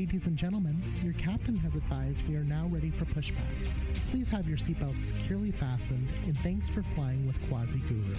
Ladies and gentlemen, your captain has advised we are now ready for pushback. Please have your seatbelts securely fastened, and thanks for flying with Quasi Guru.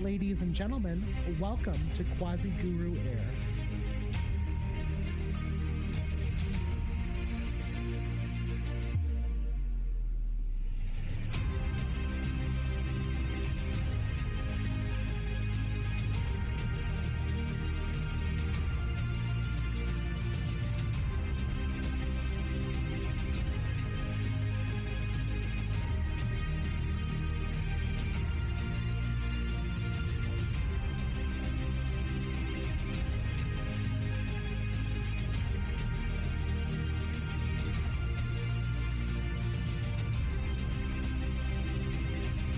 Ladies and gentlemen, welcome to Quasi Guru Air.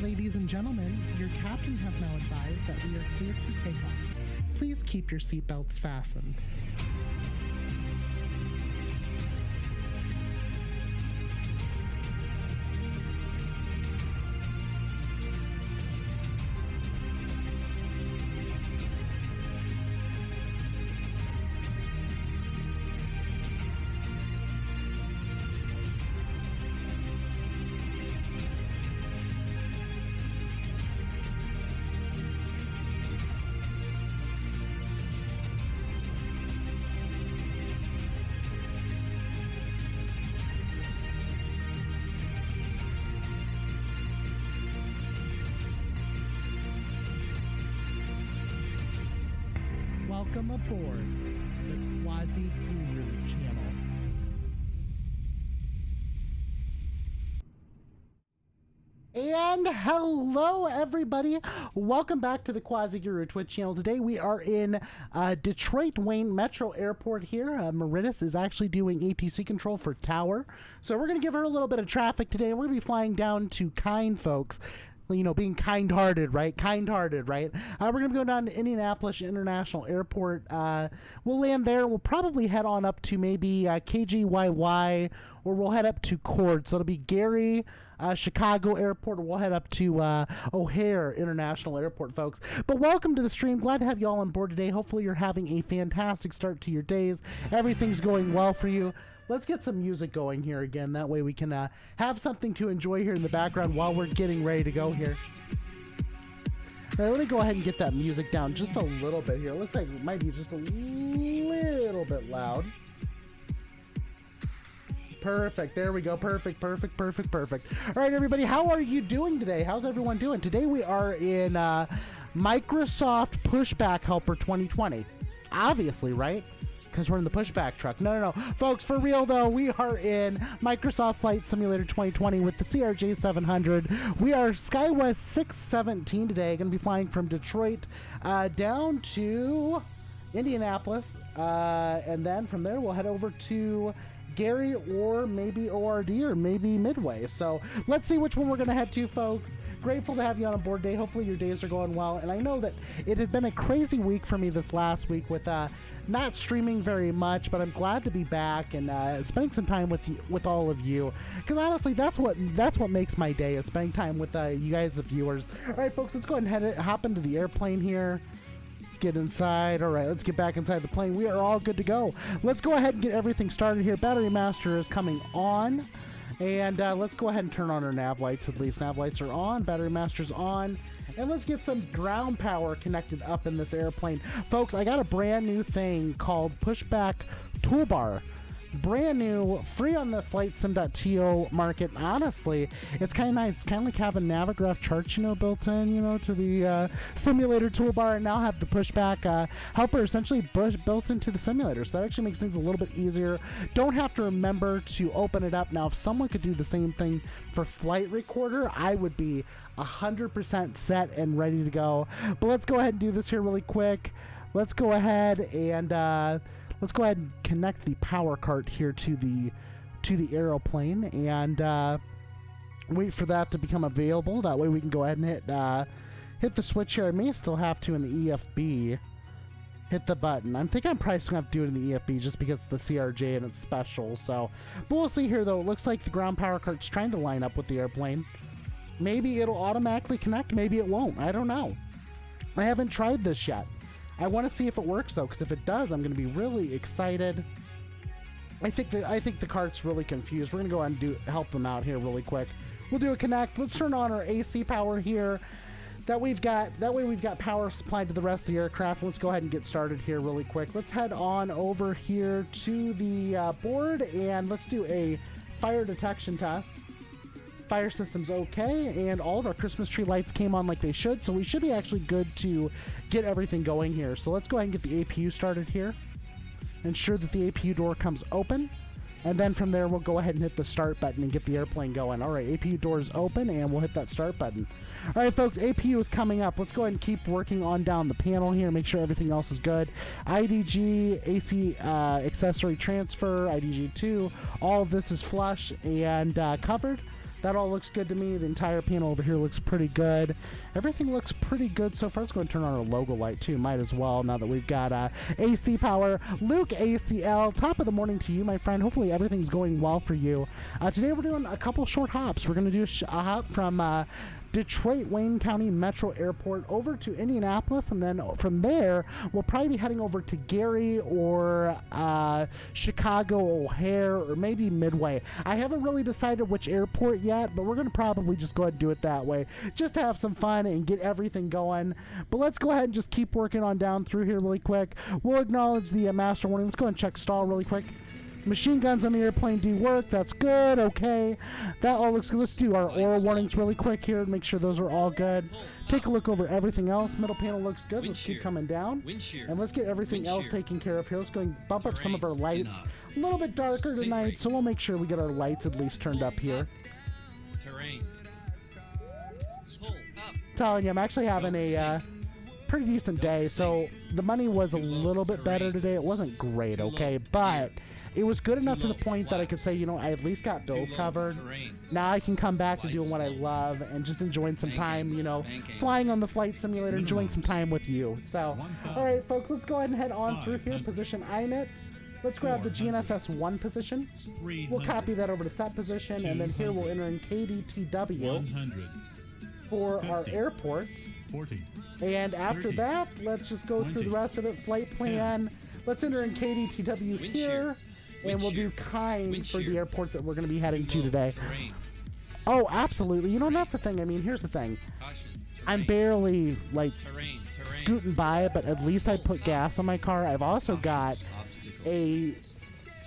Ladies and gentlemen, your captain has now advised that we are cleared for takeoff. Please keep your seatbelts fastened. Welcome aboard the Quasi Guru channel. And hello everybody, welcome back to the Quasi Guru Twitch channel. Today we are in Detroit Wayne Metro Airport here. Meridis is actually doing ATC control for Tower, so we're going to give her a little bit of traffic today. We're going to be flying down to Kind Folks. You know, being kind-hearted, right? Kind-hearted, right? We're going to go down to Indianapolis International Airport. We'll land there. We'll probably head on up to maybe KGYY, or we'll head up to Cord. So it'll be Gary, Chicago Airport, or we'll head up to O'Hare International Airport, folks. But welcome to the stream. Glad to have you all on board today. Hopefully you're having a fantastic start to your days. Everything's going well for you. Let's get some music going here again. That way we can have something to enjoy here in the background while we're getting ready to go here. Now, let me go ahead and get that music down just a little bit here. It looks like it might be just a little bit loud. Perfect. There we go. Perfect, perfect, perfect, perfect. All right, everybody. How are you doing today? How's everyone doing? Today we are in Microsoft Pushback Helper 2020. Obviously, right? because we're in the pushback truck. No. Folks, for real though, we are in Microsoft Flight Simulator 2020 with the CRJ 700. We are SkyWest 617 today. Going to be flying from Detroit down to Indianapolis. And then from there, we'll head over to Gary or maybe ORD or maybe Midway. So let's see which one we're going to head to, folks. Grateful to have you on board day. Hopefully your days are going well. And I know that it had been a crazy week for me this last week with not streaming very much, but I'm glad to be back and spending some time with all of you. Because honestly, that's what makes my day, is spending time with you guys, the viewers. All right, folks, let's go ahead and hop into the airplane here. Let's get inside. All right, let's get back inside the plane. We are all good to go. Let's go ahead and get everything started here. Battery master is coming on. And let's go ahead and turn on our nav lights at least. Nav lights are on, battery master's on, and let's get some ground power connected up in this airplane. Folks, I got a brand new thing called Pushback Toolbar. Brand new, free on the FlightSim.to market. Honestly, it's kind of nice. It's kind of like having Navigraph charts, built in, to the simulator toolbar, and now have the pushback helper essentially built into the simulator. So that actually makes things a little bit easier. Don't have to remember to open it up. Now, if someone could do the same thing for Flight Recorder, I would be 100% set and ready to go. But let's go ahead and do this here really quick. Let's go ahead and let's go ahead and connect the power cart here to the aeroplane and wait for that to become available. That way we can go ahead and hit the switch here. I may still have to in the EFB hit the button. I'm thinking I'm probably just gonna have to do it in the EFB just because it's the CRJ and it's special. So, but we'll see here though. It looks like the ground power cart's trying to line up with the airplane. Maybe it'll automatically connect. Maybe it won't. I don't know. I haven't tried this yet. I want to see if it works though, because if it does, I'm going to be really excited. I think the cart's really confused. We're going to go ahead and help them out here really quick. We'll do a connect. Let's turn on our AC power here. That way we've got power supplied to the rest of the aircraft. Let's go ahead and get started here really quick. Let's head on over here to the board and let's do a fire detection test. Fire system's okay, and all of our Christmas tree lights came on like they should, so we should be actually good to get everything going here. So let's go ahead and get the APU started here. Ensure that the APU door comes open, and then from there we'll go ahead and hit the start button and get the airplane going. All right, APU door is open, and we'll hit that start button. All right, folks, APU is coming up. Let's go ahead and keep working on down the panel here, make sure everything else is good. IDG, AC accessory transfer, IDG2, all of this is flush and covered. That all looks good to me. The entire panel over here looks pretty good. Everything looks pretty good so far. Let's go and turn on our logo light too. Might as well now that we've got AC power. Luke ACL, top of the morning to you, my friend. Hopefully everything's going well for you. Today we're doing a couple short hops. We're going to do a hop from Detroit Wayne County Metro Airport over to Indianapolis, and then from there we'll probably be heading over to Gary or Chicago O'Hare or maybe Midway. I haven't really decided which airport yet, but we're going to probably just go ahead and do it that way just to have some fun and get everything going. But let's go ahead and just keep working on down through here really quick. We'll acknowledge the master warning. Let's go ahead and check stall really quick. Machine guns on the airplane do work. That's good. Okay. That all looks good. Let's do our oral warnings really quick here and make sure those are all good. Take a look over everything else. Middle panel looks good. Let's keep coming down. And let's get everything else taken care of here. Let's go and bump up some of our lights. A little bit darker tonight, so we'll make sure we get our lights at least turned up here. Telling you, I'm actually having a pretty decent day. So the money was a little bit better today. It wasn't great, okay? But it was good enough to the point that I could say, I at least got bills covered. Now I can come back to doing what I love and just enjoying some time, flying on the flight simulator, enjoying some time with you. So, all right, folks, let's go ahead and head on through here. Position INET. Let's grab the GNSS 1 position. We'll copy that over to set position, and then here we'll enter in KDTW for our airport. And after that, let's just go through the rest of it. Flight plan. Let's enter in KDTW here. And we'll do kind for the airport that we're going to be heading to today. Oh, absolutely. That's the thing. I mean, here's the thing. I'm barely, scooting by it, but at least I put gas on my car. I've also got a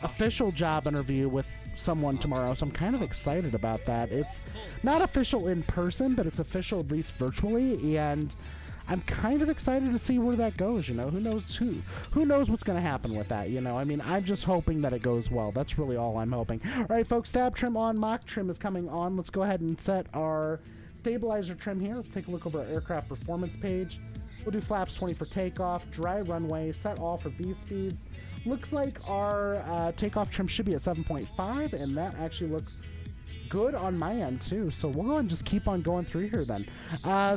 official job interview with someone tomorrow, so I'm kind of excited about that. It's not official in person, but it's official at least virtually, and I'm kind of excited to see where that goes. You know, who knows what's going to happen with that. You know, I mean, I'm just hoping that it goes well. That's really all I'm hoping. All right, folks, stab trim on, mock trim is coming on. Let's go ahead and set our stabilizer trim here. Let's take a look over our aircraft performance page. We'll do flaps 20 for takeoff, dry runway, set all for V speeds. Looks like our takeoff trim should be at 7.5, and that actually looks good on my end too. So we'll go and just keep on going through here then.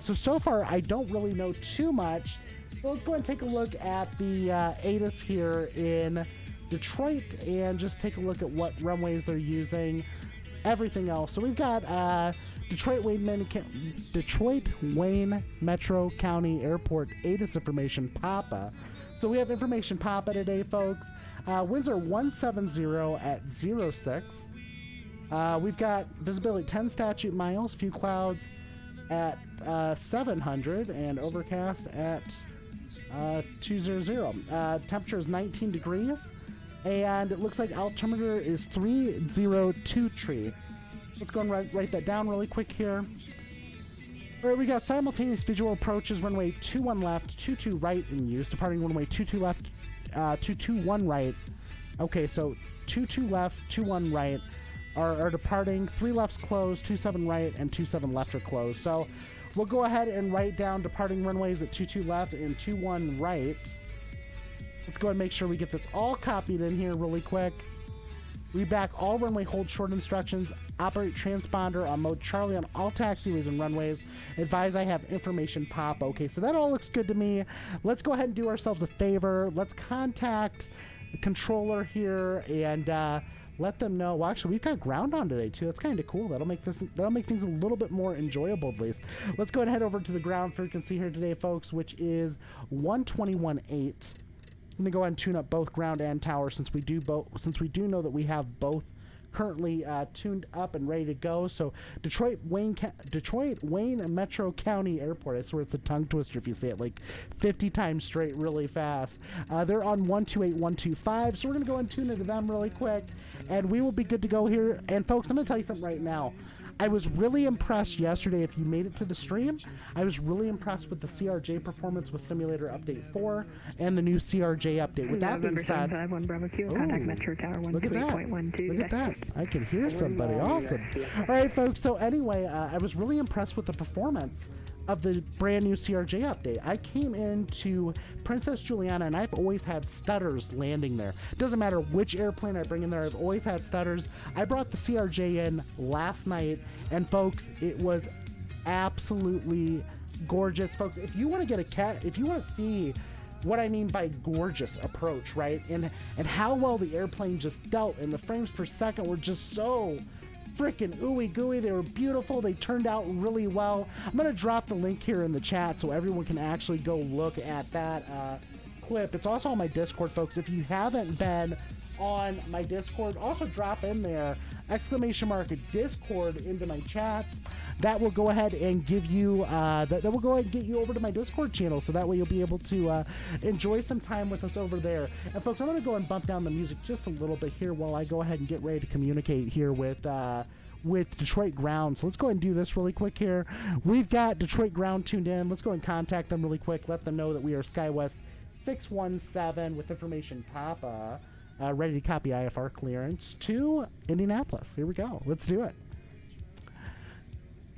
So far I don't really know too much. So let's go and take a look at the ATIS here in Detroit and just take a look at what runways they're using, everything else. So we've got Detroit Wayne Metro County Airport ATIS information PAPA. So we have information PAPA today, folks. Winds are 170 at 06. We've got visibility 10 statute miles, few clouds at 700, and overcast at 200. Temperature is 19 degrees, and it looks like altimeter is 302. Let's go and write that down really quick here. All right, we got simultaneous visual approaches, runway 21 left, 22 right in use, departing runway 22 left, 221 right. Okay, so 22 left, 21 right are departing. 3 lefts closed, 27 right, and 27 left are closed. So we'll go ahead and write down departing runways at 22 left and 21 right. Let's go ahead and make sure we get this all copied in here really quick. Read back all runway hold short instructions. Operate transponder on mode Charlie on all taxiways and runways. Advise I have information pop. Okay, so that all looks good to me. Let's go ahead and do ourselves a favor. Let's contact the controller here and let them know. Well, actually, we've got ground on today too. That's kind of cool. That'll make things a little bit more enjoyable at least. Let's go ahead and head over to the ground frequency here today, folks, which is 121.8. I'm gonna go ahead and tune up both ground and tower since we do know that we have both currently tuned up and ready to go. So Detroit Wayne Metro County Airport. I swear it's a tongue twister if you say it like 50 times straight really fast. They're on 128.125, so we're gonna go and tune into them really quick, and we will be good to go here. And folks, I'm gonna tell you something right now. I was really impressed yesterday. If you made it to the stream, I was really impressed with the CRJ performance with Simulator Update 4 and the new CRJ update. With that being said, look at that. Look at that. I can hear somebody. Awesome. All right, folks. So anyway, I was really impressed with the performance of the brand new CRJ update. I came into Princess Juliana and I've always had stutters landing there. Doesn't matter which airplane I bring in there, I've always had stutters. I brought the CRJ in last night and folks, it was absolutely gorgeous. Folks, if you want to if you want to see what I mean by gorgeous approach, right? And how well the airplane just dealt, and the frames per second were just so freaking ooey gooey. They were beautiful. They turned out really well. I'm gonna drop the link here in the chat so everyone can actually go look at that clip. It's also on my Discord, folks. If you haven't been on my Discord, also drop in there !Discord into my chat. That will go ahead and give you that will go ahead and get you over to my Discord channel, so that way you'll be able to enjoy some time with us over there. And folks, I'm going to go and bump down the music just a little bit here while I go ahead and get ready to communicate here with Detroit Ground. So let's go ahead and do this really quick here. We've got Detroit Ground tuned in. Let's go and contact them really quick. Let them know that we are SkyWest 617 with information Papa. Ready to copy IFR clearance to Indianapolis. Here we go. Let's do it.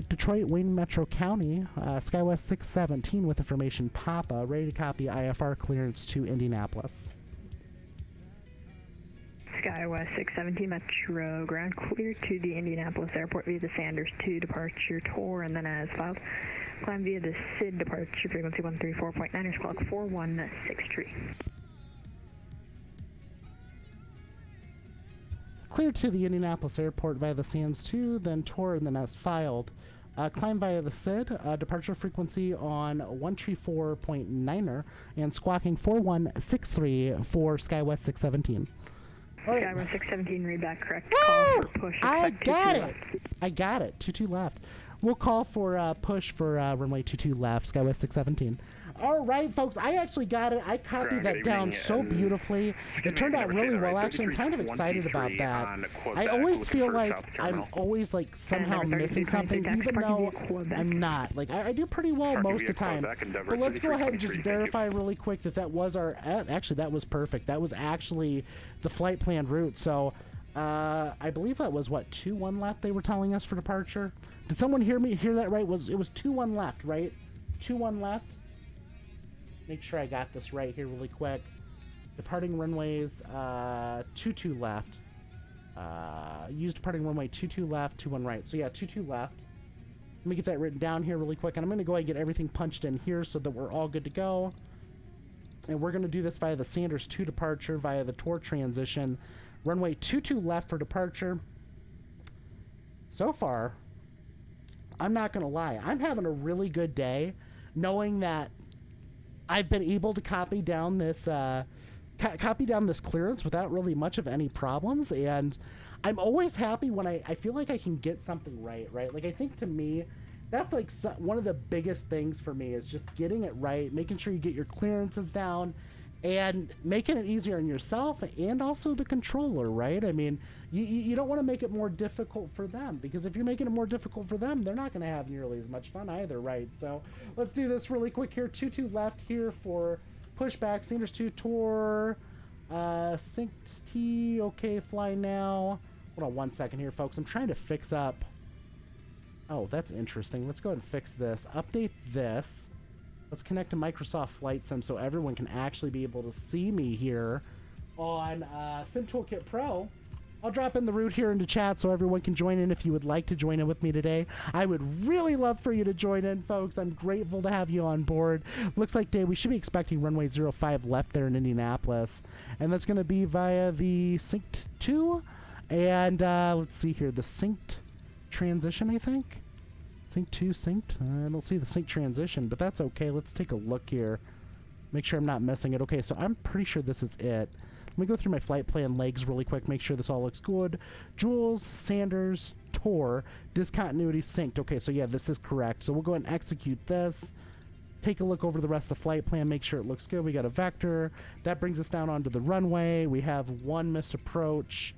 Detroit Wayne Metro County, SkyWest 617 with information Papa. Ready to copy IFR clearance to Indianapolis. SkyWest 617 Metro, ground clear to the Indianapolis Airport via the Sanders 2 departure tour, and then as filed, climb via the SID departure frequency 134.9, clock 4163. Clear to the Indianapolis Airport via the Sands 2, then tour, and then as filed. Climb via the SID, departure frequency on 134.9er, and squawking 4163 for SkyWest 617. SkyWest 617, read back correct. Woo! Call for push. I got it! I got it. 22 left. We'll call for push for runway 22 left, SkyWest 617. All right, folks, I actually got it. I copied that down so beautifully. It turned out really well. Actually, I'm kind of excited about that. I always feel like I'm always like somehow missing something, even though I'm not. Like I do pretty well most of the time. But let's go ahead and just verify really quick that that was our. Actually, that was perfect. That was actually the flight plan route. So I believe that was what 2-1 left. They were telling us for departure. Did someone hear that right? It was 2-1 left, right? 2-1 left. Make sure I got this right here really quick. Departing runways 22 left. Use departing runway 22 left, 21 right. So yeah, 22 left. Let me get that written down here really quick, and I'm going to go ahead and get everything punched in here so that we're all good to go. And we're going to do this via the Sanders 2 departure, via the Tor transition. Runway 22 left for departure. So far, I'm not going to lie. I'm having a really good day knowing that I've been able to copy down this clearance without really much of any problems, and I'm always happy when I feel like I can get something right? Like, I think to me, that's like one of the biggest things for me is just getting it right, making sure you get your clearances down, and making it easier on yourself and also the controller, right? I mean, you don't want to make it more difficult for them, because if you're making it more difficult for them, they're not going to have nearly as much fun either, right? So let's do this really quick here. 2-2 left here for pushback. Sanders 2 Tor. Sync T. Okay, fly now. Hold on one second here, folks. I'm trying to fix up. Oh, that's interesting. Let's go ahead and fix this. Update this. Let's connect to Microsoft Flight Sim so everyone can actually be able to see me here on Sim Toolkit Pro. I'll drop in the route here into chat so everyone can join in if you would like to join in with me today. I would really love for you to join in, folks. I'm grateful to have you on board. Looks like, Dave, we should be expecting runway 05 left there in Indianapolis. And that's going to be via the Synced 2. And let's see here, the Synced transition, I think. Sync 2 synced. I don't see the sync transition, but that's okay. Let's take a look here. Make sure I'm not missing it. Okay, so I'm pretty sure this is it. Let me go through my flight plan legs really quick, make sure this all looks good. Jules, Sanders, Tor, discontinuity synced. Okay, so yeah, this is correct. So we'll go ahead and execute this. Take a look over the rest of the flight plan, make sure it looks good. We got a vector. That brings us down onto the runway. We have one missed approach,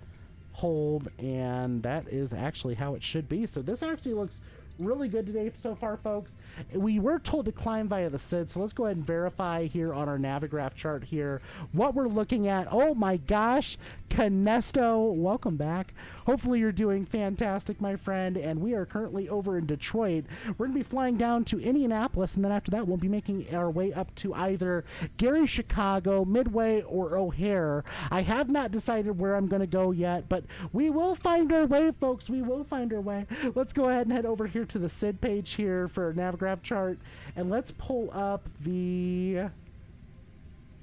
hold, and that is actually how it should be. So this actually looks really good today so far, folks. We were told to climb via the SID, so let's go ahead and verify here on our Navigraph chart here what we're looking at. Oh my gosh, Canesto, welcome back. Hopefully you're doing fantastic, my friend, and we are currently over in Detroit. We're going to be flying down to Indianapolis, and then after that we'll be making our way up to either Gary, Chicago, Midway, or O'Hare. I have not decided where I'm going to go yet, but we will find our way, folks. We will find our way. Let's go ahead and head over here to the SID page here for Navigraph chart, and let's pull up the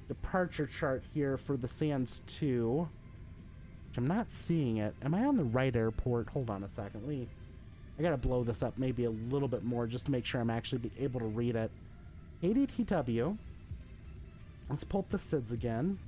departure chart here for the Sands 2. I'm not seeing it. Am I on the right airport? Hold on a second. I gotta blow this up maybe a little bit more just to make sure I'm actually able to read it. ADTW. Let's pull up the SIDS again.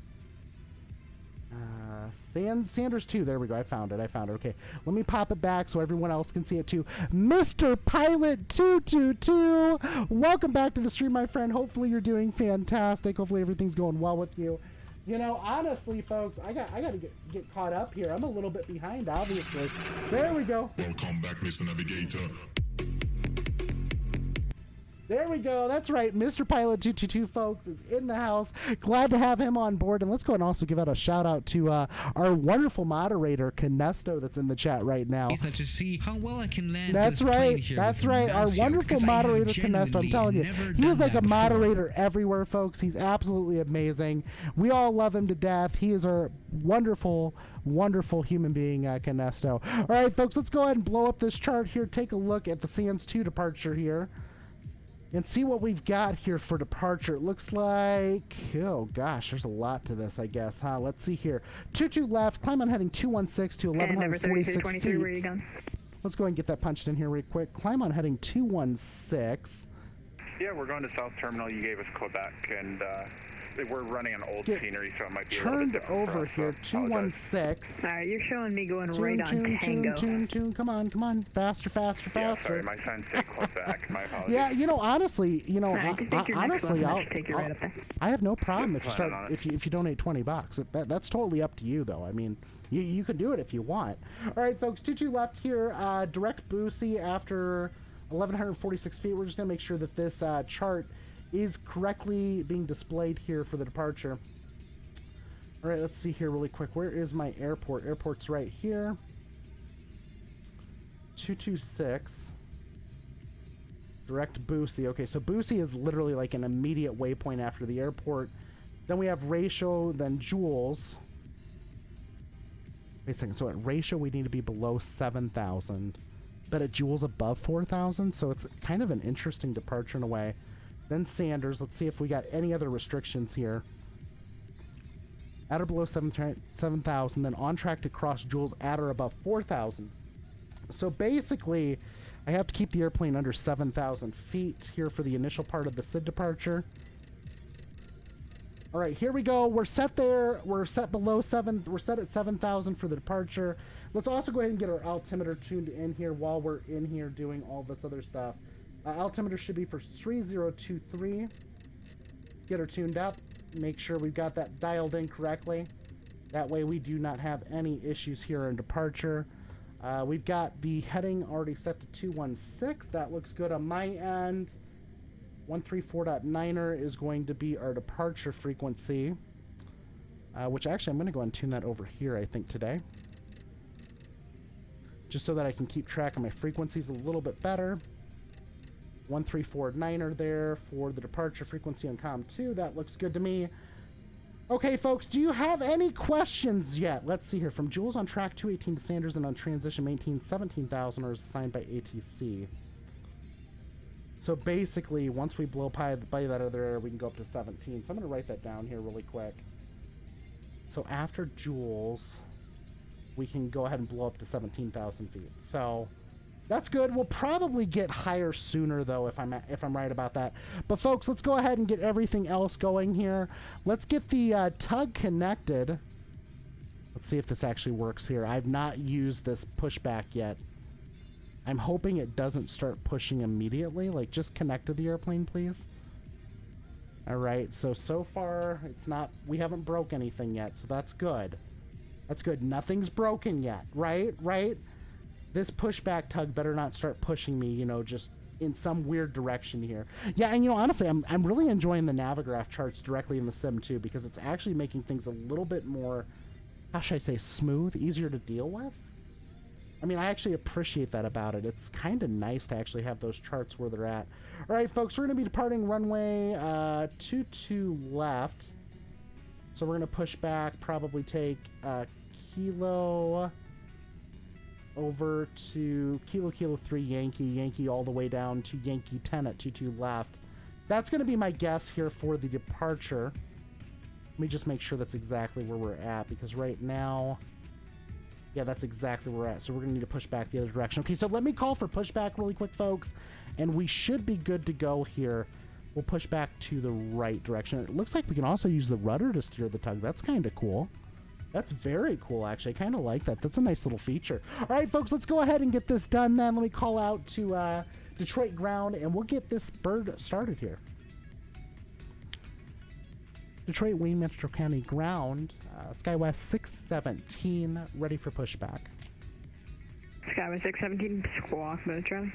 Sanders 2. There we go. I found it. Okay. Let me pop it back so everyone else can see it too. Mr. Pilot 222. Welcome back to the stream, my friend. Hopefully you're doing fantastic. Hopefully everything's going well with you. You know, honestly, folks, I got to get caught up here. I'm a little bit behind, obviously. There we go. Welcome back, Mr. Navigator. There we go. That's right. Mr. Pilot 222, folks, is in the house. Glad to have him on board. And let's go and also give out a shout out to our wonderful moderator, Canesto, that's in the chat right now. To see how well I can land that's right. That's right. Our wonderful moderator, Canesto. I'm telling you, he is like a moderator everywhere, folks. He's absolutely amazing. We all love him to death. He is our wonderful human being, Canesto. All right, folks, let's go ahead and blow up this chart here. Take a look at the Sands 2 departure here. And see what we've got here for departure. It looks like, oh gosh, there's a lot to this, I guess, huh? Let's see here. 22 left, climb on heading 216 to 1146 feet. Where are you going? Let's go ahead and get that punched in here real quick. Climb on heading 216. Yeah, we're going to South Terminal. You gave us Quebec, and we're running an old get scenery, so it might be a turned little bit different for over us, here. so I apologize. 216. Alright, you're showing me going right on Tango. Tune. Come on. Faster. Yeah, sorry, my sign stayed close back. My apologies. Yeah, honestly, Alright, just take your next honestly, left and take you right up there. I have no problem Yeah, if you planning start on it. if you donate $20. That's totally up to you, though. I mean, you can do it if you want. All right, folks, 22 left here. Direct Boosie after 1,146 feet. We're just gonna make sure that this chart is correctly being displayed here for the departure. All right, let's see here really quick. Where is my airport? Airport's right here. 226. Direct Boosie. Okay, so Boosie is literally like an immediate waypoint after the airport. Then we have Ratio, then Jules. Wait a second. So at Ratio, we need to be below 7,000. But at Jules, above 4,000. So it's kind of an interesting departure in a way. Then Sanders. Let's see if we got any other restrictions here. At or below 7,000. Then on track to cross Jules at or above 4,000. So basically, I have to keep the airplane under 7,000 feet here for the initial part of the SID departure. All right, here we go. We're set there. We're set below 7. We're set at 7,000 for the departure. Let's also go ahead and get our altimeter tuned in here while we're in here doing all this other stuff. Altimeter should be for 3023. Get her tuned up. Make sure we've got that dialed in correctly. That way we do not have any issues here in departure. We've got the heading already set to 216. That looks good on my end. 134.9er is going to be our departure frequency, which actually I'm going to go and tune that over here, I think, today. Just so that I can keep track of my frequencies a little bit better. 134.9er there for the departure frequency on COM 2. That looks good to me. Okay, folks, do you have any questions yet? Let's see here. From Jules on track 218 to Sanders and on transition maintain 17,000 or is assigned by ATC. So basically, once we blow by that other area, we can go up to 17. So I'm going to write that down here really quick. So after Jules, we can go ahead and blow up to 17,000 feet. So that's good. We'll probably get higher sooner, though, if I'm right about that. But folks, let's go ahead and get everything else going here. Let's get the tug connected. Let's see if this actually works here. I've not used this pushback yet. I'm hoping it doesn't start pushing immediately. Like, just connect to the airplane, please. All right. So far, it's not. We haven't broke anything yet, so that's good. That's good. Nothing's broken yet, right? Right. This pushback tug better not start pushing me, just in some weird direction here. Yeah, and honestly, I'm really enjoying the Navigraph charts directly in the sim too, because it's actually making things a little bit more, how should I say, smooth, easier to deal with. I mean, I actually appreciate that about it. It's kind of nice to actually have those charts where they're at. All right, folks, we're going to be departing runway 22 left. So we're going to push back, probably take Kilo over to Kilo 3 Yankee all the way down to Yankee 10 at 22 left. That's going to be my guess here for the departure. Let me just make sure that's exactly where we're at, because right now, yeah, that's exactly where we're at. So we're going to need to push back the other direction. Okay, so let me call for pushback really quick, folks, and we should be good to go here. We'll push back to the right direction. It looks like we can also use the rudder to steer the tug. That's kind of cool. That's very cool, actually. I kind of like that. That's a nice little feature. All right, folks, let's go ahead and get this done then. Let me call out to Detroit ground, and we'll get this bird started here. Detroit Wayne Metro County ground, SkyWest 617, ready for pushback. SkyWest 617, squawk mode, Charlie.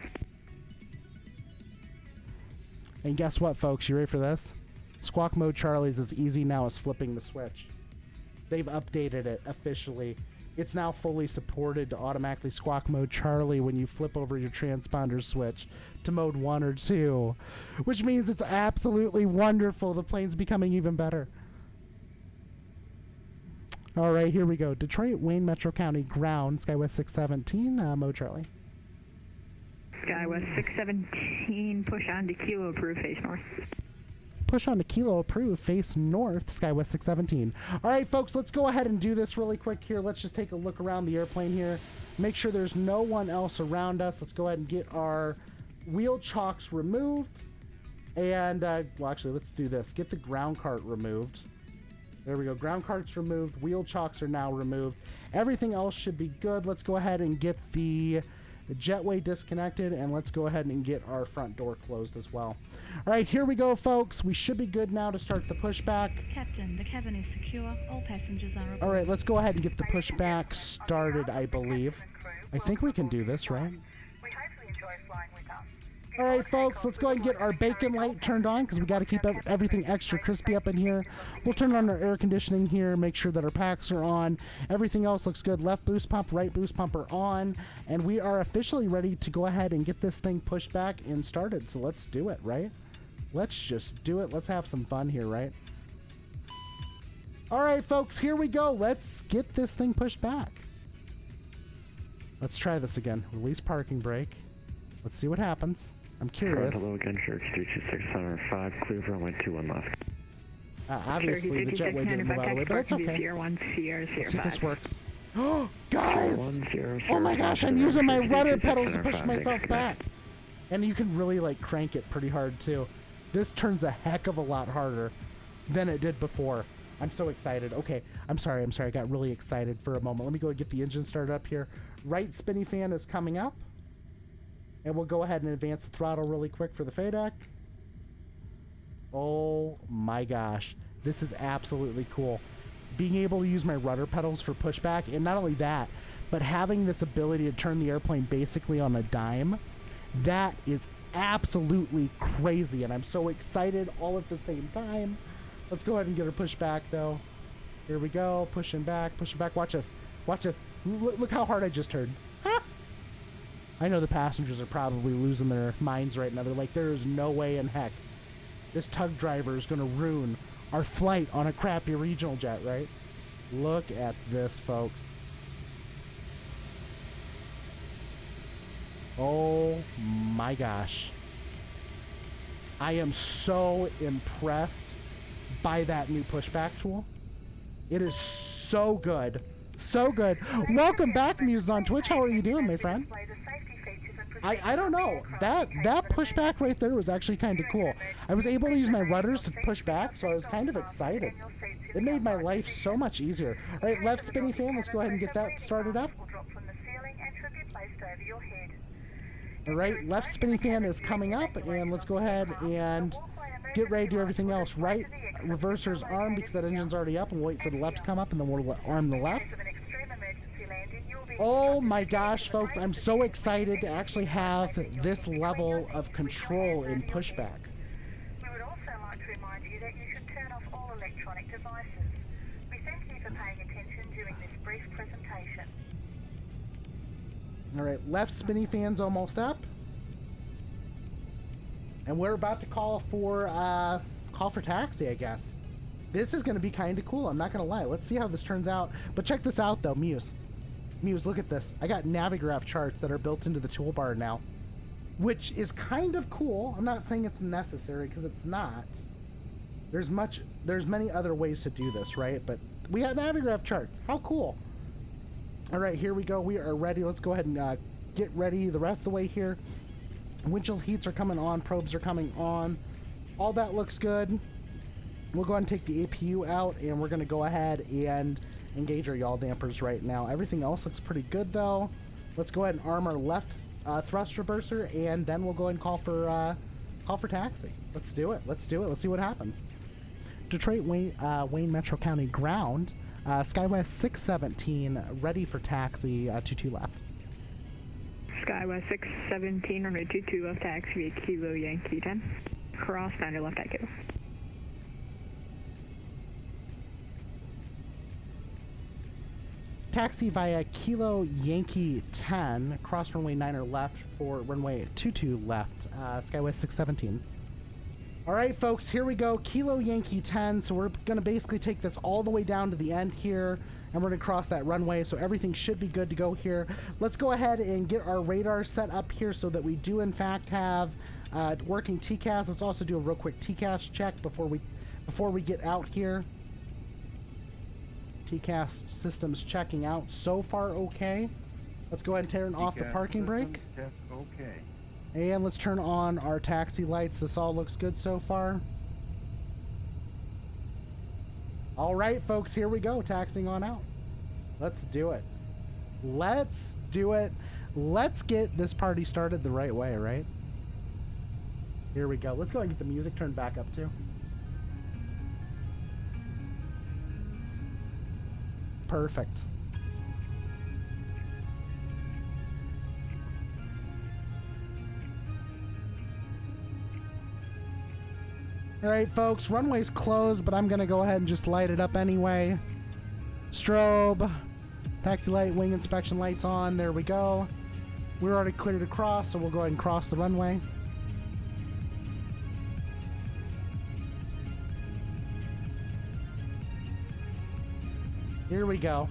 And guess what, folks? You ready for this? Squawk mode Charlie's as easy now as flipping the switch. They've updated it officially. It's now fully supported to automatically squawk mode Charlie when you flip over your transponder switch to mode 1 or 2, which means it's absolutely wonderful. The plane's becoming even better. All right, here we go. Detroit Wayne Metro County ground, SkyWest 617, mode Charlie. SkyWest 617, push on to Kilo, approved, face north. Push on to Kilo, approved, face north, SkyWest 617. All right, folks, let's go ahead and do this really quick here. Let's just take a look around the airplane here. Make sure there's no one else around us. Let's go ahead and get our wheel chocks removed. And, well, actually, let's do this. Get the ground cart removed. There we go. Ground cart's removed. Wheel chocks are now removed. Everything else should be good. Let's go ahead and get the jetway disconnected, and let's go ahead and get our front door closed as well. All right, here we go, folks. We should be good now to start the pushback. Captain, the cabin is secure. All passengers are aboard. All right, let's go ahead and get the pushback started, I believe. I think we can do this, right? All right, folks, let's go ahead and get our bacon light turned on because we got to keep everything extra crispy up in here. We'll turn on our air conditioning here, make sure that our packs are on. Everything else looks good. Left boost pump, right boost pump are on. And we are officially ready to go ahead and get this thing pushed back and started. So let's do it, right? Let's just do it. Let's have some fun here, right? All right, folks, here we go. Let's get this thing pushed back. Let's try this again. Release parking brake. Let's see what happens. I'm curious. Hello again, Church 22675, clear for runway 21 left. Obviously, the jetway didn't move out of the way, but that's okay. Let's see if this works. Oh, guys! Oh my gosh, I'm using my rudder pedals to push myself back. And you can really, like, crank it pretty hard, too. This turns a heck of a lot harder than it did before. I'm so excited. Okay, I'm sorry. I got really excited for a moment. Let me go and get the engine started up here. Right spinny fan is coming up. And we'll go ahead and advance the throttle really quick for the FADEC. Oh my gosh. This is absolutely cool. Being able to use my rudder pedals for pushback, and not only that, but having this ability to turn the airplane basically on a dime, that is absolutely crazy. And I'm so excited all at the same time. Let's go ahead and get her pushed back, though. Here we go. Pushing back, pushing back. Watch this. Watch this. Look how hard I just turned. I know the passengers are probably losing their minds right now. They're like, there is no way in heck this tug driver is going to ruin our flight on a crappy regional jet, right? Look at this, folks. Oh my gosh. I am so impressed by that new pushback tool. It is so good. So good. Welcome back, Muse on Twitch. How are you doing, my friend? I don't know. That pushback right there was actually kind of cool. I was able to use my rudders to push back, so I was kind of excited. It made my life so much easier. All right, left spinny fan. Let's go ahead and get that started up. All right, left spinny fan is coming up, and let's go ahead and get ready to do everything else. Right reverser's armed because that engine's already up, and we'll wait for the left to come up, and then we'll arm the left. Oh my gosh, folks, I'm so excited to actually have this level of control in pushback. We would also like to remind you that you should turn off all electronic devices. We thank you for paying attention during this brief presentation. All right, left spinny fan's almost up. And we're about to call for taxi, I guess. This is going to be kind of cool, I'm not going to lie. Let's see how this turns out. But check this out, though, Muse. Muse, look at this. I got Navigraph charts that are built into the toolbar now, which is kind of cool. I'm not saying it's necessary, because it's not. There's many other ways to do this, right? But we got Navigraph charts. How cool. All right, here we go. We are ready. Let's go ahead and get ready the rest of the way here. Windshield heats are coming on. Probes are coming on. All that looks good. We'll go ahead and take the APU out, and we're going to go ahead and engage our yaw dampers right now. Everything else looks pretty good, though. Let's go ahead and arm our left thrust reverser, and then we'll go ahead and call for taxi. Let's do it. Let's do it. Let's see what happens. Detroit Wayne Metro County ground. SkyWest 617 ready for taxi. 22 left. SkyWest 617 runway 22 left taxi via Kilo Yankee 10. Cross boundary left IQ. Taxi via Kilo Yankee 10, cross runway 9er left for runway 22 left, SkyWest 617. All right, folks, here we go. Kilo Yankee 10. So we're going to basically take this all the way down to the end here, and we're going to cross that runway. So everything should be good to go here. Let's go ahead and get our radar set up here so that we do, in fact, have working TCAS. Let's also do a real quick TCAS check before we get out here. TCAS systems checking out. So far, okay. Let's go ahead and turn off the parking brake. Okay. And let's turn on our taxi lights. This all looks good so far. All right, folks, here we go. Taxiing on out. Let's do it. Let's do it. Let's get this party started the right way, right? Here we go. Let's go and get the music turned back up too. Perfect. All right, folks, runway's closed, but I'm going to go ahead and just light it up anyway. Strobe, taxi light, wing inspection lights on. There we go. We're already cleared to cross, so we'll go ahead and cross the runway. Here we go.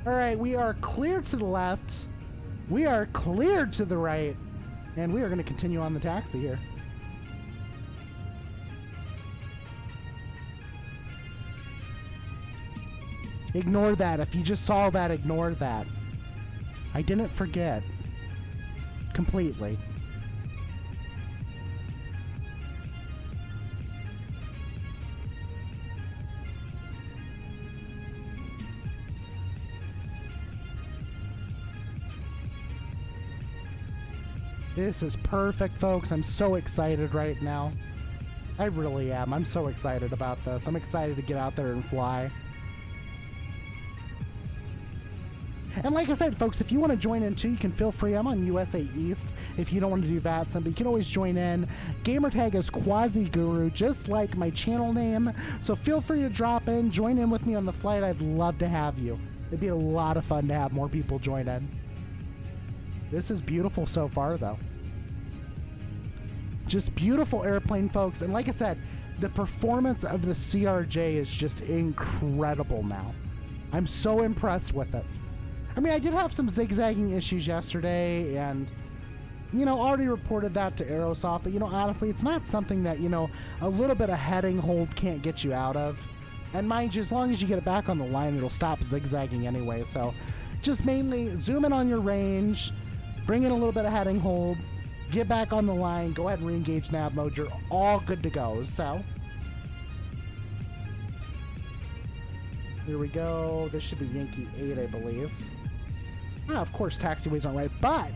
All right, we are clear to the left. We are cleared to the right. And we are going to continue on the taxi here. Ignore that. If you just saw that, ignore that. I didn't forget. Completely. This is perfect, folks. I'm so excited right now. I really am. I'm so excited about this. I'm excited to get out there and fly. And like I said, folks, if you want to join in too, you can feel free. I'm on USA East if you don't want to do VatSim, but you can always join in. Gamertag is QuasiGuru, just like my channel name. So feel free to drop in, join in with me on the flight. I'd love to have you. It'd be a lot of fun to have more people join in. This is beautiful so far, though. Just beautiful airplane, folks. And like I said, the performance of the CRJ is just incredible now. I'm so impressed with it. I mean, I did have some zigzagging issues yesterday, and, you know, already reported that to Aerosoft. But, you know, honestly, it's not something that, you know, a little bit of heading hold can't get you out of. And mind you, as long as you get it back on the line, it'll stop zigzagging anyway. So just mainly zoom in on your range, bring in a little bit of heading hold, get back on the line, go ahead and re-engage nav mode. You're all good to go. So here we go. This should be Yankee 8, I believe. Of course, taxiways aren't right. But,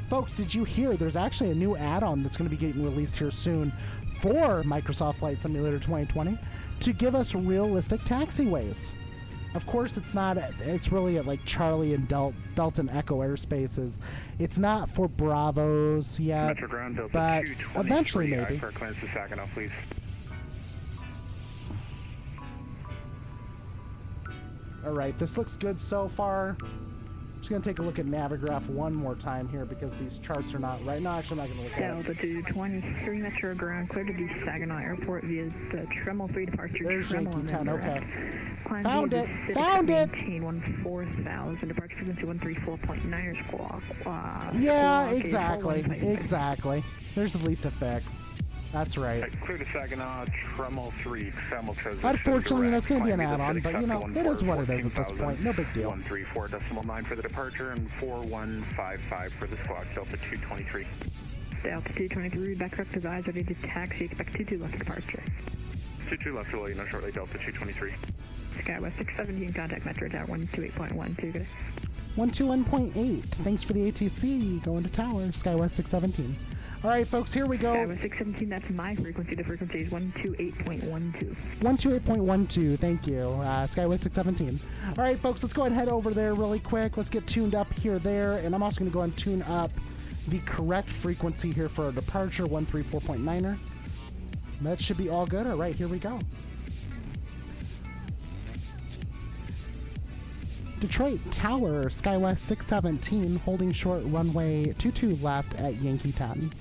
folks, did you hear there's actually a new add-on that's going to be getting released here soon for Microsoft Flight Simulator 2020 to give us realistic taxiways. Of course, it's really at like Charlie and Delta and Echo airspaces. It's not for Bravos yet, Metro Ground, Delta but 223, eventually maybe. for clearance to Saginaw, please. All right, this looks good so far. Just going to take a look at Navigraph one more time here because these charts are not right. No, actually, I'm not going to look at it. Delta 223 Metro Ground, clear to the Saginaw Airport via the Tremel 3 departure. There's Tremel Yankee 10, okay. Found it! Found it! Maintain 14,000, departure frequency 134.9 squawk. Yeah, squawk, exactly. Exactly. There's at least a fix. That's right. Clear to Saginaw, Tremel 3, Tremel Treasure. Unfortunately, that's going to be an add-on, but you know, it is what it is at this point. No big deal. 134.9 for the departure and 4155 for the squawk. Delta 223. Delta 223, back correct to eyes ready to taxi. Expect 22 left departure. 22 left, we'll let you know shortly. Delta 223. Skywest 617, contact Metro Tower 128.12. Good. 121.8. Thanks for the ATC. Going to tower, Skywest 617. All right, folks, here we go. Skywest 617, that's my frequency. The frequency is 128.12. 128.12, thank you. Skywest 617. All right, folks, let's go ahead and head over there really quick. Let's get tuned up here, there, and I'm also going to go and tune up the correct frequency here for our departure, 134.9er. That should be all good. All right, here we go. Detroit Tower, Skywest 617, holding short runway 22 left at Yankee 10.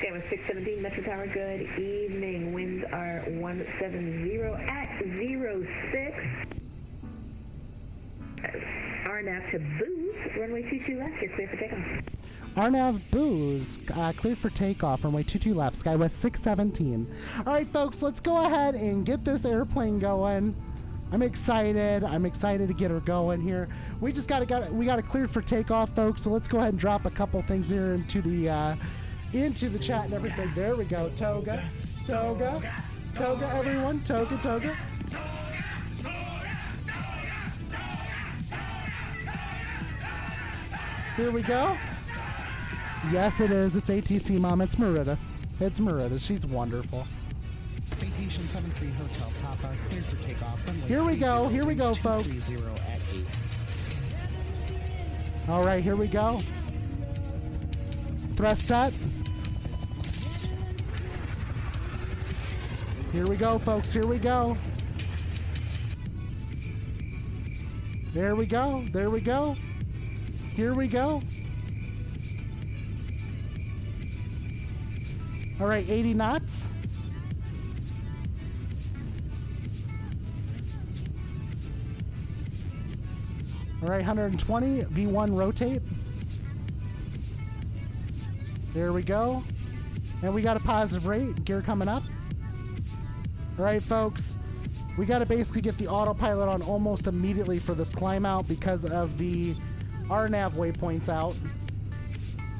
Skywest 617, Metro Tower, good evening. Winds are 170 at 06. RNAV to Booze, runway 22 left, you're clear for takeoff. RNAV Booze, cleared for takeoff, runway 22 left, Skywest 617. All right, folks, let's go ahead and get this airplane going. I'm excited. I'm excited to get her going here. We just got it cleared for takeoff, folks. So let's go ahead and drop a couple things here into the chat and everything. There we go. Toga, everyone. Toga. Here we go. Yes, it is. It's ATC, Mom. It's Meritus. She's wonderful. Citation 73 Hotel Papa, cleared for takeoff. Here we go, folks. At 8. All right, here we go. Thrust set. Here we go, folks. Here we go. There we go. Here we go. All right, 80 knots. All right, 120, V1 rotate. There we go. And we got a positive rate, gear coming up. All right, folks, we got to basically get the autopilot on almost immediately for this climb out because of the RNAV waypoints out.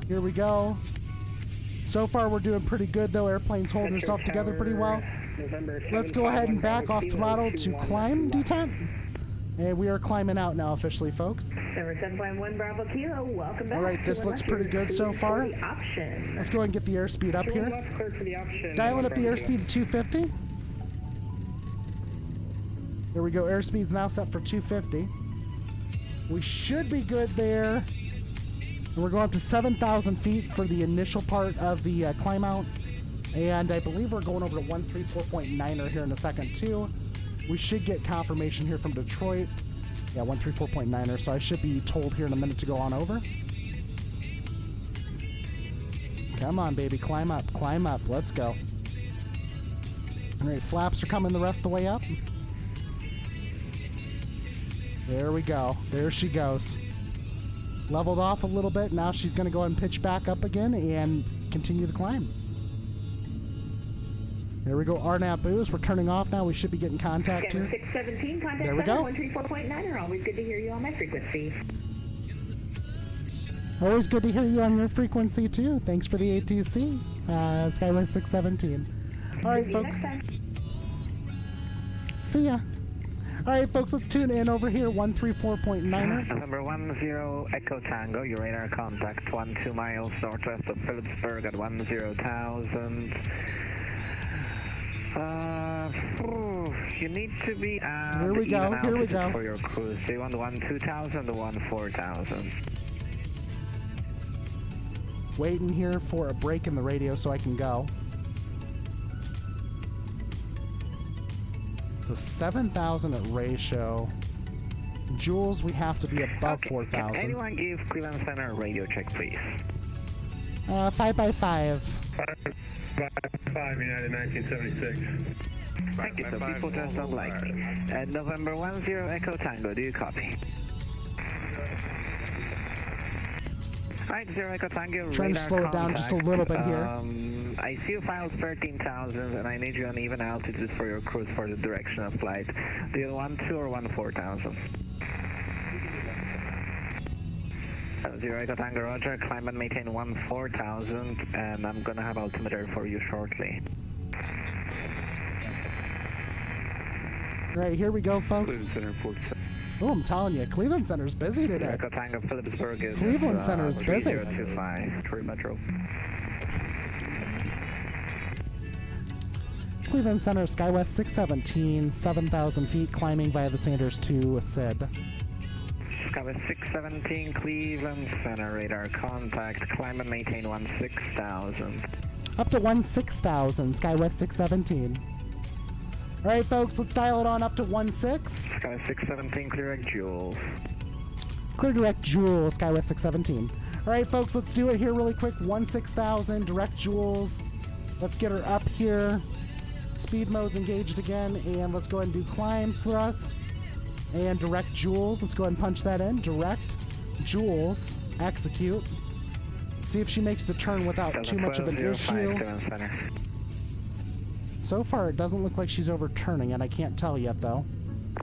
Here we go. So far, we're doing pretty good, though. Airplane's holding herself together pretty well. Let's go ahead and back off throttle to climb detent. And we are climbing out now officially, folks. Number 7.1 Bravo Kilo, welcome back. All right, this looks pretty good so far. Let's go ahead and get the airspeed up here. Dialing up the airspeed to 250. There we go. Airspeed's now set for 250. We should be good there. And we're going up to 7,000 feet for the initial part of the climb out. And I believe we're going over to 134.9er here in a second, too. We should get confirmation here from Detroit. Yeah, 134.9er, so I should be told here in a minute to go on over. Come on, baby, climb up, let's go. All right, flaps are coming the rest of the way up. There we go, there she goes. Leveled off a little bit, now she's gonna go ahead and pitch back up again and continue the climb. There we go, RNAV boost. We're turning off now. We should be getting contact here. 617, contact there we go. 134.9er. Always good to hear you on my frequency. Always good to hear you on your frequency, too. Thanks for the ATC. Skywest 617. All right, folks. See ya. All right, folks, let's tune in over here. 134.9er. November 10 Echo Tango, your radar contact 12 miles northwest of Phillipsburg at 10,000. You need to be here we go. For your cruise. Do you want the 2,000 or 4,000? Waiting here for a break in the radio so I can go. So 7,000 at ratio. Joules, we have to be above 4,000. Can anyone give Cleveland Center a radio check, please? 5x5. 5 United 1976. Thank you, so people just don't like me. At November 10 Echo Tango, do you copy? Alright, 0 Echo Tango, trying to slow it down just a little bit here. I see you filed 13,000 and I need you on even altitude for your cruise for the direction of flight. Do you want 2 or 4,000? 0 Echo Tango, roger, climb and maintain 4,000 and I'm gonna have altimeter for you shortly. Right, here we go, folks. Oh, I'm telling you, Cleveland Center's busy today. Echo Tango, Phillipsburg is Cleveland Center's busy. 3025, Detroit Metro. Cleveland Center, Skywest 617, 7,000 feet, climbing via the Sanders 2 SID. Skywest 617, Cleveland Center, radar contact, climb and maintain 16,000. Up to 16,000, Skywest 617. All right, folks, let's dial it on up to 16. Skywest 617, clear direct Joules. Clear direct Joules, Skywest 617. All right, folks, let's do it here really quick. 16,000, direct Joules. Let's get her up here. Speed mode's engaged again, and let's go ahead and do climb thrust and direct Joules. Let's go ahead and punch that in. Direct Joules, execute. See if she makes the turn without too much of an issue. So far, it doesn't look like she's overturning it. I can't tell yet, though.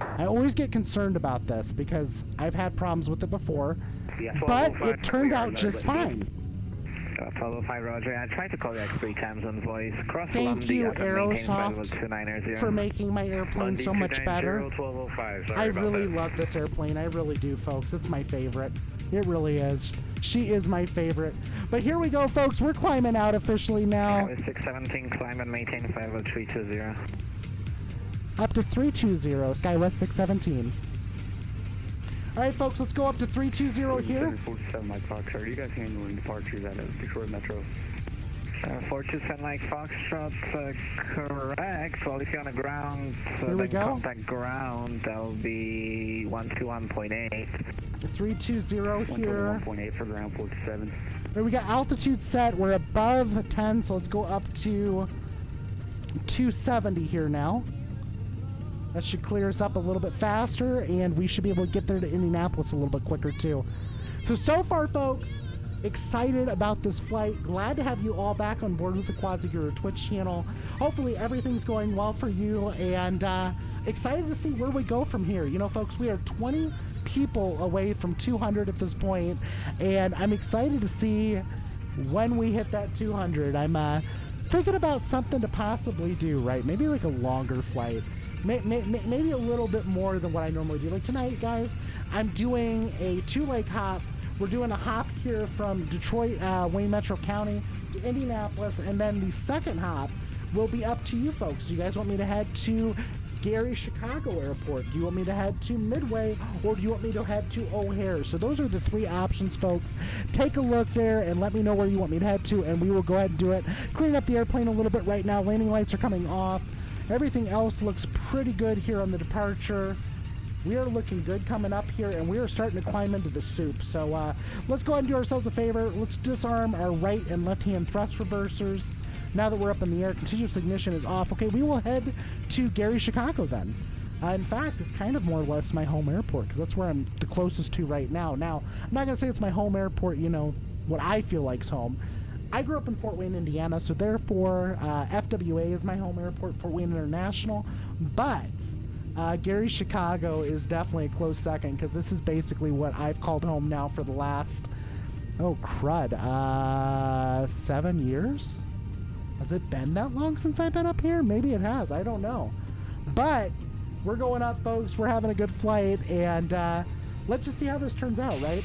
I always get concerned about this because I've had problems with it before, Yeah, but 1205, it turned we are out just level. fine. 1205, Roger. I tried to call you like 3 times on voice. Cross Thank Lundy you, at the maintain flight level Aerosoft, 290. for making my airplane so much better. 1205. Sorry I about really that. love this airplane. I really do, folks. It's my favorite. It really is. She is my favorite. But here we go, folks. We're climbing out officially now. Skywest 617, climb and maintain flight level 320. Up to 320, Skywest 617. All right, folks, let's go up to 320 here. 47 Mike Fox. Are you guys handling departures out of Detroit Metro? 427 like Foxtrot, correct. Well, if you're on the ground, Here we then go. contact ground, that'll be 121.8. 320 here. 121.8 for ground 47. There we got altitude set. We're above 10, so let's go up to 270 here now. That should clear us up a little bit faster, and we should be able to get there to Indianapolis a little bit quicker, too. So far, folks, excited about this flight. Glad to have you all back on board with the Quasi-Guru Twitch channel. Hopefully, everything's going well for you, and excited to see where we go from here. You know, folks, we are 20 people away from 200 at this point, and I'm excited to see when we hit that 200. I'm thinking about something to possibly do, right? Maybe like a longer flight. Maybe a little bit more than what I normally do. Like tonight, guys, I'm doing a 2-leg hop. We're doing a hop here from Detroit, Wayne Metro County to Indianapolis, and then the second hop will be up to you folks. Do you guys want me to head to Gary Chicago Airport? Do you want me to head to Midway, or do you want me to head to O'Hare? So those are the 3 options, folks. Take a look there and let me know where you want me to head to, and we will go ahead and do it. Cleaning up the airplane a little bit right now. Landing lights are coming off. Everything else looks pretty good here on the departure. We are looking good coming up here, and we are starting to climb into the soup. So let's go ahead and do ourselves a favor. Let's disarm our right and left-hand thrust reversers. Now that we're up in the air, continuous ignition is off. Okay, we will head to Gary, Chicago then. In fact, it's kind of more or less my home airport, because that's where I'm the closest to right now. Now, I'm not going to say it's my home airport, you know, what I feel like's home. I grew up in Fort Wayne, Indiana, so therefore FWA is my home airport, Fort Wayne International. But Gary, Chicago is definitely a close second, because this is basically what I've called home now for the last, oh crud, 7 years? Has it been that long since I've been up here? Maybe it has. I don't know. But we're going up, folks. We're having a good flight, and let's just see how this turns out, right?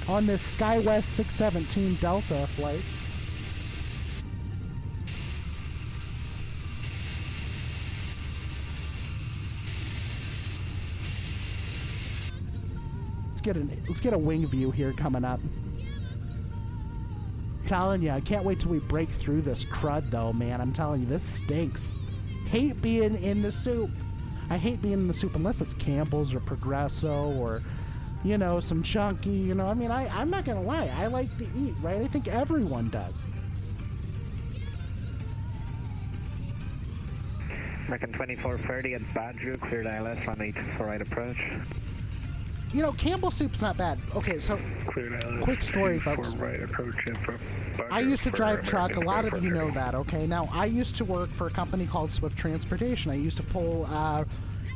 On this SkyWest 617 Delta flight. Let's get a wing view here coming up. Telling you, I can't wait till we break through this crud, though, man. I'm telling you, this stinks. Hate being in the soup. I hate being in the soup unless it's Campbell's or Progresso or, you know, some chunky. You know, I mean, I'm not gonna lie. I like to eat, right? I think everyone does. American 2430 at Badger, cleared ILS, runway 24 right approach. You know, Campbell soup's not bad. Okay, so quick story, folks. Right approach info. I used to drive truck. A lot of you know that, okay? Now, I used to work for a company called Swift Transportation. I used to pull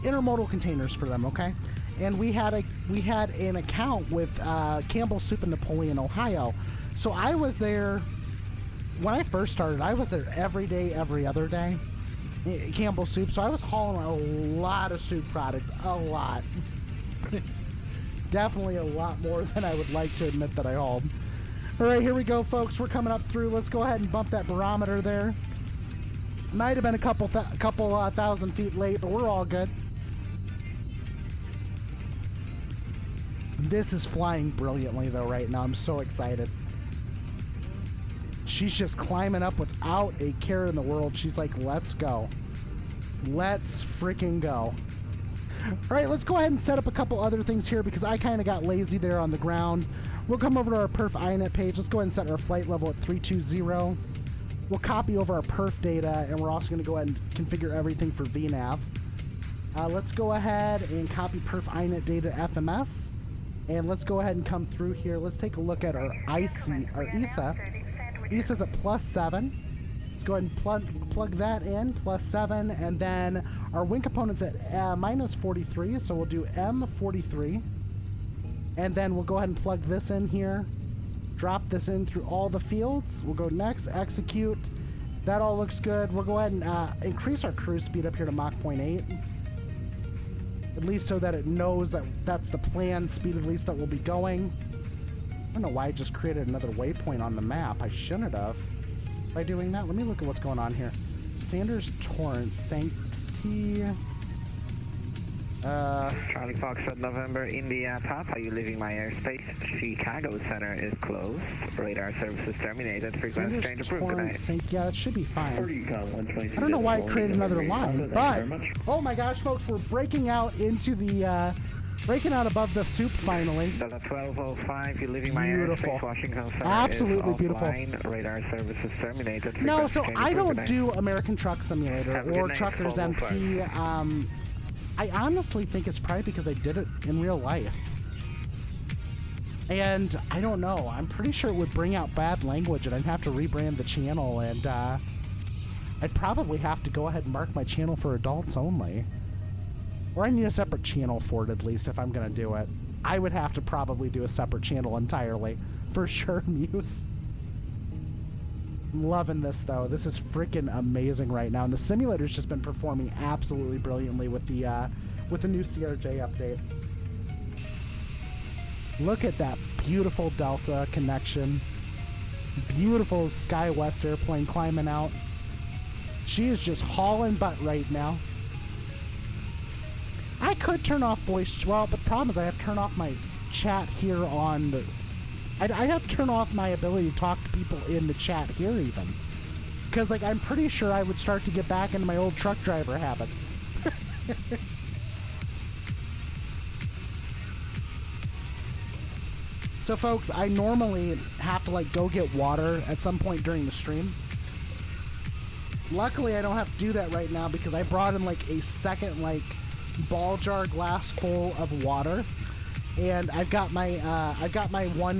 intermodal containers for them, okay? And we had an account with Campbell Soup in Napoleon, Ohio. So I was there, when I first started, I was there every day, every other day. Campbell Soup. So I was hauling a lot of soup product. A lot. Definitely a lot more than I would like to admit that I hauled. All right, here we go, folks. We're coming up through. Let's go ahead and bump that barometer there. Might have been a couple thousand feet late, but we're all good. This is flying brilliantly, though, right now. I'm so excited. She's just climbing up without a care in the world. She's like, let's go. Let's freaking go. All right, let's go ahead and set up a couple other things here because I kind of got lazy there on the ground. We'll come over to our perf INET page. Let's go ahead and set our flight level at 320. We'll copy over our perf data, and we're also going to go ahead and configure everything for VNAV. Let's go ahead and copy perf INET data FMS. And let's go ahead and come through here. Let's take a look at our ESA. ESA's at +7. Let's go ahead and plug that in, +7, and then Our wing component's at minus 43, so we'll do M43. And then we'll go ahead and plug this in here. Drop this in through all the fields. We'll go next, execute. That all looks good. We'll go ahead and increase our cruise speed up here to Mach 0.8. At least so that it knows that that's the planned speed, at least, that we'll be going. I don't know why I just created another waypoint on the map. I shouldn't have. By doing that, let me look at what's going on here. Sanders Torrance, Sanctity. Charlie Foxtrot, November, India, Papa, you leaving my airspace? Chicago Center is closed. Radar services terminated. Frequency change approved tonight. Yeah, that should be fine. I don't know why I created another line, but oh my gosh, folks, we're breaking out into the breaking out above the soup finally. Delta 1205, you're leaving my Beautiful. airspace. Washington Center Absolutely is beautiful. offline. Radar services terminated. No, Frequency so change I approved don't tonight. do American Truck Simulator Have a good or night, Truckers Volvo MP. I honestly think it's probably because I did it in real life. And I don't know. I'm pretty sure it would bring out bad language and I'd have to rebrand the channel, and I'd probably have to go ahead and mark my channel for adults only. Or I need a separate channel for it, at least, if I'm going to do it. I would have to probably do a separate channel entirely. For sure, Muse. I'm loving this, though. This is freaking amazing right now. And the simulator's just been performing absolutely brilliantly with the new CRJ update. Look at that beautiful Delta connection. Beautiful SkyWest airplane climbing out. She is just hauling butt right now. I could turn off voice, well, but the problem is I have to turn off my chat here on the... I have to turn off my ability to talk to people in the chat here even. Because, like, I'm pretty sure I would start to get back into my old truck driver habits. So, folks, I normally have to, like, go get water at some point during the stream. Luckily, I don't have to do that right now because I brought in, like, a second, like, ball jar glass full of water. And I've got my one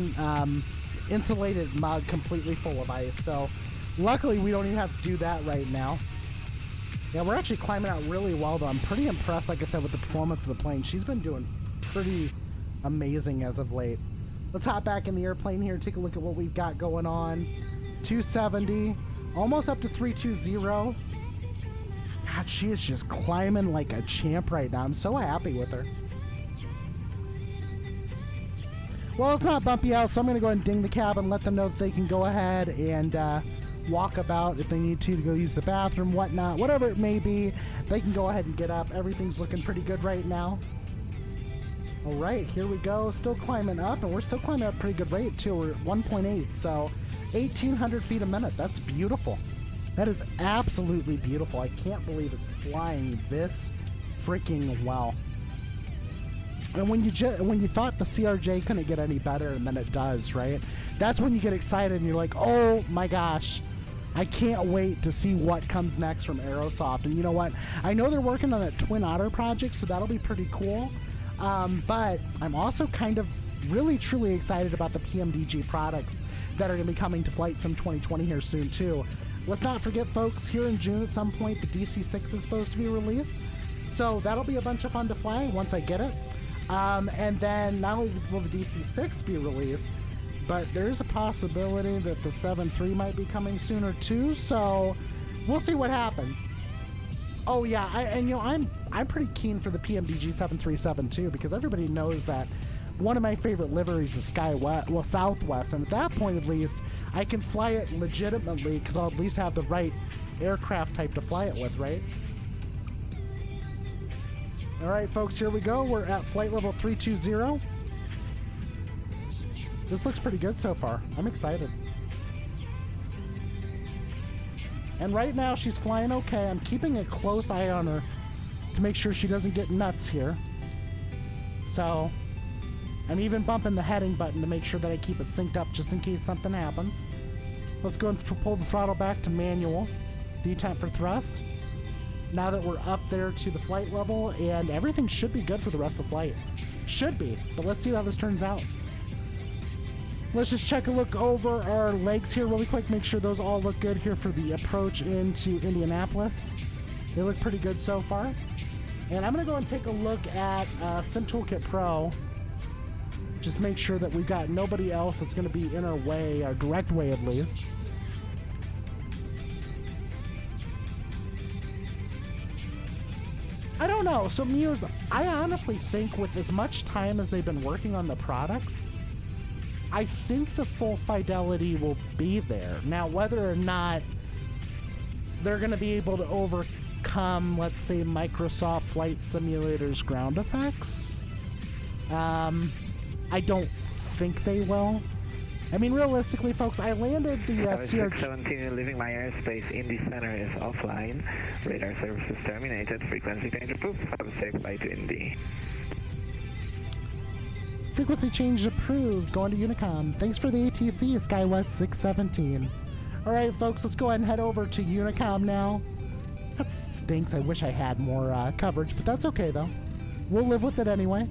insulated mug completely full of ice. So luckily we don't even have to do that right now. Yeah, we're actually climbing out really well, though. I'm pretty impressed, like I said, with the performance of the plane. She's been doing pretty amazing as of late. Let's hop back in the airplane here and take a look at what we've got going on. 270, almost up to 320. God, she is just climbing like a champ right now. I'm so happy with her. Well, it's not bumpy out, so I'm going to go ahead and ding the cab and let them know that they can go ahead and walk about if they need to go use the bathroom, whatnot, whatever it may be. They can go ahead and get up. Everything's looking pretty good right now. All right, here we go. Still climbing up, and we're still climbing at a pretty good rate, too. We're at 1.8, so 1,800 feet a minute. That's beautiful. That is absolutely beautiful. I can't believe it's flying this freaking well. And when you thought the CRJ couldn't get any better, and then it does, right? That's when you get excited and you're like, oh my gosh, I can't wait to see what comes next from Aerosoft. And you know what? I know they're working on that Twin Otter project, so that'll be pretty cool. But I'm also kind of really, truly excited about the PMDG products that are going to be coming to Flight Sim 2020 here soon, too. Let's not forget, folks, here in June at some point, the DC-6 is supposed to be released. So that'll be a bunch of fun to fly once I get it. And then not only will the DC-6 be released, but there's a possibility that the 7.3 might be coming sooner too, so we'll see what happens. Oh yeah, I'm pretty keen for the PMDG 737 too, because everybody knows that one of my favorite liveries is Southwest, and at that point at least, I can fly it legitimately, because I'll at least have the right aircraft type to fly it with, right? Alright folks, here we go. We're at flight level 320. This looks pretty good so far. I'm excited. And right now she's flying okay. I'm keeping a close eye on her to make sure she doesn't get nuts here. So I'm even bumping the heading button to make sure that I keep it synced up just in case something happens. Let's go and pull the throttle back to manual. Detent for thrust. Now that we're up there to the flight level, and everything should be good for the rest of the flight. Should be, but let's see how this turns out. Let's just check a look over our legs here really quick, make sure those all look good here for the approach into Indianapolis. They look pretty good so far. And I'm going to go and take a look at Sim Toolkit Pro. Just make sure that we've got nobody else that's going to be in our way, our direct way at least. I don't know. So Muse, I honestly think with as much time as they've been working on the products, I think the full fidelity will be there. Now, whether or not they're going to be able to overcome, let's say, Microsoft Flight Simulator's ground effects, I don't think they will. I mean, realistically, folks, I landed the CRJ... 17 leaving my airspace. Indy Center is offline. Radar services terminated. Frequency change approved. Have a safe flight to Indy. Frequency change approved. Going to Unicom. Thanks for the ATC, SkyWest 617. Alright, folks, let's go ahead and head over to Unicom now. That stinks. I wish I had more coverage, but that's okay, though. We'll live with it anyway.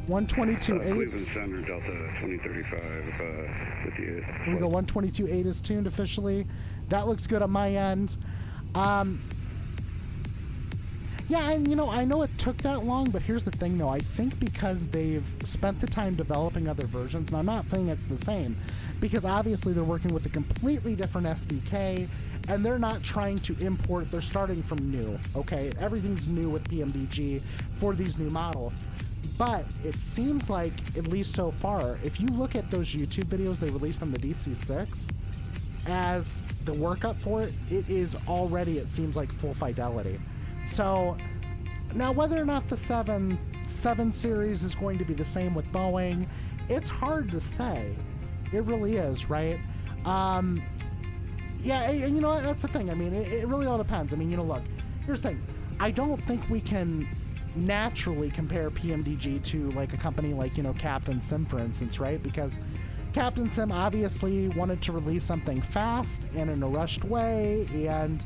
122.8. Cleveland Center, Delta 2035, with you. Here we go. 122.8 is tuned officially. That looks good on my end. Yeah, and I know it took that long, but here's the thing, though. I think because they've spent the time developing other versions, and I'm not saying it's the same, because obviously they're working with a completely different SDK, and they're not trying to import. They're starting from new, okay? Everything's new with PMDG for these new models. But it seems like, at least so far, if you look at those YouTube videos they released on the DC6, as the workup for it, it is already, it seems like, full fidelity. So, now whether or not the 7 series is going to be the same with Boeing, it's hard to say. It really is, right? Yeah, and that's the thing. I mean, it really all depends. I mean, look, here's the thing. I don't think we can naturally compare PMDG to like a company like Captain Sim, for instance, right? Because Captain Sim obviously wanted to release something fast and in a rushed way, and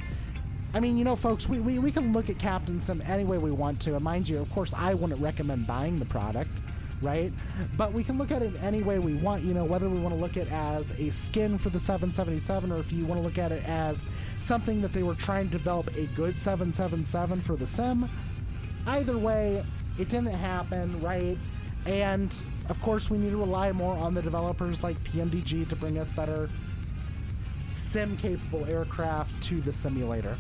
I mean, folks, we can look at Captain Sim any way we want to, and mind you, of course, I wouldn't recommend buying the product, right? But we can look at it any way we want, whether we want to look at it as a skin for the 777, or if you want to look at it as something that they were trying to develop a good 777 for the Sim. Either way, it didn't happen, right? And, of course, we need to rely more on the developers like PMDG to bring us better sim-capable aircraft to the simulator.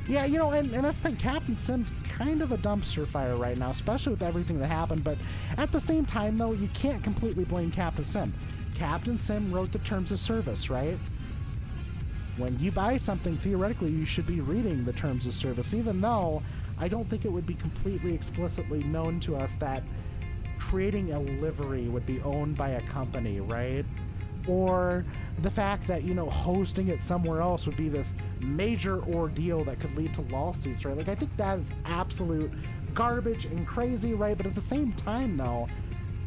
Yeah, and that's the thing. Captain Sim's kind of a dumpster fire right now, especially with everything that happened. But at the same time, though, you can't completely blame Captain Sim. Captain Sim wrote the terms of service, right? When you buy something, theoretically, you should be reading the terms of service, even though I don't think it would be completely explicitly known to us that creating a livery would be owned by a company, right? Or the fact that, hosting it somewhere else would be this major ordeal that could lead to lawsuits, right? Like, I think that is absolute garbage and crazy, right? But at the same time, though,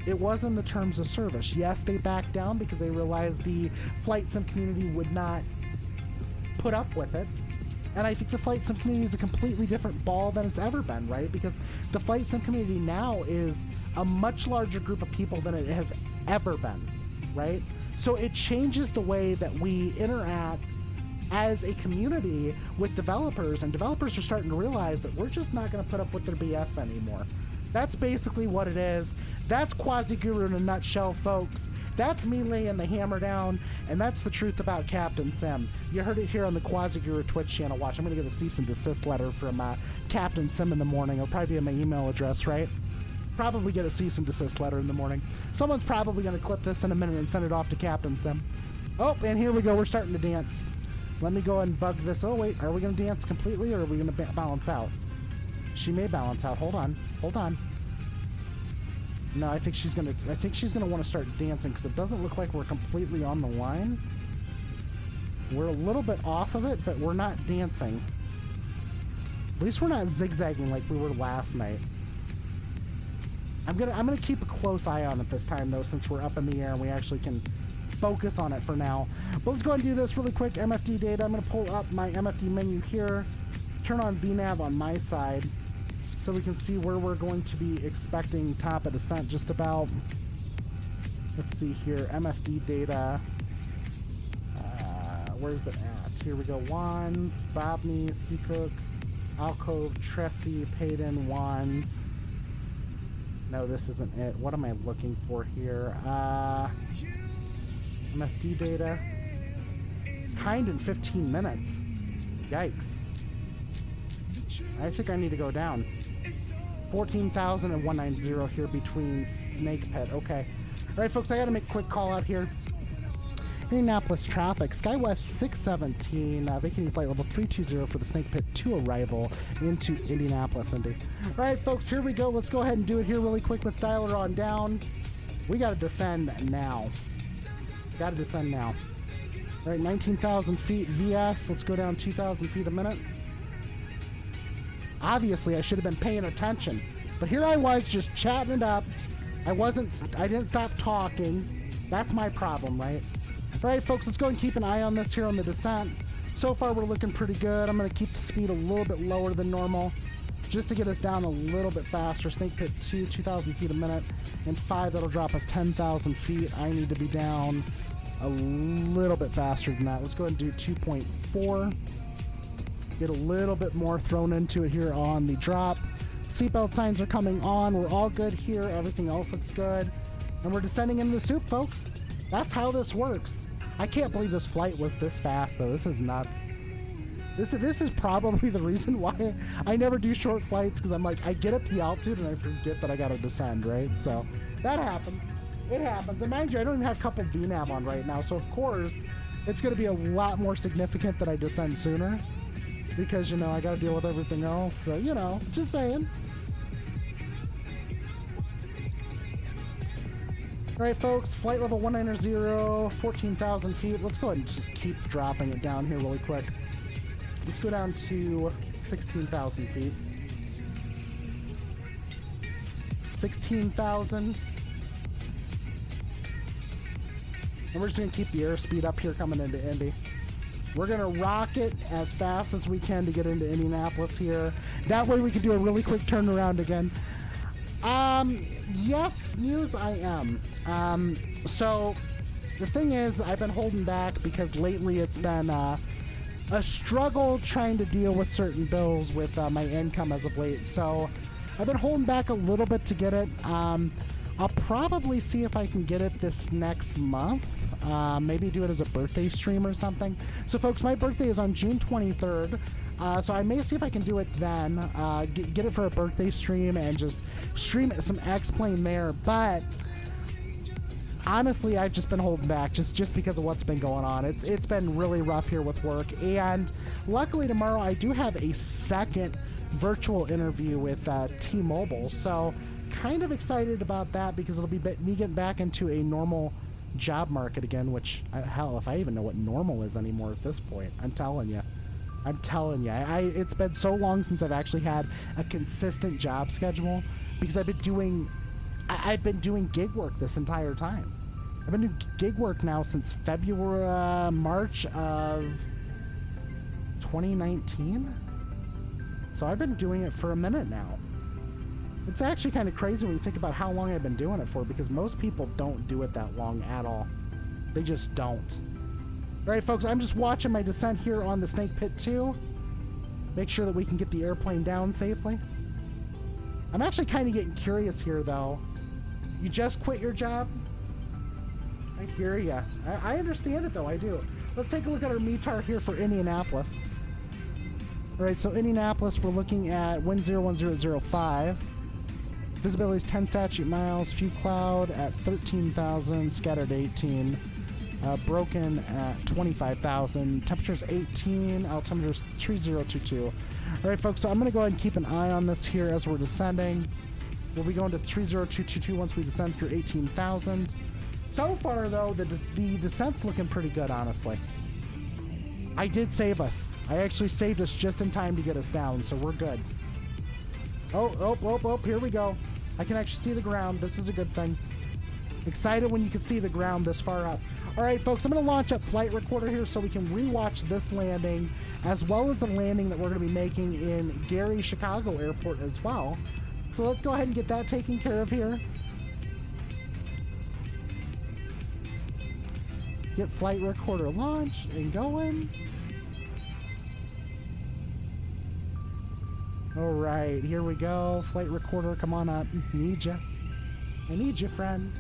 it was in the terms of service. Yes, they backed down because they realized the flight sim community would not put up with it. And I think the flight sim community is a completely different ball than it's ever been, right? Because the flight sim community now is a much larger group of people than it has ever been, right? So it changes the way that we interact as a community with developers, and developers are starting to realize that we're just not going to put up with their BS anymore. That's basically what it is. That's Quasi Guru in a nutshell, folks. That's me laying the hammer down, and that's the truth about Captain Sim. You heard it here on the Quasi Guru Twitch channel. Watch, I'm going to get a cease and desist letter from Captain Sim in the morning. It'll probably be in my email address, right? Probably get a cease and desist letter in the morning. Someone's probably going to clip this in a minute and send it off to Captain Sim. Oh, and here we go. We're starting to dance. Let me go and bug this. Oh, wait. Are we going to dance completely, or are we going to balance out? She may balance out. Hold on. Hold on. No, I think she's gonna want to start dancing, because it doesn't look like we're completely on the line. We're a little bit off of it, but we're not dancing. At least we're not zigzagging like we were last night. I'm gonna keep a close eye on it this time, though, since we're up in the air and we actually can focus on it for now. But let's go ahead and do this really quick. MFD data. I'm gonna pull up my MFD menu here. Turn on VNAV on my side, so we can see where we're going to be expecting top of descent just about. Let's see here, MFD data. Where's it at? Here we go, Wands, Bobney, Seacook. Alcove, Tressie, Payton, Wands. No, this isn't it. What am I looking for here? MFD data. Kind in 15 minutes. Yikes. I think I need to go down. 14,190 here between Snake Pit. Okay. All right, folks, I got to make a quick call out here. Indianapolis traffic. SkyWest 617, vacating flight level 320 for the Snake Pit 2 arrival into Indianapolis, Indy. All right, folks, here we go. Let's go ahead and do it here really quick. Let's dial her on down. We got to descend now. Got to descend now. All right, 19,000 feet VS. Let's go down 2,000 feet a minute. Obviously, I should have been paying attention, but here I was just chatting it up. I didn't stop talking. That's my problem, right? All right, folks, let's go and keep an eye on this here on the descent. So far, we're looking pretty good. I'm going to keep the speed a little bit lower than normal just to get us down a little bit faster. Snake Pit 2, 2,000 feet a minute, and 5, that'll drop us 10,000 feet. I need to be down a little bit faster than that. Let's go ahead and do 2.4. Get a little bit more thrown into it here on the drop. Seatbelt signs are coming on. We're all good here. Everything else looks good. And we're descending into the soup, folks. That's how this works. I can't believe this flight was this fast, though. This is nuts. This is probably the reason why I never do short flights, because I'm like, I get up to the altitude and I forget that I got to descend, right? So that happens. It happens. And mind you, I don't even have coupled VNAV on right now, so of course it's going to be a lot more significant that I descend sooner, because, you know, I got to deal with everything else. So, you know, just saying. All right, folks, flight level 190, 14,000 feet. Let's go ahead and just keep dropping it down here really quick. Let's go down to 16,000 feet. 16,000. And we're just going to keep the airspeed up here coming into Indy. We're going to rock it as fast as we can to get into Indianapolis here. That way we can do a really quick turnaround again. Yes, Muse, I am. So the thing is, I've been holding back because lately it's been a struggle trying to deal with certain bills with my income as of late. So I've been holding back a little bit to get it. I'll probably see if I can get it this next month. Maybe do it as a birthday stream or something. So folks, my birthday is on June 23rd. So I may see if I can do it then, get it for a birthday stream and just stream some X-Plane there. But honestly, I've just been holding back just because of what's been going on. It's been really rough here with work. And luckily tomorrow I do have a second virtual interview with T-Mobile. So kind of excited about that because it'll be me getting back into a normal job market again, which, hell, if I even know what normal is anymore at this point, I'm telling you. It's been so long since I've actually had a consistent job schedule because I've been doing gig work this entire time. I've been doing gig work now since March of 2019. So I've been doing it for a minute now. It's actually kind of crazy when you think about how long I've been doing it for, because most people don't do it that long at all. They just don't. All right, folks, I'm just watching my descent here on the Snake Pit 2. Make sure that we can get the airplane down safely. I'm actually kind of getting curious here, though. You just quit your job? I hear ya. I understand it, though. I do. Let's take a look at our METAR here for Indianapolis. All right, so Indianapolis, we're looking at wind 01005. Visibility is 10 statute miles. Few cloud at 13,000. Scattered 18. Broken at 25,000. Temperature's 18. Altimeter's 3022. All right, folks, so I'm going to go ahead and keep an eye on this here as we're descending. We'll be going to 30222 once we descend through 18,000. So far, though, the descent's looking pretty good, honestly. I did save us. I actually saved us just in time to get us down, so we're good. Oh, here we go. I can actually see the ground. This is a good thing. Excited when you can see the ground this far up. All right, folks, I'm going to launch up Flight Recorder here so we can rewatch this landing, as well as the landing that we're going to be making in Gary, Chicago Airport as well. So let's go ahead and get that taken care of here. Get Flight Recorder launched and going. All right, here we go. Flight recorder, come on up. Need ya. I need you, friend.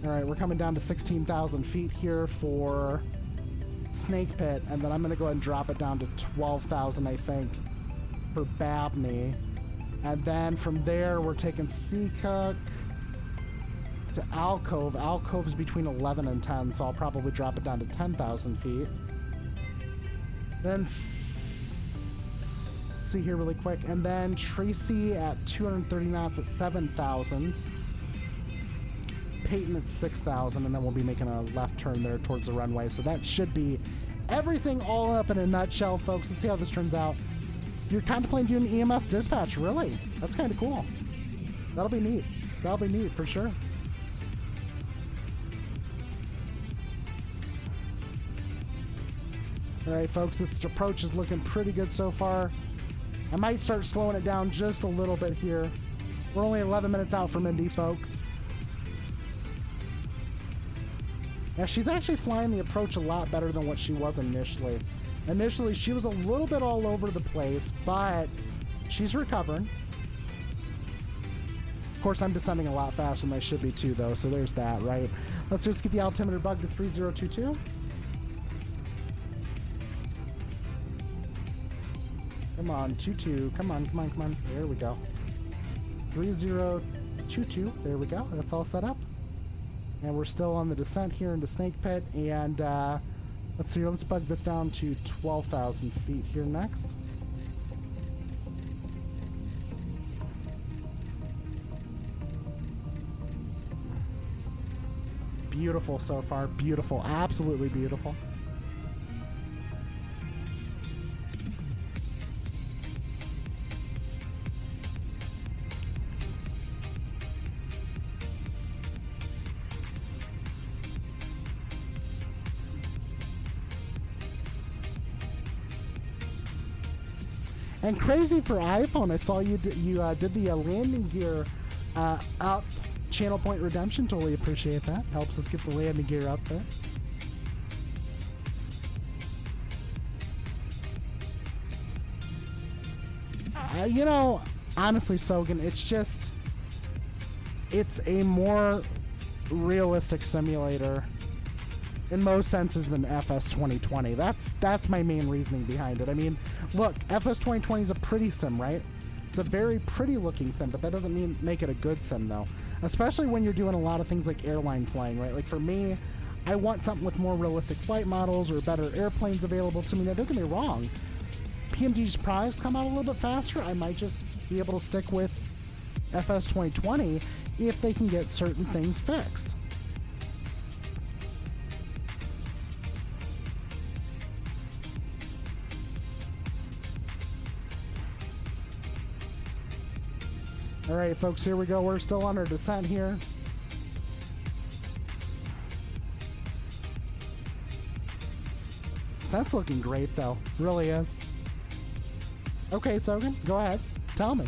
All right, we're coming down to 16,000 feet here for Snake Pit, and then I'm going to go ahead and drop it down to 12,000, I think, for Babney. And then from there, we're taking Seacook to Alcove. Alcove's between 11 and 10, so I'll probably drop it down to 10,000 feet. Then see here really quick, and then Tracy at 230 knots at 7,000. Peyton at 6,000, and then we'll be making a left turn there towards the runway. So that should be everything all up in a nutshell, folks. Let's see how this turns out. You're contemplating doing EMS dispatch, really? That's kind of cool. That'll be neat. That'll be neat for sure. All right, folks, this approach is looking pretty good so far. I might start slowing it down just a little bit here. We're only 11 minutes out from Indy, folks. Now, she's actually flying the approach a lot better than what she was initially. Initially, she was a little bit all over the place, but she's recovering. Of course, I'm descending a lot faster than I should be too, though, so there's that, right? Let's just get the altimeter bug to 3022. Come on, 22. Come on, come on, come on. There we go. 3022. There we go. That's all set up. And we're still on the descent here into Snake Pit. And let's see here. Let's bug this down to 12,000 feet here next. Beautiful so far. Beautiful. Absolutely beautiful. And crazy for iPhone, I saw you did the landing gear up. Channel point redemption, totally appreciate that. Helps us get the landing gear up there. You know, honestly, Sogan, it's a more realistic simulator in most senses than FS 2020. That's my main reasoning behind it. I mean, look, FS 2020 is a pretty sim, right? It's a very pretty looking sim, but that doesn't make it a good sim, though. Especially when you're doing a lot of things like airline flying, right? Like for me, I want something with more realistic flight models or better airplanes available to me. Now, don't get me wrong. PMG's prize come out a little bit faster. I might just be able to stick with FS 2020 if they can get certain things fixed. All right, folks, here we go. We're still on our descent here. Descent's looking great, though. Really is. Okay, Sogan, go ahead. Tell me.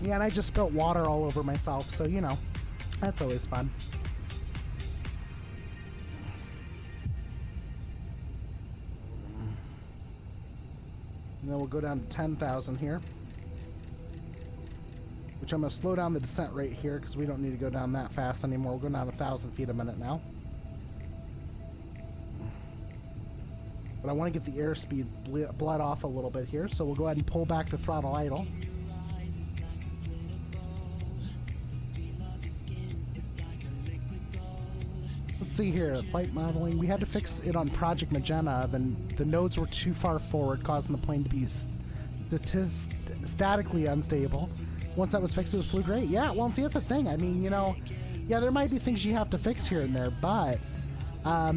Yeah, and I just spilt water all over myself, so, you know, that's always fun. And then we'll go down to 10,000 here. Which I'm going to slow down the descent rate here because we don't need to go down that fast anymore. We're going down 1,000 feet a minute now. But I want to get the airspeed bled off a little bit here, so we'll go ahead and pull back the throttle idle. Let's see here, flight modeling. We had to fix it on Project Magenta. Then the nodes were too far forward, causing the plane to be statically unstable. Once that was fixed, it flew great. Yeah, well, see, that's the thing. I mean, you know, yeah, there might be things you have to fix here and there, but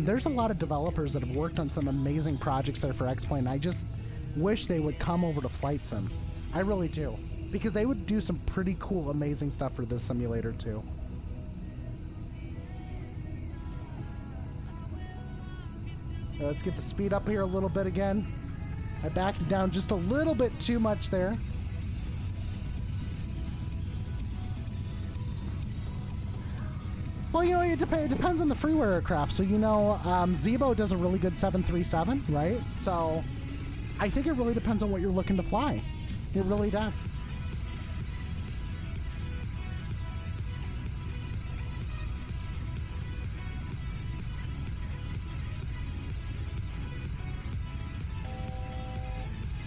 there's a lot of developers that have worked on some amazing projects there for X-Plane. I just wish they would come over to VatSim. I really do. Because they would do some pretty cool, amazing stuff for this simulator, too. Let's get the speed up here a little bit again. I backed it down just a little bit too much there. Well, you know, it depends on the freeware aircraft. So, you know, Zebo does a really good 737, right? So, I think it really depends on what you're looking to fly. It really does.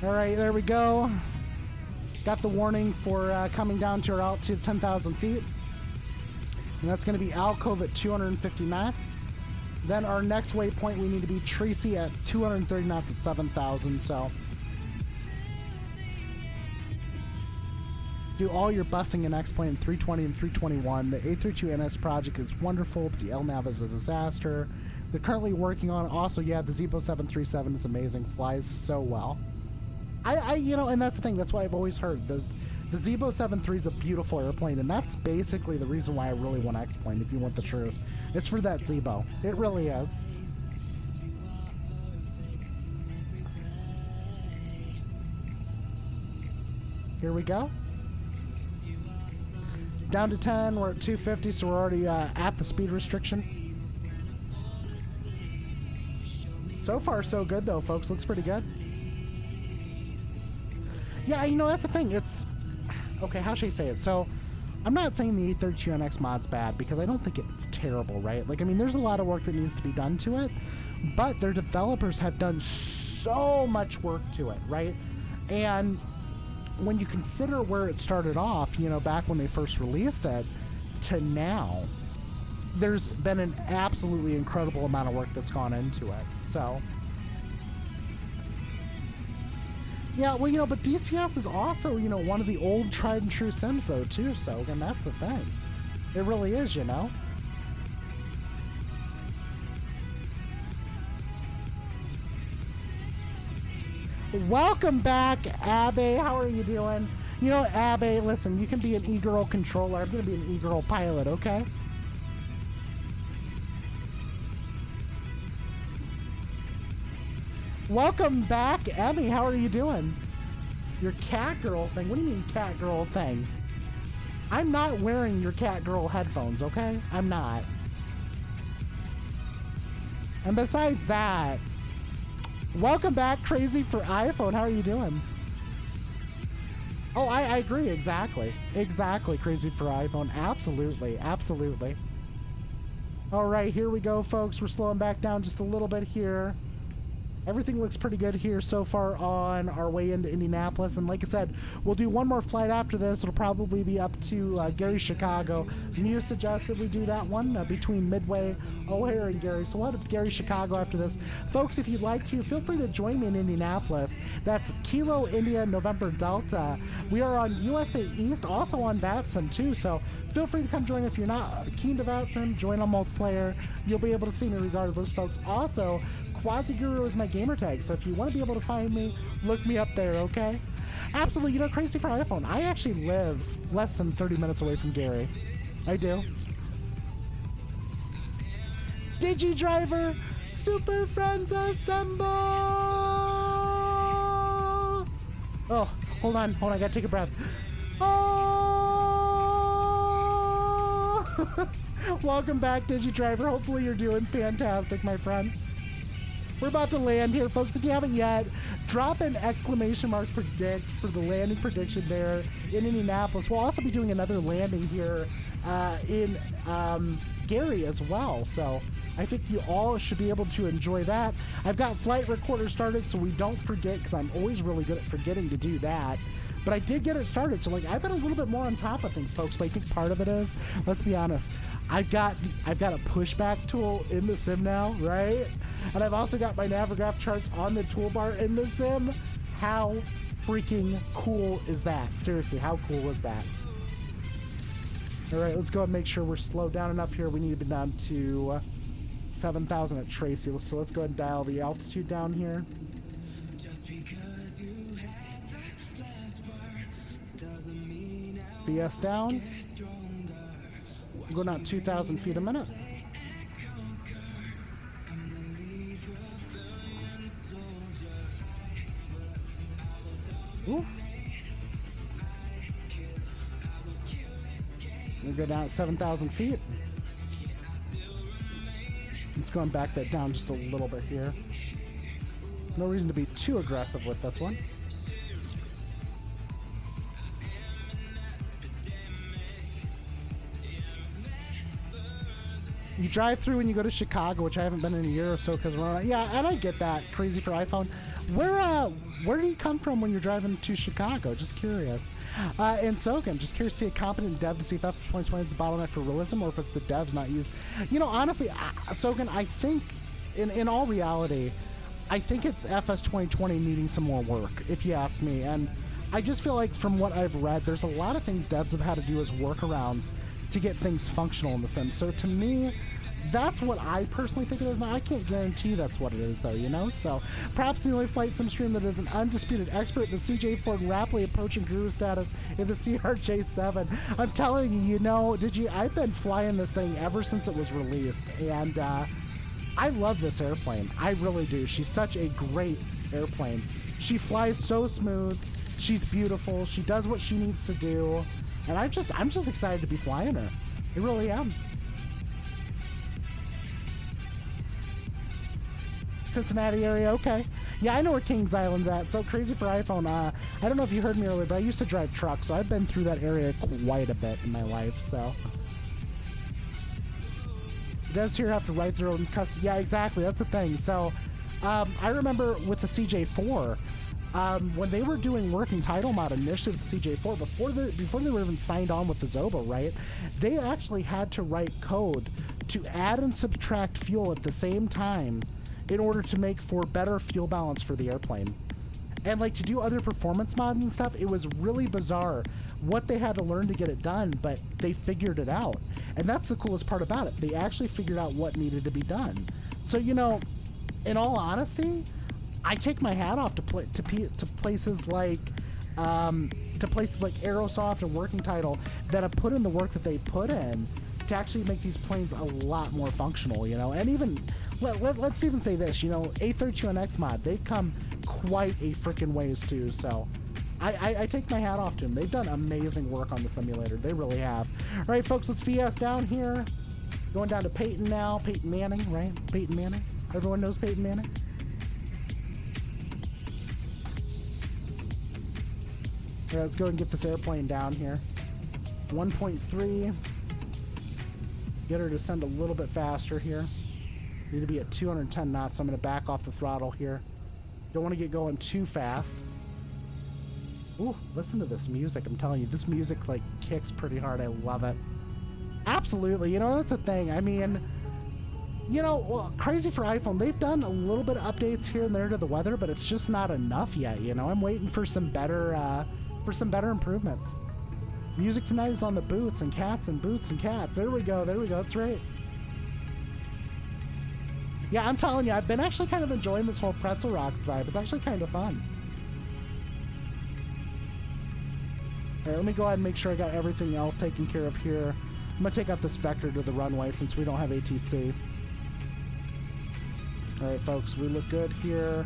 All right, there we go. Got the warning for coming down to our altitude of 10,000 feet. And that's going to be Alcove at 250 knots. Then our next waypoint, we need to be Tracy at 230 knots at 7,000. So do all your busing and X-plane in 320 and 321. The A32NS project is wonderful, but the LNAV is a disaster. They're currently working on, also, yeah, the Zebo 737 is amazing, flies so well. You know, and that's the thing, that's what I've always heard. The Zebo 73 is a beautiful airplane, and that's basically the reason why I really want X-plane, if you want the truth. It's for that Zebo. It really is. Here we go. Down to 10, we're at 250, so we're already at the speed restriction. So far, so good, though, folks. Looks pretty good. Yeah, you know, that's the thing. It's... Okay, how should I say it? So, I'm not saying the A32NX mod's bad, because I don't think it's terrible, right? Like, I mean, there's a lot of work that needs to be done to it, but their developers have done so much work to it, right? And when you consider where it started off, you know, back when they first released it, to now, there's been an absolutely incredible amount of work that's gone into it. So, yeah, well, you know, but DCS is also, you know, one of the old tried and true sims, though, too. So, again, that's the thing. It really is, you know. Welcome back, Abbe. How are you doing? You know, Abbe, listen, you can be an e-girl controller. I'm going to be an e-girl pilot, okay? Welcome back, Abby. How are you doing? Your cat girl thing? What do you mean cat girl thing? I'm not wearing your cat girl headphones, okay? I'm not. And besides that, welcome back, Crazy for iPhone. How are you doing? Oh, I agree. Exactly. Exactly, Crazy for iPhone. Absolutely. Absolutely. All right, here we go, folks. We're slowing back down just a little bit here. Everything looks pretty good here so far on our way into Indianapolis. And like I said, we'll do one more flight after this. It'll probably be up to Gary, Chicago. Muse suggested we do that one between Midway, O'Hare, and Gary. So we'll head up to Gary, Chicago after this. Folks, if you'd like to, feel free to join me in Indianapolis. That's Kilo India November Delta. We are on USA East, also on VatSim too. So feel free to come join. If you're not keen to VatSim, join on multiplayer. You'll be able to see me regardless, folks. Also, QuasiGuru is my gamer tag, so if you want to be able to find me, look me up there, okay? Absolutely, you know, Crazy for iPhone, I actually live less than 30 minutes away from Gary. I do. DigiDriver, Super Friends Assemble! Oh, hold on, I gotta take a breath. Oh! Welcome back, DigiDriver. Hopefully you're doing fantastic, my friend. We're about to land here, folks. If you haven't yet, drop an exclamation mark predict for the landing prediction there in Indianapolis. We'll also be doing another landing here in Gary as well. So I think you all should be able to enjoy that. I've got flight recorder started so we don't forget, because I'm always really good at forgetting to do that. But I did get it started, so like I've been a little bit more on top of things, folks. But I think part of it is, let's be honest, I've got a pushback tool in the sim now, right? And I've also got my Navigraph charts on the toolbar in the sim. How freaking cool is that? Seriously, how cool is that? All right, let's go and make sure we're slowed down enough here. We need to be down to 7,000 at Tracy. So let's go ahead and dial the altitude down here. BS down. We're going out 2,000 feet a minute. Ooh. We'll go down at 7,000 feet. Let's go and back that down just a little bit here. No reason to be too aggressive with this one. You drive through when you go to Chicago, which I haven't been in a year or so because we're on. Yeah, and I get that. Crazy for iPhone. Where do you come from when you're driving to Chicago? Just curious. And Sogan, just curious to see a competent dev to see if FS 2020 is the bottleneck for realism or if it's the devs not used. You know, honestly, Sogan, I think, in all reality, I think it's FS 2020 needing some more work, if you ask me. And I just feel like from what I've read, there's a lot of things devs have had to do as workarounds to get things functional in the sim. So to me, that's what I personally think it is. Now, I can't guarantee that's what it is, though, you know? So, perhaps the only flight sim stream that is an undisputed expert, the CJ Ford rapidly approaching guru status in the CRJ7. I'm telling you, you know, I've been flying this thing ever since it was released, and I love this airplane. I really do. She's such a great airplane. She flies so smooth. She's beautiful. She does what she needs to do, and I'm just excited to be flying her. I really am. Cincinnati area, okay. Yeah, I know where Kings Island's at. So crazy for iPhone. I don't know if you heard me earlier, but I used to drive trucks, so I've been through that area quite a bit in my life. So devs here have to write their own custom. Yeah, exactly. That's the thing. So I remember with the CJ4, when they were doing working title mod initially with the CJ4, before they were even signed on with the Zobo, right? They actually had to write code to add and subtract fuel at the same time in order to make for better fuel balance for the airplane. And like to do other performance mods and stuff, it was really bizarre what they had to learn to get it done, but they figured it out. And that's the coolest part about it. They actually figured out what needed to be done. So, you know, in all honesty, I take my hat off to places like Aerosoft and Working Title that have put in the work that they put in to actually make these planes a lot more functional, you know. And even let's even say this, you know, A32NX mod, they've come quite a freaking ways too. So I take my hat off to them. They've done amazing work on the simulator. They really have. All right, folks, let's VS down here. Going down to Peyton now. Peyton Manning, right? Peyton Manning. Everyone knows Peyton Manning. All right, let's go and get this airplane down here. 1.3. Get her to send a little bit faster here. Need to be at 210 knots, so I'm going to back off the throttle here. Don't want to get going too fast. Ooh, listen to this music. I'm telling you, this music, like, kicks pretty hard. I love it. Absolutely. You know, that's a thing. I mean, you know, well, crazy for iPhone. They've done a little bit of updates here and there to the weather, but it's just not enough yet, you know? I'm waiting for some better improvements. Music tonight is on the boots and cats and boots and cats. There we go. There we go. That's right. Yeah, I'm telling you, I've been actually kind of enjoying this whole Pretzel Rocks vibe. It's actually kind of fun. All right, let me go ahead and make sure I got everything else taken care of here. I'm going to take out this vector to the runway since we don't have ATC. All right, folks, we look good here.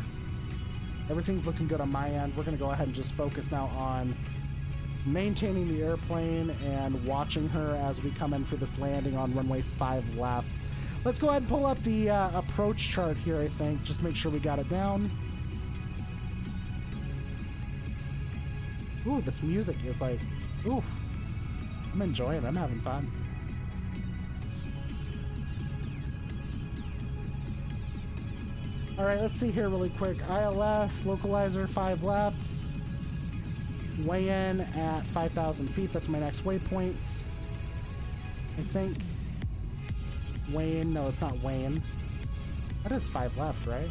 Everything's looking good on my end. We're going to go ahead and just focus now on maintaining the airplane and watching her as we come in for this landing on runway 5 left. Let's go ahead and pull up the approach chart here, I think. Just make sure we got it down. Ooh, this music is like, ooh, I'm enjoying it. I'm having fun. All right, let's see here really quick. ILS, localizer, 5 left. Weigh in at 5,000 feet. That's my next waypoint. I think. Wayne, no, it's not Wayne. That is 5 left, right?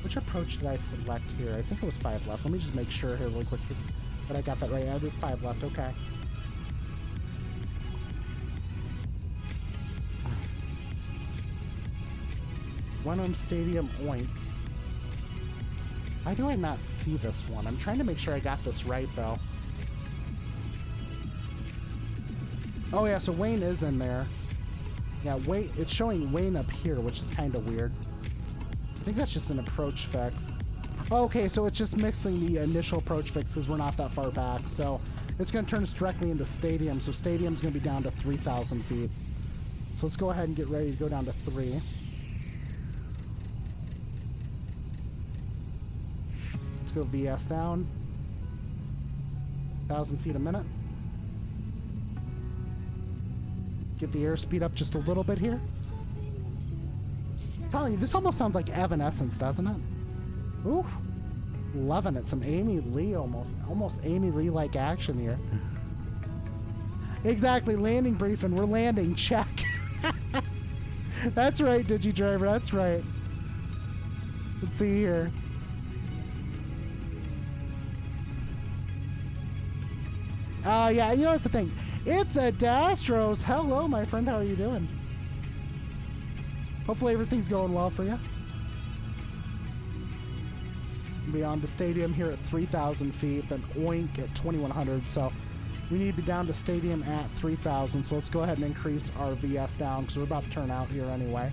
Which approach did I select here? I think it was 5 left. Let me just make sure here really quick that I got that right. Yeah, it is 5 left, okay. Wenham Stadium Oink. Why do I not see this one? I'm trying to make sure I got this right, though. Oh, yeah, so Wayne is in there. Yeah, Wayne, it's showing Wayne up here, which is kind of weird. I think that's just an approach fix. Okay, so it's just mixing the initial approach fix because we're not that far back. So it's going to turn us directly into stadium. So stadium's going to be down to 3,000 feet. So let's go ahead and get ready to go down to 3. Let's go VS down. 1,000 feet a minute. Get the airspeed up just a little bit here. I'm telling you, this almost sounds like Evanescence, doesn't it? Ooh, loving it. Some Amy Lee, almost Amy Lee-like action here. Exactly, landing briefing. We're landing. Check. That's right, DigiDriver. That's right. Let's see here. Yeah, you know what's the thing? It's a Dastros. Hello, my friend. How are you doing? Hopefully everything's going well for you. Beyond the stadium here at 3,000 feet, then Oink at 2,100. So we need to be down to stadium at 3,000. So let's go ahead and increase our VS down because we're about to turn out here anyway.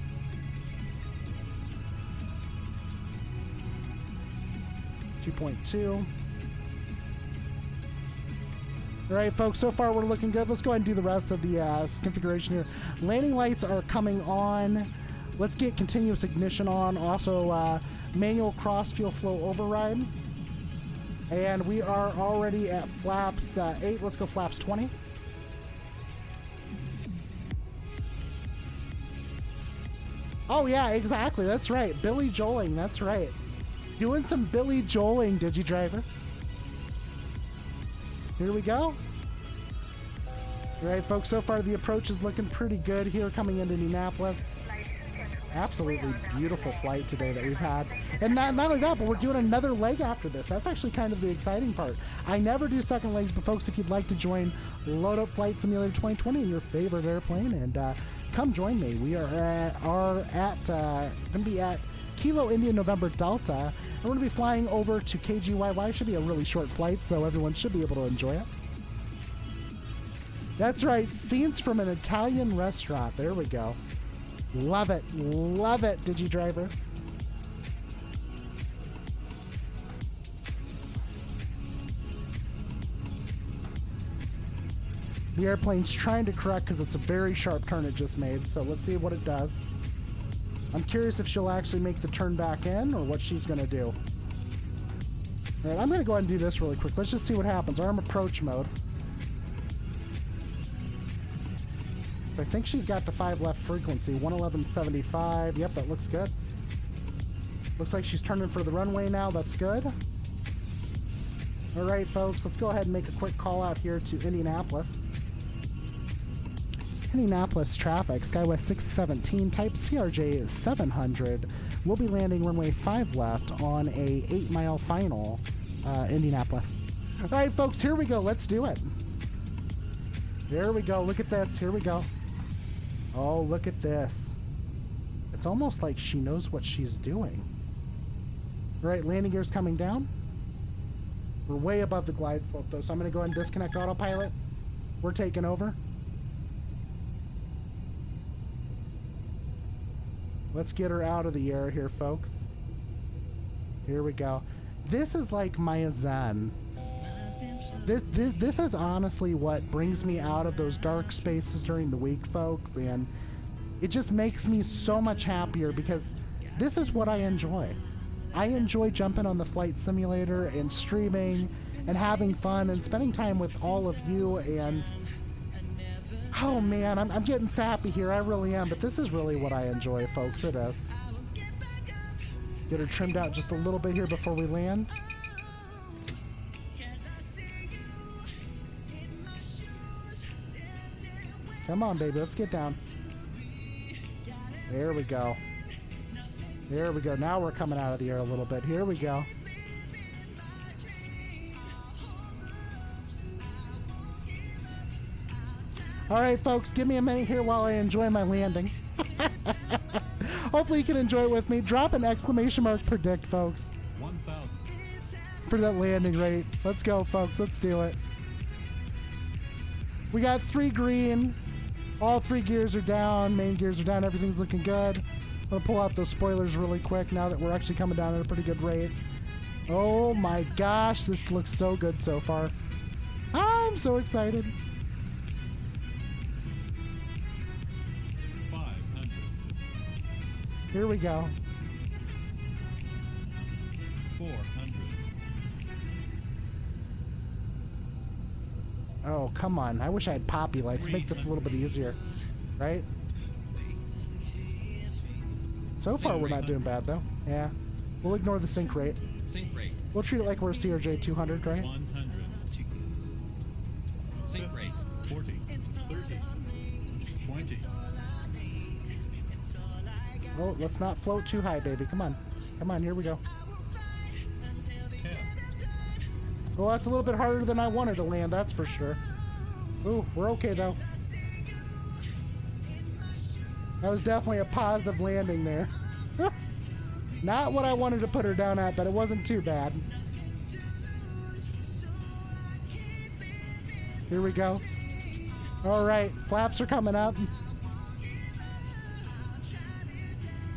.2. All right, folks, so far we're looking good. Let's go ahead and do the rest of the configuration here. Landing lights are coming on. Let's get continuous ignition on. Also, manual cross fuel flow override. And we are already at flaps 8. Let's go flaps 20. Oh, yeah, exactly. That's right. Billy Joeling. That's right. Doing some Billy Joeling, DigiDriver. Here we go. All right, folks, so far the approach is looking pretty good here coming into Indianapolis. Absolutely beautiful flight today that we've had. And not only that, but we're doing another leg after this. That's actually kind of the exciting part. I never do second legs, but folks, if you'd like to join Load Up Flight Simulator 2020 in your favorite airplane, and come join me. We are going to be at Kilo India November Delta. And we're going to be flying over to KGYY. Should be a really short flight, so everyone should be able to enjoy it. That's right, scenes from an Italian restaurant. There we go. Love it, DigiDriver. The airplane's trying to correct because it's a very sharp turn it just made, so let's see what it does. I'm curious if she'll actually make the turn back in or what she's going to do. All right, I'm going to go ahead and do this really quick. Let's just see what happens. Arm approach mode. I think she's got the 5 left frequency, 111.75. Yep, that looks good. Looks like she's turning for the runway now. That's good. All right, folks, let's go ahead and make a quick call out here to Indianapolis. Indianapolis traffic, Skywest 617, type CRJ 700. We'll be landing runway 5 left on a 8-mile final, Indianapolis. All right, folks, here we go. Let's do it. There we go. Look at this. Here we go. Oh, look at this. It's almost like she knows what she's doing. All right, landing gear's coming down. We're way above the glide slope, though, so I'm going to go ahead and disconnect autopilot. We're taking over. Let's get her out of the air here, folks. Here we go. This is like my zen. This is honestly what brings me out of those dark spaces during the week, folks, and it just makes me so much happier because this is what I enjoy. I enjoy jumping on the flight simulator and streaming and having fun and spending time with all of you, and oh man, I'm getting sappy here, I really am, but this is really what I enjoy, folks. It is. Get her trimmed out just a little bit here before we land. Come on, baby, let's get down. There we go. There we go. Now we're coming out of the air a little bit. Here we go. All right, folks, give me a minute here while I enjoy my landing. Hopefully you can enjoy it with me. Drop an exclamation mark predict, folks. 1,000. For that landing rate. Let's go, folks. Let's do it. We got 3 green. All 3 gears are down. Main gears are down. Everything's looking good. I'm going to pull out those spoilers really quick now that we're actually coming down at a pretty good rate. Oh my gosh, this looks so good so far. I'm so excited. 500. Here we go. 400. Oh, come on. I wish I had poppy lights. Make this a little bit easier. Right? So far, we're not doing bad, though. Yeah. We'll ignore the sync rate. Sync rate. We'll treat it like we're CRJ 200, right? 100. Sync rate. 40. 30. 20. Oh, let's not float too high, baby. Come on. Come on, here we go. 10. Oh, that's a little bit harder than I wanted to land, that's for sure. Ooh, we're okay, though. That was definitely a positive landing there. Not what I wanted to put her down at, but it wasn't too bad. Here we go. All right, flaps are coming up.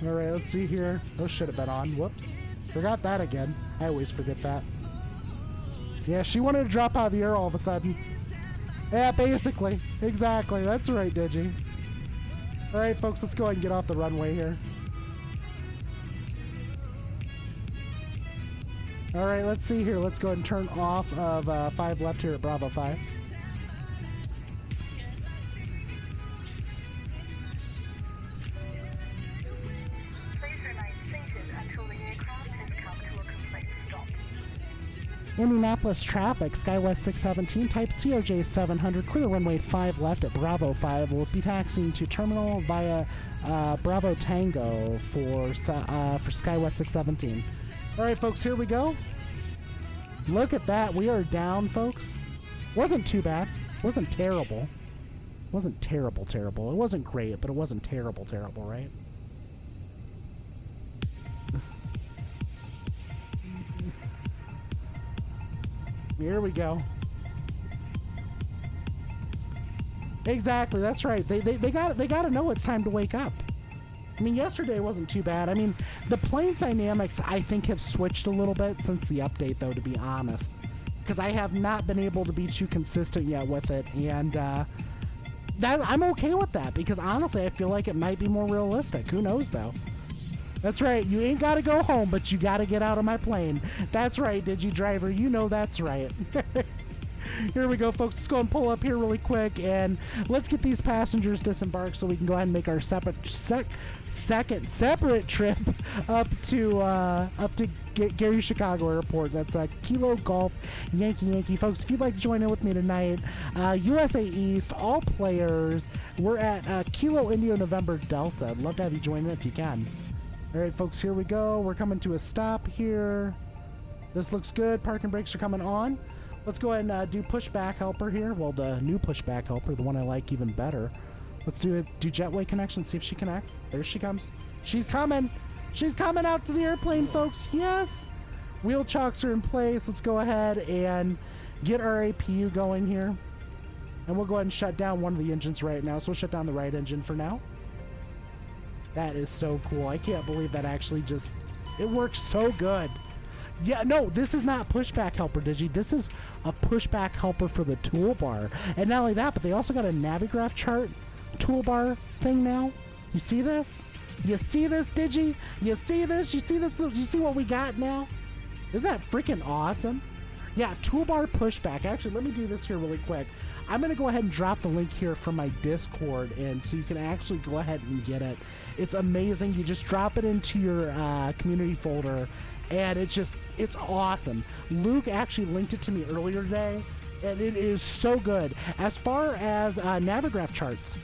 All right, let's see here. Those should have been on. Whoops. Forgot that again. I always forget that. Yeah, she wanted to drop out of the air all of a sudden. Yeah, basically. Exactly. That's right, Digi. All right, folks, let's go ahead and get off the runway here. All right, let's see here. Let's go ahead and turn off of 5 left here at Bravo 5. Please remain seated until the aircraft has come to a complete stop. Indianapolis traffic, SkyWest 617, type CRJ 700, clear runway 5 left at Bravo 5. We'll be taxiing to terminal via Bravo Tango for SkyWest 617. All right, folks, here we go. Look at that. We are down, folks. Wasn't too bad. Wasn't terrible. Wasn't terrible. It wasn't great, but it wasn't terrible, right? Here we go. Exactly, that's right. They got to know it's time to wake up. I mean, yesterday wasn't too bad. I mean, the plane's dynamics, I think, have switched a little bit since the update, though, to be honest. Because I have not been able to be too consistent yet with it. And I'm okay with that, because honestly, I feel like it might be more realistic. Who knows, though? That's right. You ain't got to go home, but you got to get out of my plane. That's right, Digi Driver. You know that's right. Here we go, folks. Let's go and pull up here really quick, and let's get these passengers disembarked so we can go ahead and make our separate trip up to Gary Chicago Airport. That's Kilo Golf Yankee. Folks, if you'd like to join in with me tonight, USA East, all players, we're at Kilo Indio November Delta. I'd love to have you join in if you can. All right, folks, here we go. We're coming to a stop here. This looks good. Parking brakes are coming on. Let's go ahead and do pushback helper here. Well, the new pushback helper, the one I like even better. Let's do jetway connection, see if she connects. There she comes. She's coming. She's coming out to the airplane, folks. Yes. Wheel chocks are in place. Let's go ahead and get our APU going here. And we'll go ahead and shut down one of the engines right now. So we'll shut down the right engine for now. That is so cool. I can't believe that actually it works so good. Yeah, no, this is not pushback helper, Digi. This is a pushback helper for the toolbar. And not only that, but they also got a Navigraph chart toolbar thing now. You see this? You see this, Digi? You see this? You see this? You see what we got now? Isn't that freaking awesome? Yeah, toolbar pushback. Actually, let me do this here really quick. I'm going to go ahead and drop the link here from my Discord, and so you can actually go ahead and get it. It's amazing. You just drop it into your community folder, and it's awesome. Luke actually linked it to me earlier today, and it is so good. As far as Navigraph charts,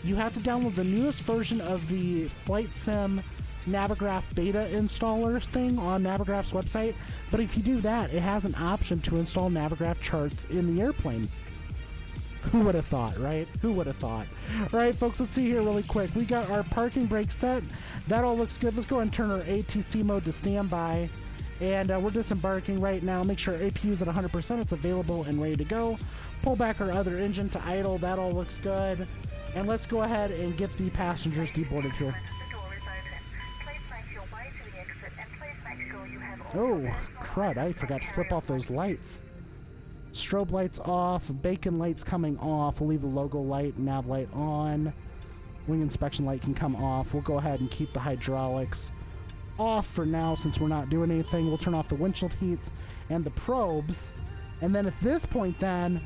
you have to download the newest version of the VatSim Navigraph beta installer thing on Navigraph's website, but if you do that, it has an option to install Navigraph charts in the airplane. Who would have thought, right? Who would have thought? All right, folks, let's see here really quick. We got our parking brake set. That all looks good. Let's go ahead and turn our ATC mode to standby. And we're disembarking right now. Make sure our APU is at 100%. It's available and ready to go. Pull back our other engine to idle. That all looks good. And let's go ahead and get the passengers deboarded here. Oh, crud, I forgot to flip off those lights. Strobe lights off, bacon lights coming off. We'll leave the logo light, nav light on. Wing inspection light can come off. We'll go ahead and keep the hydraulics off for now since we're not doing anything. We'll turn off the windshield heats and the probes. And then at this point then,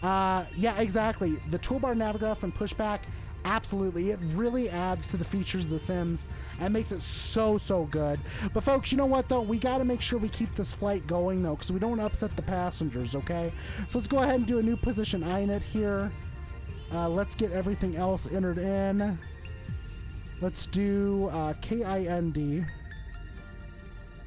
yeah, exactly. The toolbar navigation and pushback, absolutely. It really adds to the features of The Sims and makes it so, so good. But folks, you know what though? We got to make sure we keep this flight going though, because we don't upset the passengers, okay? So let's go ahead and do a new position INET here. Let's get everything else entered in. Let's do KIND.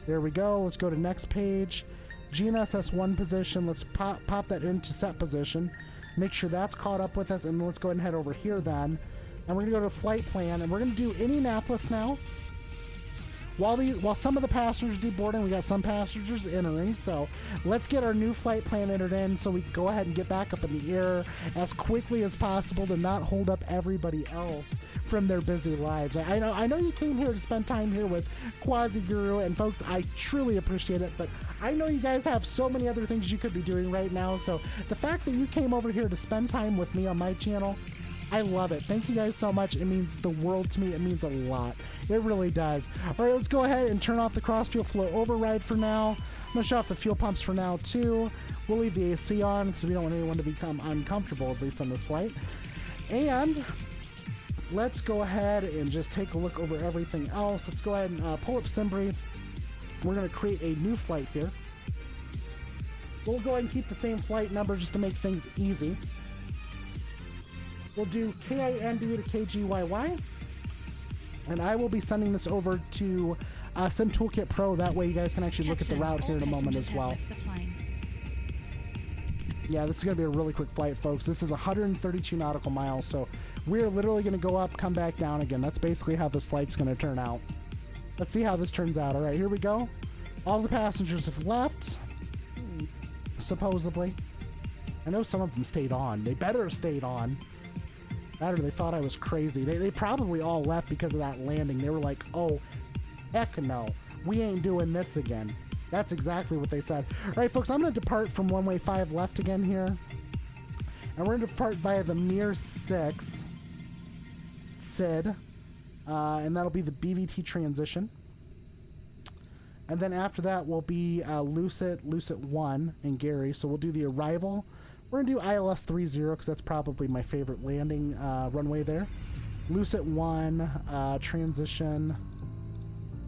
There we go. Let's go to next page. GNSS1 position. Let's pop that into set position. Make sure that's caught up with us, and let's go ahead and head over here then. And we're going to go to flight plan, and we're going to do Indianapolis now. While some of the passengers do boarding, we got some passengers entering, so let's get our new flight plan entered in so we can go ahead and get back up in the air as quickly as possible to not hold up everybody else from their busy lives. I know you came here to spend time here with Quasi Guru, and folks, I truly appreciate it, but I know you guys have so many other things you could be doing right now, so the fact that you came over here to spend time with me on my channel, I love it. Thank you guys so much. It means the world to me. It means a lot. It really does. All right, let's go ahead and turn off the cross-fuel flow override for now. I'm going to shut off the fuel pumps for now, too. We'll leave the AC on because we don't want anyone to become uncomfortable, at least on this flight. And let's go ahead and just take a look over everything else. Let's go ahead and pull up SimBrief. We're going to create a new flight here. We'll go ahead and keep the same flight number just to make things easy. We'll do KIND to KGYY, and I will be sending this over to Sim Toolkit Pro. That way you guys can actually look at the route here in a moment as well. Yeah, this is going to be a really quick flight, folks. This is 132 nautical miles, so we're literally going to go up, come back down again. That's basically how this flight's going to turn out. Let's see how this turns out. All right, here we go. All the passengers have left, supposedly. I know some of them stayed on. They better have stayed on. That or they thought I was crazy. They probably all left because of that landing. They were like, oh, heck no. We ain't doing this again. That's exactly what they said. All right, folks, I'm going to depart from one-way 5 left again here. And we're going to depart via the Mir 6 SID. And that'll be the BVT transition. And then after that will be Lucid 1, and Gary. So we'll do the arrival. We're going to do ILS 30 because that's probably my favorite landing runway there. Lucid 1, transition.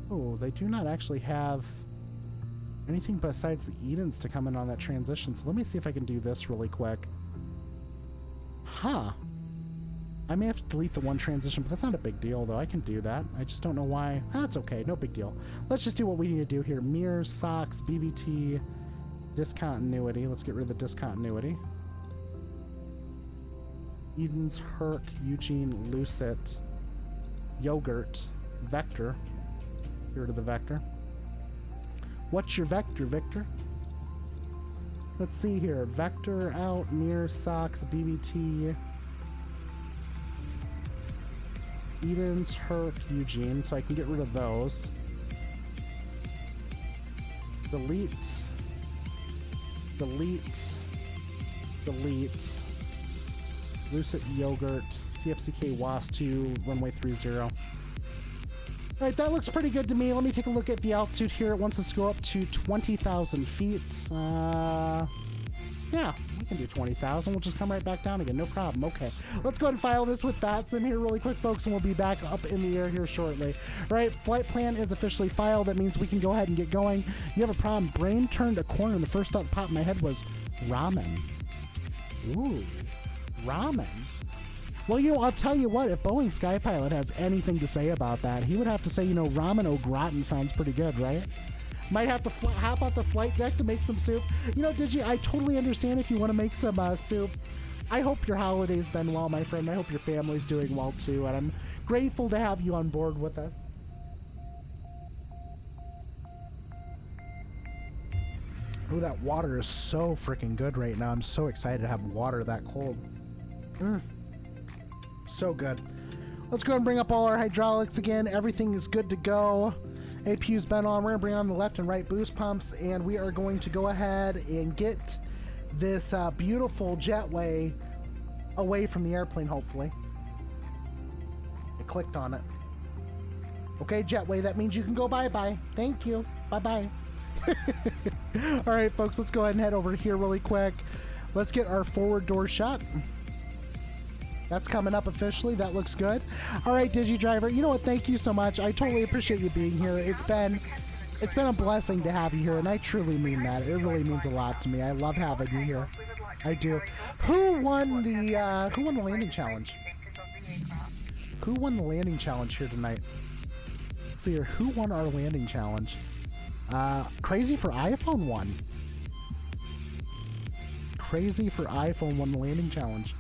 Oh, they do not actually have anything besides the Edens to come in on that transition. So let me see if I can do this really quick. Huh. I may have to delete the one transition, but that's not a big deal, though. I can do that. I just don't know why. That's okay. No big deal. Let's just do what we need to do here. Mirrors, socks, BVT, discontinuity. Let's get rid of the discontinuity. Edens, Herc, Eugene, Lucid, Yogurt, Vector. Get rid of the Vector. What's your Vector, Victor? Let's see here. Vector out, Mirror, socks, BVT, Edens, Herc, Eugene. So I can get rid of those. Delete. Delete. Delete. Lucid Yogurt, CFCK WAS 2, runway 30. Alright, that looks pretty good to me. Let me take a look at the altitude here. It wants us to go up to 20,000 feet. Yeah, we can do 20,000. We'll just come right back down again. No problem. Okay. Let's go ahead and file this with VatSim here really quick, folks, and we'll be back up in the air here shortly. Alright, flight plan is officially filed. That means we can go ahead and get going. You have a problem. Brain turned a corner, and the first thought that popped in my head was ramen. Ooh. Ramen. Well, you know, I'll tell you what, if Boeing Sky Pilot has anything to say about that, he would have to say, you know, ramen au gratin sounds pretty good, right? Might have to hop out the flight deck to make some soup. You know, I totally understand if you want to make some soup. I hope your holiday's been well, my friend. I hope your family's doing well, too, and I'm grateful to have you on board with us. Oh, that water is so freaking good right now. I'm so excited to have water that cold. So good. Let's go ahead and bring up all our hydraulics again. Everything is good to go. APU's been on. We're going to bring on the left and right boost pumps, and we are going to go ahead and get this beautiful jetway away from the airplane, hopefully. I clicked on it. Okay, jetway, that means you can go bye-bye. Thank you. Bye-bye. All right, folks, let's go ahead and head over here really quick. Let's get our forward door shut. That's coming up officially. That looks good. All right, DigiDriver, you know what? Thank you so much. I totally appreciate you being here. It's been a blessing to have you here, and I truly mean that. It really means a lot to me. I love having you here. I do. Who won the landing challenge? Who won the landing challenge here tonight? Let's see here. Who won our landing challenge? Crazy for iPhone won. Crazy for iPhone won the landing challenge.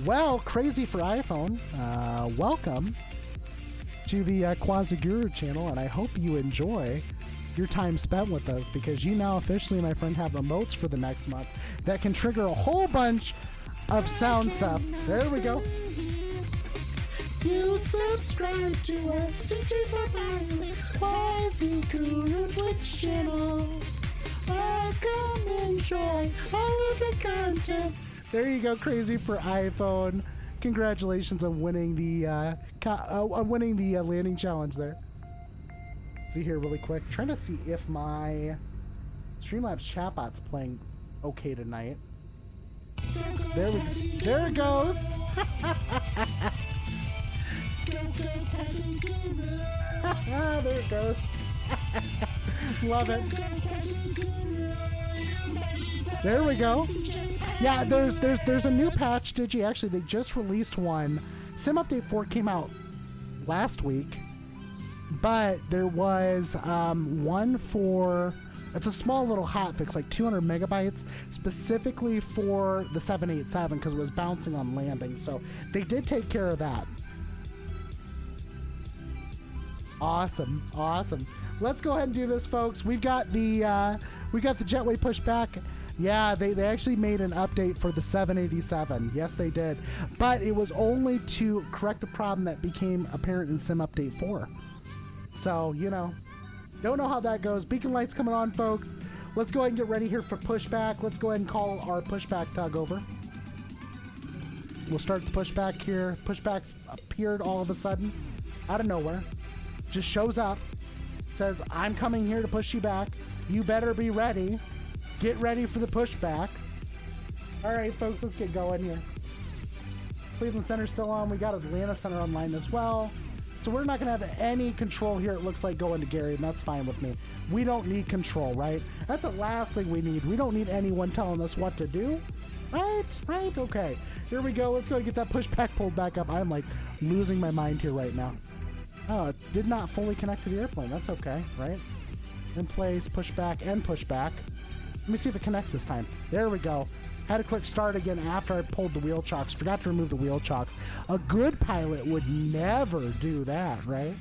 Well, Crazy for iPhone, welcome to the Quasi-Guru channel, and I hope you enjoy your time spent with us, because you now officially, my friend, have emotes for the next month that can trigger a whole bunch of sound stuff. There we go. You subscribe to us, Quasi-Guru Twitch channel. Welcome, enjoy all of the content. There you go, Crazy for iPhone. Congratulations on winning the landing challenge there. See here really quick. Trying to see if my Streamlabs chatbot's playing okay tonight. There we go. There it goes. There it goes. Love it. There we go. Yeah, there's a new patch, Digi. Actually, they just released one. Sim Update 4 came out last week, but there was one for, it's a small little hotfix, like 200 megabytes, specifically for the 787 because it was bouncing on landing. So they did take care of that. Awesome, awesome. Let's go ahead and do this, folks. We've got the jetway pushback. Yeah, they actually made an update for the 787. Yes, they did. But it was only to correct a problem that became apparent in Sim Update 4. So, you know, don't know how that goes. Beacon light's coming on, folks. Let's go ahead and get ready here for pushback. Let's go ahead and call our pushback tug over. We'll start the pushback here. Pushback's appeared all of a sudden, out of nowhere. Just shows up. Says, I'm coming here to push you back. You better be ready. Get ready for the pushback. All right, folks, let's get going here. Cleveland Center's still on. We got Atlanta Center online as well. So we're not going to have any control here, it looks like, going to Gary, and that's fine with me. We don't need control, right? That's the last thing we need. We don't need anyone telling us what to do. Right? Okay. Here we go. Let's go and get that pushback pulled back up. I'm, like, losing my mind here right now. Oh, it did not fully connect to the airplane. That's okay, right? In place, pushback, and pushback. Let me see if it connects this time. There we go. Had to click start again after I pulled the wheel chocks. Forgot to remove the wheel chocks. A good pilot would never do that, right?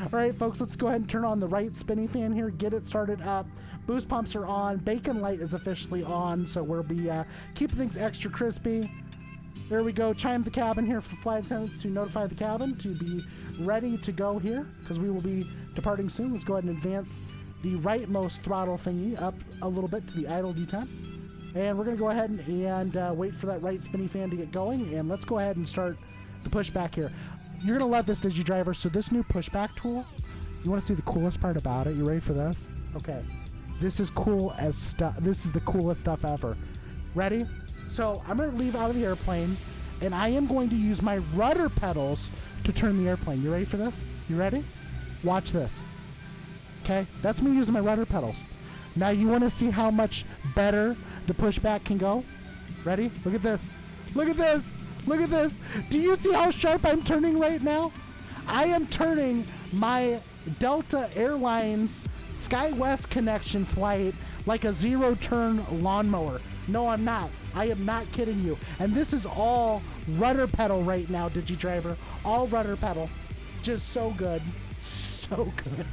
All right, folks, let's go ahead and turn on the right spinning fan here. Get it started up. Boost pumps are on. Bacon light is officially on, so we'll be keeping things extra crispy. There we go. Chime the cabin here for flight attendants to notify the cabin to be ready to go here, because we will be departing soon. Let's go ahead and advance the rightmost throttle thingy up a little bit to the idle detent. And we're going to go ahead and wait for that right spinning fan to get going. And let's go ahead and start the pushback here. You're going to love this, DigiDriver. So this new pushback tool, you want to see the coolest part about it? You ready for this? Okay. This is cool as stuff. This is the coolest stuff ever. Ready? So I'm going to leave out of the airplane, and I am going to use my rudder pedals to turn the airplane. You ready for this? You ready? Watch this. Okay, that's me using my rudder pedals. Now you want to see how much better the pushback can go? Ready? Look at this. Look at this. Look at this. Do you see how sharp I'm turning right now? I am turning my Delta Airlines SkyWest connection flight like a zero-turn lawnmower. No, I'm not. I am not kidding you. And this is all rudder pedal right now, DigiDriver. All rudder pedal. Just so good. So good.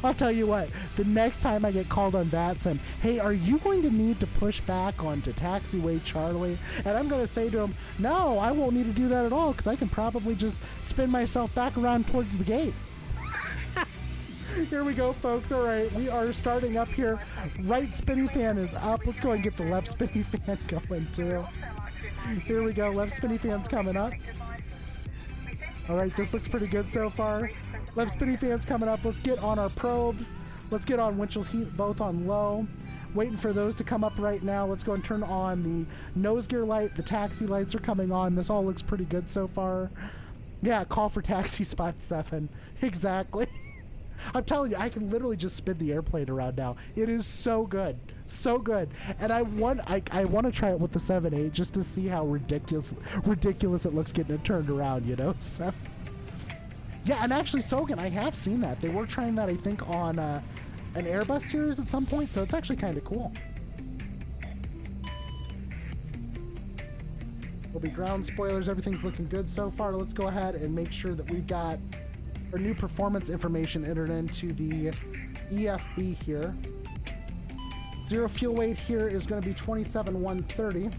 I'll tell you what, the next time I get called on VatSim, hey, are you going to need to push back onto Taxiway Charlie? And I'm going to say to him, no, I won't need to do that at all, because I can probably just spin myself back around towards the gate. Here we go, folks. All right, we are starting up here. Right spinny fan is up. Let's go and get the left spinny fan going, too. Here we go. Left spinny fan's coming up. All right, this looks pretty good so far. Left spinny fan's coming up. Let's get on our probes. Let's get on windshield heat, both on low. Waiting for those to come up right now. Let's go and turn on the nose gear light. The taxi lights are coming on. This all looks pretty good so far. Yeah, call for taxi spot 7. Exactly. I'm telling you, I can literally just spin the airplane around now. It is so good. So good. And I want to try it with the 7.8 just to see how ridiculous it looks getting it turned around, you know? So yeah, and actually, Sogan, I have seen that. They were trying that, I think, on an Airbus series at some point, so it's actually kind of cool. Will be ground spoilers. Everything's looking good so far. Let's go ahead and make sure that we've got our new performance information entered into the EFB here. Zero fuel weight here is going to be 27,130.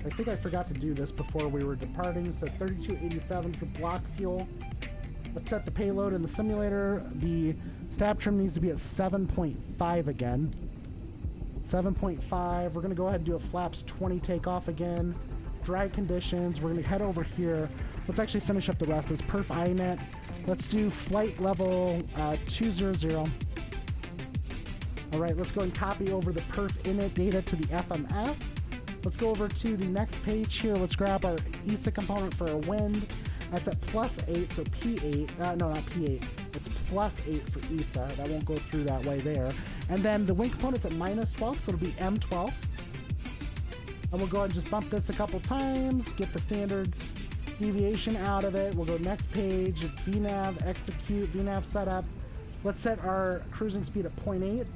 I think I forgot to do this before we were departing, so 3287 for block fuel. Let's set the payload in the simulator. The stab trim needs to be at 7.5 again. 7.5. We're going to go ahead and do a flaps 20 takeoff again. Dry conditions. We're going to head over here. Let's actually finish up the rest. This perf INET. Let's do flight level 200. All right, let's go and copy over the perf init data to the FMS. Let's go over to the next page here. Let's grab our ESA component for our wind. That's at +8, so P8. No, not P8. It's +8 for ESA. That won't go through that way there. And then the wing component's at -12, so it'll be M12. And we'll go ahead and just bump this a couple times, get the standard deviation out of it. We'll go next page, VNAV, execute, VNAV setup. Let's set our cruising speed at 0.8.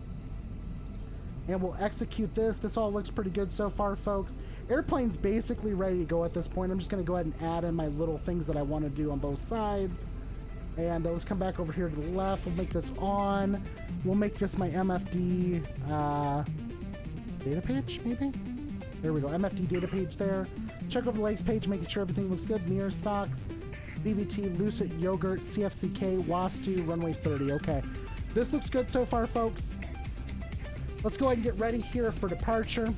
And we'll execute this. This all looks pretty good so far, folks. Airplane's basically ready to go at this point. I'm just going to go ahead and add in my little things that I want to do on both sides. And let's come back over here to the left. We'll make this on. We'll make this my MFD data page, maybe? There we go. MFD data page there. Check over the legs page, making sure everything looks good. Mirror, socks, BBT, Lucid, Yogurt, CFCK, WASTU, runway 30. Okay. This looks good so far, folks. Let's go ahead and get ready here for departure.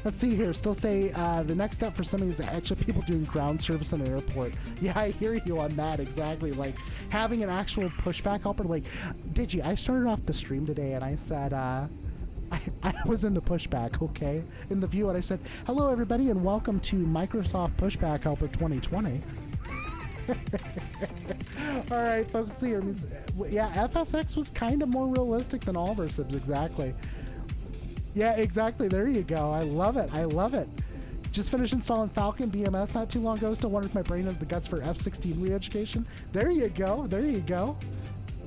Let's see here. Still say the next step for some of these actually people doing ground service in an airport. Yeah, I hear you on that. Exactly. Like having an actual pushback helper. Like, Digi, I started off the stream today and I said, I was in the pushback, okay, in the view, and I said, hello everybody and welcome to Microsoft Pushback Helper 2020. All right, folks, see here. Yeah, FSX was kind of more realistic than all of our sims, exactly. Yeah, exactly. There you go. I love it. I love it. Just finished installing Falcon BMS not too long ago. Still wonder if my brain has the guts for F-16 re-education. There you go. There you go.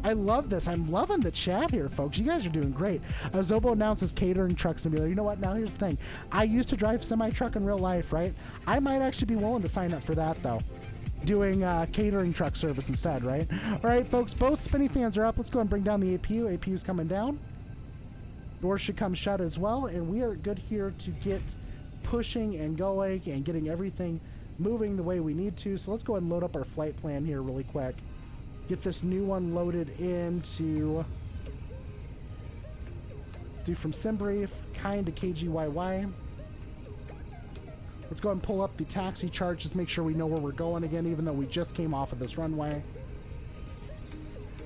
I love this. I'm loving the chat here, folks. You guys are doing great. Zobo announces catering truck simulator. You know what? Now here's the thing. I used to drive semi-truck in real life, right? I might actually be willing to sign up for that, though. Doing catering truck service instead, right? All right, folks, both spinny fans are up. Let's go and bring down the APU. APU's coming down. Doors should come shut as well, and we are good here to get pushing and going and getting everything moving the way we need to. So let's go ahead and load up our flight plan here really quick. Get this new one loaded into... Let's do from SimBrief, kind to KGYY. Let's go ahead and pull up the taxi chart, just make sure we know where we're going again, even though we just came off of this runway.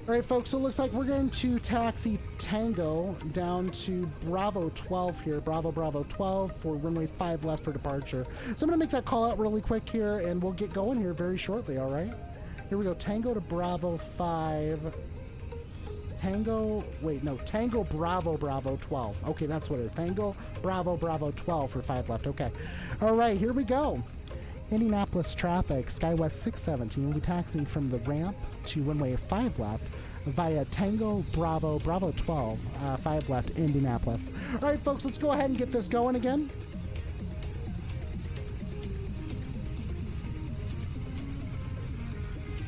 All right, folks, so it looks like we're going to taxi Tango down to Bravo 12 here, Bravo 12 for runway 5 left for departure. So I'm going to make that call out really quick here, and we'll get going here very shortly, all right? Here we go, Tango to Bravo 5. Tango Bravo 12. Okay, that's what it is. Tango Bravo 12 for 5 left. Okay. All right, here we go. Indianapolis traffic, SkyWest 617 will be taxiing from the ramp to runway 5 left via Tango Bravo 12, 5 left, Indianapolis. All right, folks, let's go ahead and get this going again.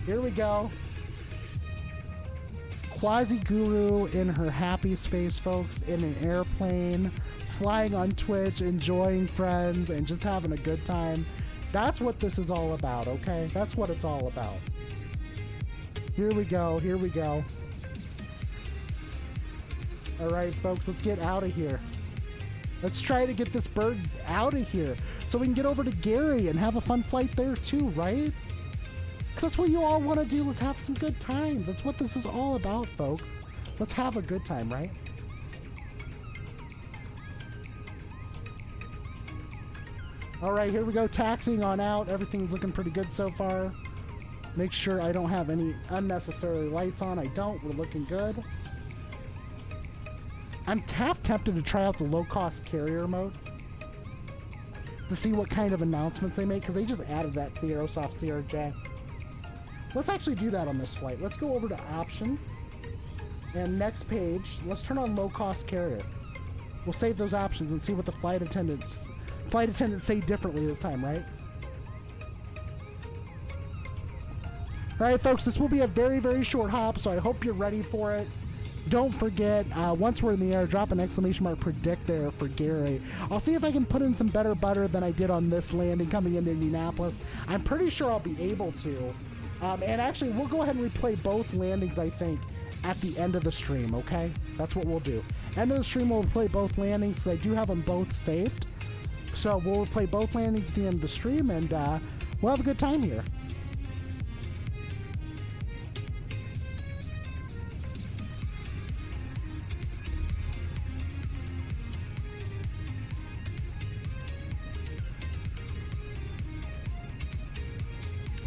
Here we go. Quasi Guru in her happy space, folks, in an airplane, flying on Twitch, enjoying friends, and just having a good time. That's what this is all about, okay? That's what it's all about. Here we go, here we go. Alright, folks, let's get out of here. Let's try to get this bird out of here so we can get over to Gary and have a fun flight there too, right? Because that's what you all want to do. Let's have some good times. That's what this is all about, folks. Let's have a good time, right? Alright, here we go. Taxiing on out. Everything's looking pretty good so far. Make sure I don't have any unnecessary lights on. I don't. We're looking good. I'm half tempted to try out the low-cost carrier mode to see what kind of announcements they make, because they just added that Theosoft CRJ. Let's actually do that on this flight. Let's go over to options, and next page, let's turn on low-cost carrier. We'll save those options and see what the flight attendants say differently this time, right? Alright, folks, this will be a very, very short hop, so I hope you're ready for it. Don't forget, once we're in the air, drop an exclamation mark predict there for Gary. I'll see if I can put in some better butter than I did on this landing coming into Indianapolis. I'm pretty sure I'll be able to. And actually, we'll go ahead and replay both landings, I think, at the end of the stream, okay? That's what we'll do. End of the stream, we'll play both landings, because I do have them both saved. So we'll play both landings at the end of the stream, and we'll have a good time here.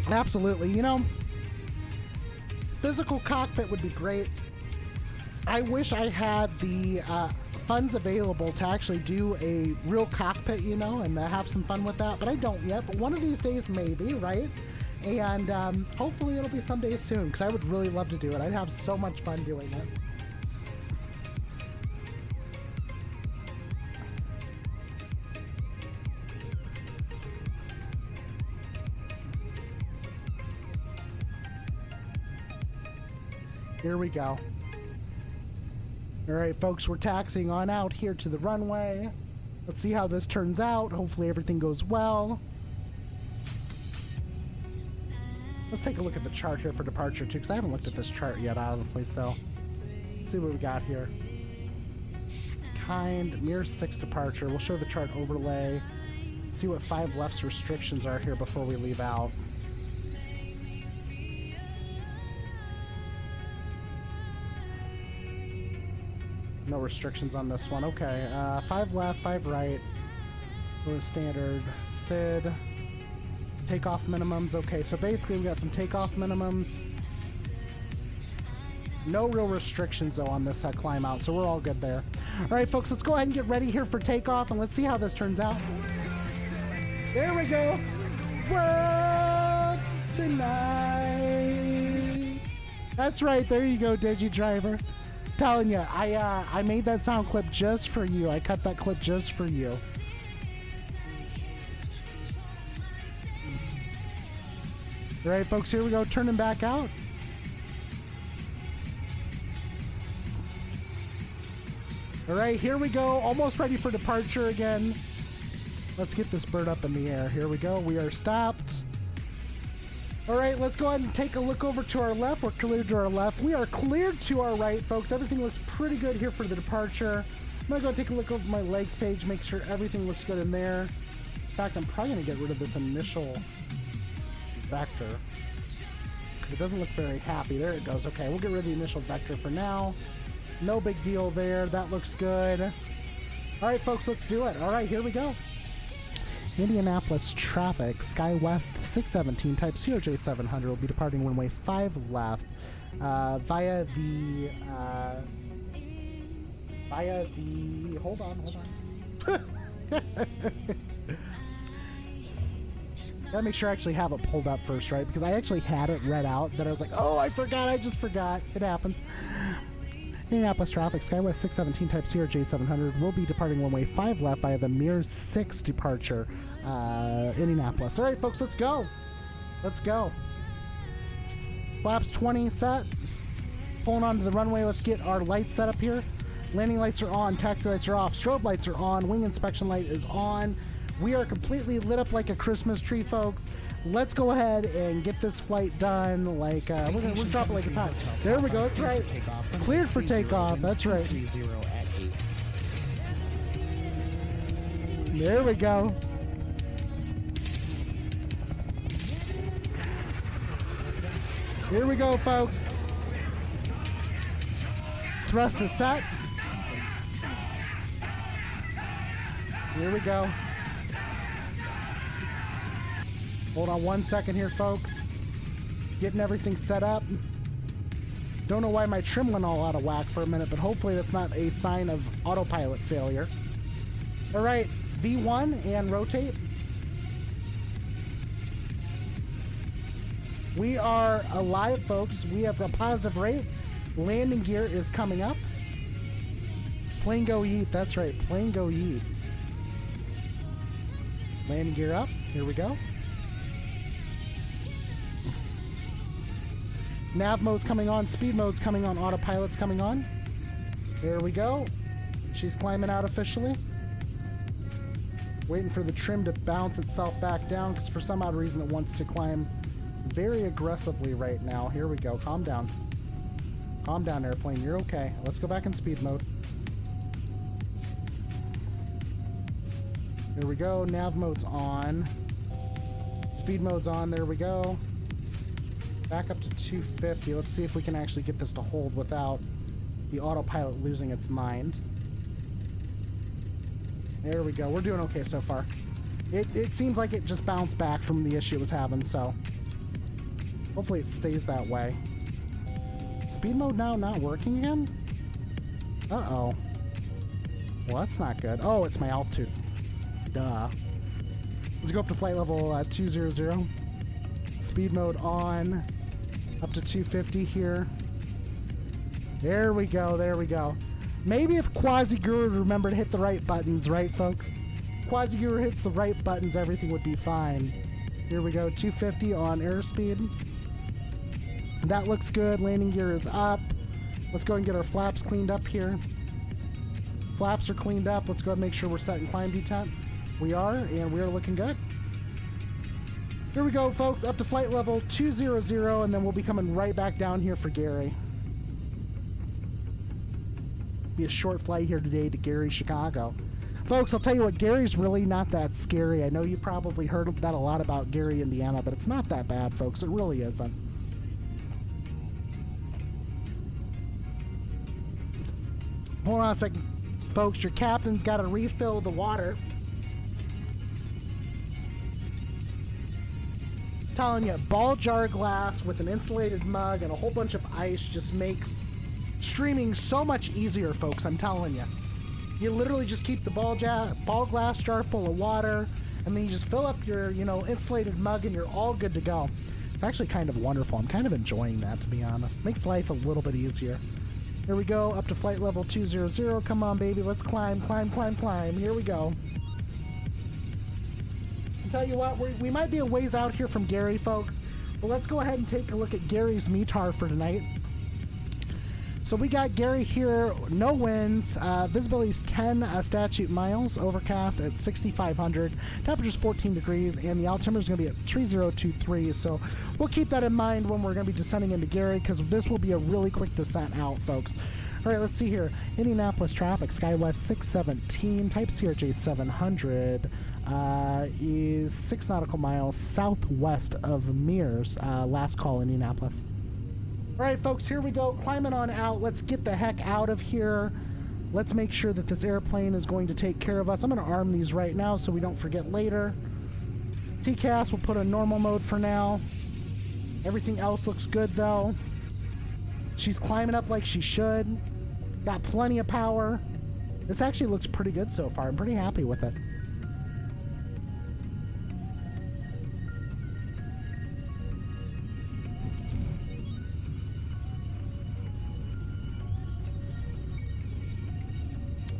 Absolutely. You know, physical cockpit would be great. I wish I had the funds available to actually do a real cockpit, you know, and have some fun with that, but I don't yet. But one of these days, maybe, right? And hopefully it'll be someday soon, because I would really love to do it. I'd have so much fun doing it. Here we go. Alright, folks, we're taxiing on out here to the runway. Let's see how this turns out. Hopefully everything goes well. Let's take a look at the chart here for departure, too, because I haven't looked at this chart yet, honestly, so let's see what we got here. Mirror 6 departure. We'll show the chart overlay. See what 5 left's restrictions are here before we leave out. No restrictions on this one. Okay, 5 left, 5 right. Standard. SID. Takeoff minimums. Okay, so basically we got some takeoff minimums. No real restrictions, though, on this climb out, so we're all good there. All right, folks, let's go ahead and get ready here for takeoff, and let's see how this turns out. There we go. World tonight. That's right. There you go, DigiDriver. Telling you, I made that sound clip just for you. I cut that clip just for you. All right, folks, here we go, turning back out. All right, here we go, almost ready for departure again. Let's get this bird up in the air. Here we go, we are stopped. All right, let's go ahead and take a look over to our left. We're cleared to our left. We are cleared to our right, folks. Everything looks pretty good here for the departure. I'm gonna go take a look over my legs page, make sure everything looks good in there. In fact, I'm probably gonna get rid of this initial vector, because it doesn't look very happy. There it goes. Okay, we'll get rid of the initial vector for now. No big deal there. That looks good. All right, folks, let's do it. All right, here we go. Indianapolis traffic, SkyWest 617 type CRJ 700 will be departing runway 5 left via the hold on. Gotta make sure I actually have it pulled up first, right? Because I actually had it read out, then I was like, oh, I just forgot. It happens. Indianapolis traffic, SkyWest 617 type CRJ 700 will be departing runway 5 left via the Mirror 6 departure, Indianapolis. All right, folks, let's go. Let's go. Flaps 20 set. Pulling onto the runway. Let's get our lights set up here. Landing lights are on. Taxi lights are off. Strobe lights are on. Wing inspection light is on. We are completely lit up like a Christmas tree, folks. Let's go ahead and get this flight done. Like we're dropping like it's hot. There we go. That's right. Cleared for takeoff. That's right. There we go. Here we go, folks. Thrust is set. Here we go. Hold on 1 second here, folks. Getting everything set up. Don't know why my trim went all out of whack for a minute, but hopefully that's not a sign of autopilot failure. All right, V1 and rotate. We are alive, folks. We have a positive rate. Landing gear is coming up. Plane go yeet. That's right, plane go yeet. Landing gear up. Here we go. Nav mode's coming on. Speed mode's coming on. Autopilot's coming on. There we go. She's climbing out officially. Waiting for the trim to bounce itself back down because for some odd reason it wants to climb very aggressively right now. Here we go. Calm down. Calm down, airplane. You're okay. Let's go back in speed mode. There we go. Nav mode's on. Speed mode's on. There we go. Back up to 250. Let's see if we can actually get this to hold without the autopilot losing its mind. There we go. We're doing okay so far. It seems like it just bounced back from the issue it was having, so hopefully it stays that way. Speed mode now not working again? Uh-oh. Well, that's not good. Oh, it's my altitude. Duh. Let's go up to flight level 200. Speed mode on. Up to 250 here. There we go. There we go. Maybe if Quasi-Guru would remember to hit the right buttons, right, folks? Quasi-Guru hits the right buttons, everything would be fine. Here we go. 250 on airspeed. That looks good. Landing gear is up. Let's go and get our flaps cleaned up here. Flaps are cleaned up. Let's go ahead and make sure we're set in climb detent. We are, and we are looking good. Here we go, folks, up to flight level 200, and then we'll be coming right back down here for Gary. Be a short flight here today to Gary, Chicago. Folks, I'll tell you what, Gary's really not that scary. I know you probably heard that a lot about Gary, Indiana, but it's not that bad, folks. It really isn't. Hold on a second, folks. Your captain's got to refill the water. Telling you, ball jar glass with an insulated mug and a whole bunch of ice just makes streaming so much easier, folks. I'm telling you. You literally just keep the ball glass jar full of water, and then you just fill up your, insulated mug, and you're all good to go. It's actually kind of wonderful. I'm kind of enjoying that, to be honest. Makes life a little bit easier. Here we go, up to flight level 200. Come on, baby. Let's climb, climb, climb, climb. Here we go. I'll tell you what, we might be a ways out here from Gary, folks, but let's go ahead and take a look at Gary's METAR for tonight. So we got Gary here, no winds, visibility is 10 statute miles, overcast at 6,500, temperature's 14 degrees, and the altimeter is going to be at 3023, so we'll keep that in mind when we're going to be descending into Gary, because this will be a really quick descent out, folks. All right, let's see here. Indianapolis traffic, SkyWest 617, type CRJ 700, is 6 nautical miles southwest of Mears, last call Indianapolis. All right, folks, here we go, climbing on out. Let's get the heck out of here. Let's make sure that this airplane is going to take care of us. I'm going to arm these right now so we don't forget later. TCAS, we'll put in normal mode for now. Everything else looks good, though. She's climbing up like she should. Got plenty of power. This actually looks pretty good so far. I'm pretty happy with it.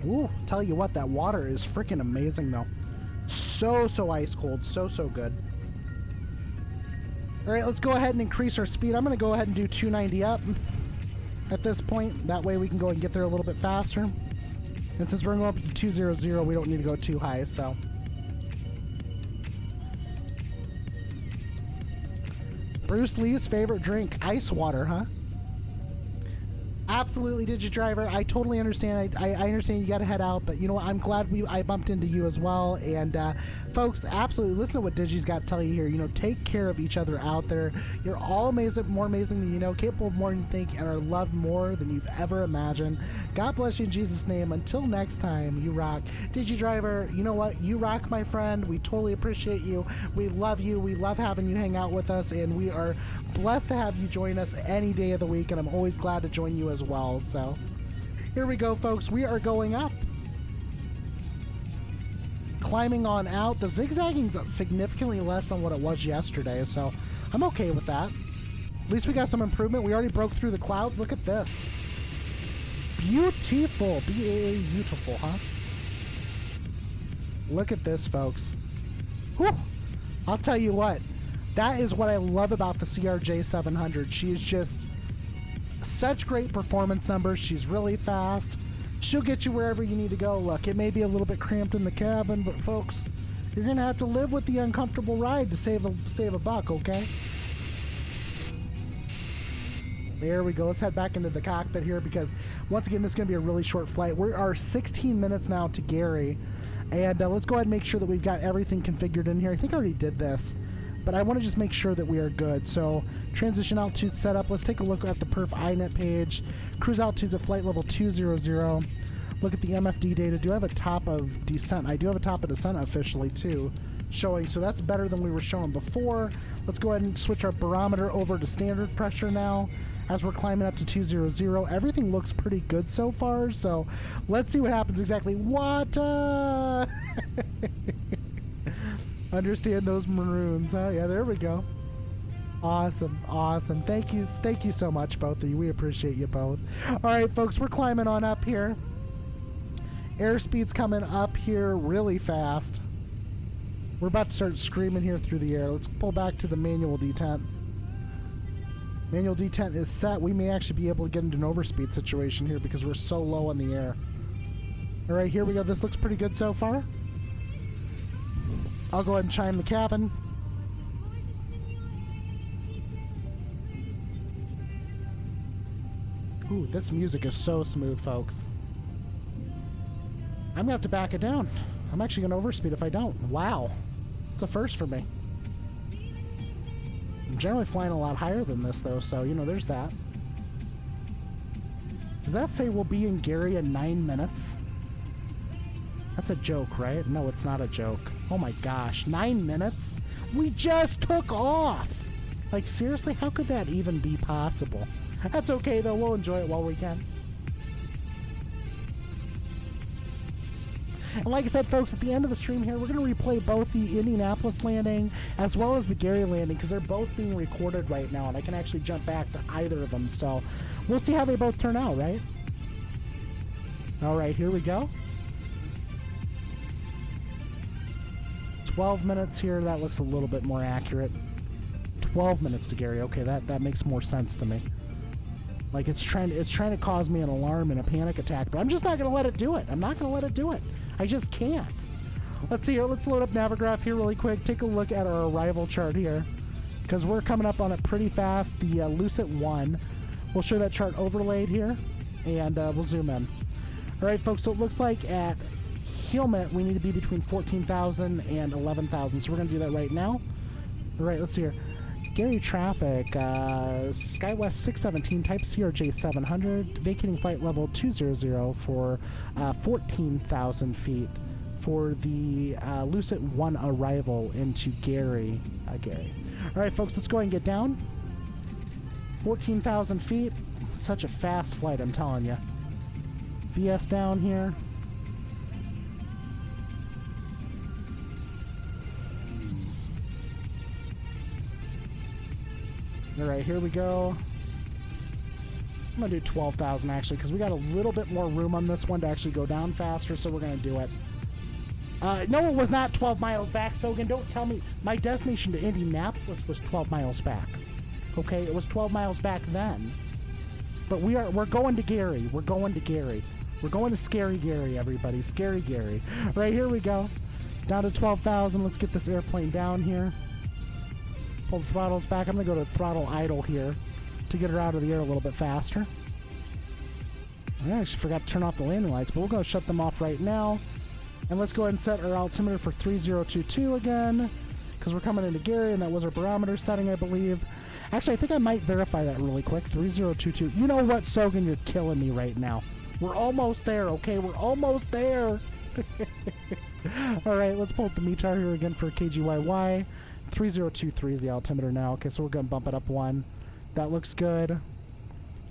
Ooh, tell you what, that water is freaking amazing, though. So ice cold. So good. All right, let's go ahead and increase our speed. I'm going to go ahead and do 290 up. at this point. That way we can go and get there a little bit faster. And since we're going up to 200, we don't need to go too high, so. Bruce Lee's favorite drink, ice water, huh? Absolutely, DigiDriver. I totally understand. I understand you got to head out, but you know what? I'm glad I bumped into you as well. And folks, absolutely listen to what Digi's got to tell you here. You know, take care of each other out there. You're all amazing, more amazing than you know, capable of more than you think, and are loved more than you've ever imagined. God bless you in Jesus' name. Until next time, you rock. DigiDriver, you know what? You rock, my friend. We totally appreciate you. We love you. We love having you hang out with us, and we are blessed to have you join us any day of the week, and I'm always glad to join you as well. So here we go, folks. We are going up, climbing on out. The zigzagging's significantly less than what it was yesterday, so I'm okay with that. At least we got some improvement. We already broke through the clouds. Look at this. Beautiful. Beautiful, huh? Look at this, folks. Whew. I'll tell you what, that is what I love about the CRJ 700. She is just such great performance numbers. She's really fast. She'll get you wherever you need to go. Look, it may be a little bit cramped in the cabin, but folks, you're gonna have to live with the uncomfortable ride to save a buck, okay? There we go. Let's head back into the cockpit here because once again, this is gonna be a really short flight. We are 16 minutes now to Gary, and let's go ahead and make sure that we've got everything configured in here. I think I already did this, but I want to just make sure that we are good. So transition altitude setup. Let's take a look at the perf INET page. Cruise altitudes at flight level 200. Look at the MFD data. Do I have a top of descent? I do have a top of descent officially too showing, so that's better than we were showing before. Let's go ahead and switch our barometer over to standard pressure now as we're climbing up to 200. Everything looks pretty good so far, so let's see what happens exactly. Water! Understand those maroons, huh? Yeah, there we go. Awesome, awesome. Thank you so much, both of you. We appreciate you both. All right, folks, we're climbing on up here. Airspeed's coming up here really fast. We're about to start screaming here through the air. Let's pull back to the manual detent. Manual detent is set. We may actually be able to get into an overspeed situation here because we're so low in the air. All right, here we go. This looks pretty good so far. I'll go ahead and chime the cabin. Ooh, this music is so smooth, folks. I'm gonna have to back it down. I'm actually gonna overspeed if I don't. Wow. It's a first for me. I'm generally flying a lot higher than this though, so you know, there's that. Does that say we'll be in Gary in 9 minutes? That's a joke, right? No, it's not a joke. Oh my gosh, 9 minutes? We just took off! Like, seriously, how could that even be possible? That's okay, though. We'll enjoy it while we can. And like I said, folks, at the end of the stream here, we're going to replay both the Indianapolis landing as well as the Gary landing because they're both being recorded right now, and I can actually jump back to either of them. So we'll see how they both turn out, right? All right, here we go. 12 minutes here. That looks a little bit more accurate. 12 minutes to Gary. Okay, that makes more sense to me. Like it's trying to cause me an alarm and a panic attack, but I'm just not going to let it do it. I'm not going to let it do it. I just can't. Let's see here. Let's load up Navigraph here really quick. Take a look at our arrival chart here because we're coming up on it pretty fast. The Lucet 1. We'll show that chart overlaid here, and we'll zoom in. All right, folks, so it looks like at Helmet, we need to be between 14,000 and 11,000, so we're going to do that right now. All right, let's see here. Gary traffic, SkyWest 617, type CRJ 700, vacating flight level 200 for 14,000 feet for the Lucet 1 arrival into Gary. Gary. All right, folks, let's go ahead and get down. 14,000 feet. Such a fast flight, I'm telling you. VS down here. All right, here we go. I'm gonna do 12,000 actually, because we got a little bit more room on this one to actually go down faster, so we're gonna do it. No, it was not 12 miles back, Sogan. Don't tell me. My destination to Indianapolis was 12 miles back. Okay, it was 12 miles back then. But we're going to Gary. We're going to Gary. We're going to Scary Gary, everybody. Scary Gary. Right, here we go. Down to 12,000. Let's get this airplane down here. Pull the throttles back. I'm going to go to throttle idle here to get her out of the air a little bit faster. I actually forgot to turn off the landing lights, but we're going to shut them off right now. And let's go ahead and set our altimeter for 3022 again, because we're coming into Gary, and that was our barometer setting, I believe. Actually, I think I might verify that really quick. 3022. You know what, Sogan? You're killing me right now. We're almost there, okay? We're almost there. All right, let's pull up the METAR here again for KGYY. 3023 is the altimeter now. Okay, so we're going to bump it up one. That looks good.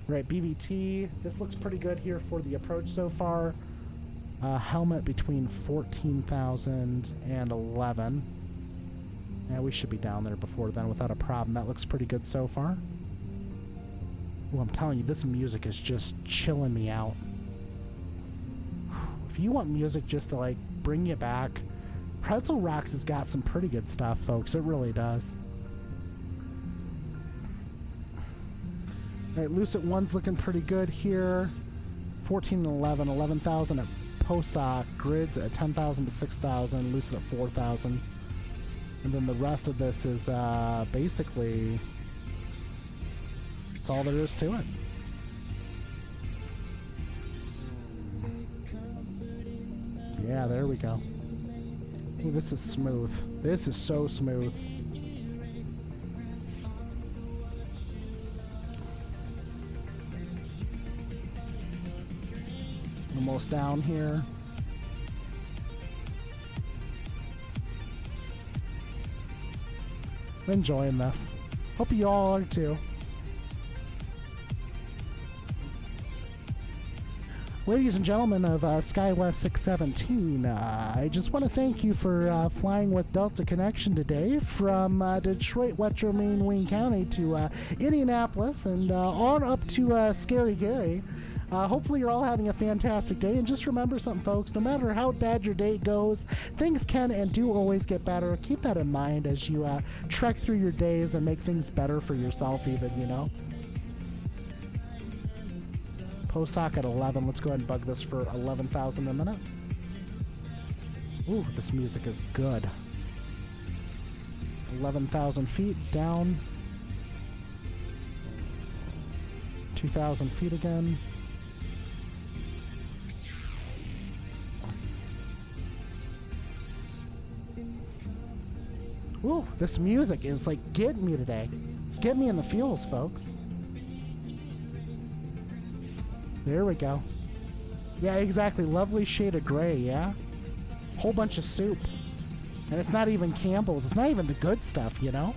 Right, BVT. This looks pretty good here for the approach so far. Helmet between 14,000 and 11. Yeah, we should be down there before then without a problem. That looks pretty good so far. Well, I'm telling you, this music is just chilling me out. If you want music just to, like, bring you back, Pretzel Rocks has got some pretty good stuff, folks. It really does. All right, Lucid 1's looking pretty good here. 14 and 11. 11,000 at POSOC. Grids at 10,000 to 6,000. Lucid at 4,000. And then the rest of this is basically... that's all there is to it. Yeah, there we go. Ooh, this is smooth. This is so smooth. Almost down here. I'm enjoying this. Hope you all are too. Ladies and gentlemen of SkyWest 617, I just want to thank you for flying with Delta Connection today from Detroit, Wetro, Wayne County to Indianapolis and on up to Scary Gary. Hopefully you're all having a fantastic day, and just remember something, folks. No matter how bad your day goes, things can and do always get better. Keep that in mind as you trek through your days and make things better for yourself even, you know. POSOC at 11. Let's go ahead and bug this for 11,000 a minute. Ooh, this music is good. 11,000 feet down. 2,000 feet again. Ooh, this music is like getting me today. It's getting me in the feels, folks. There we go. Yeah, exactly. Lovely shade of gray, yeah? Whole bunch of soup. And it's not even Campbell's. It's not even the good stuff, you know?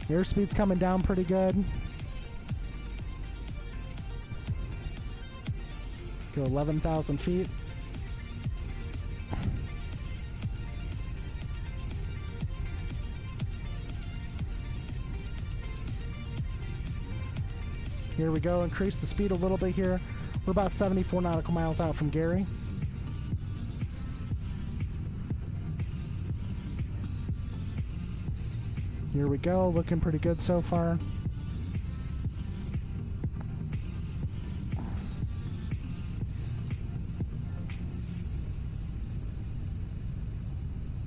Airspeed's coming down pretty good. Go 11,000 feet. Here we go. Increase the speed a little bit here. We're about 74 nautical miles out from Gary. Here we go. Looking pretty good so far.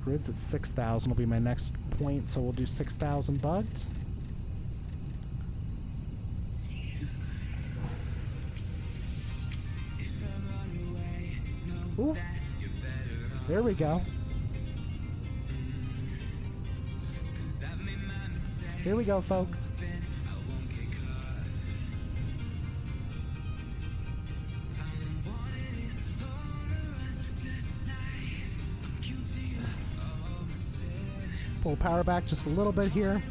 Grids at 6,000 will be my next point, so we'll do 6,000 bugged. Ooh. There we go. Here we go, folks. Pull power back just a little bit here.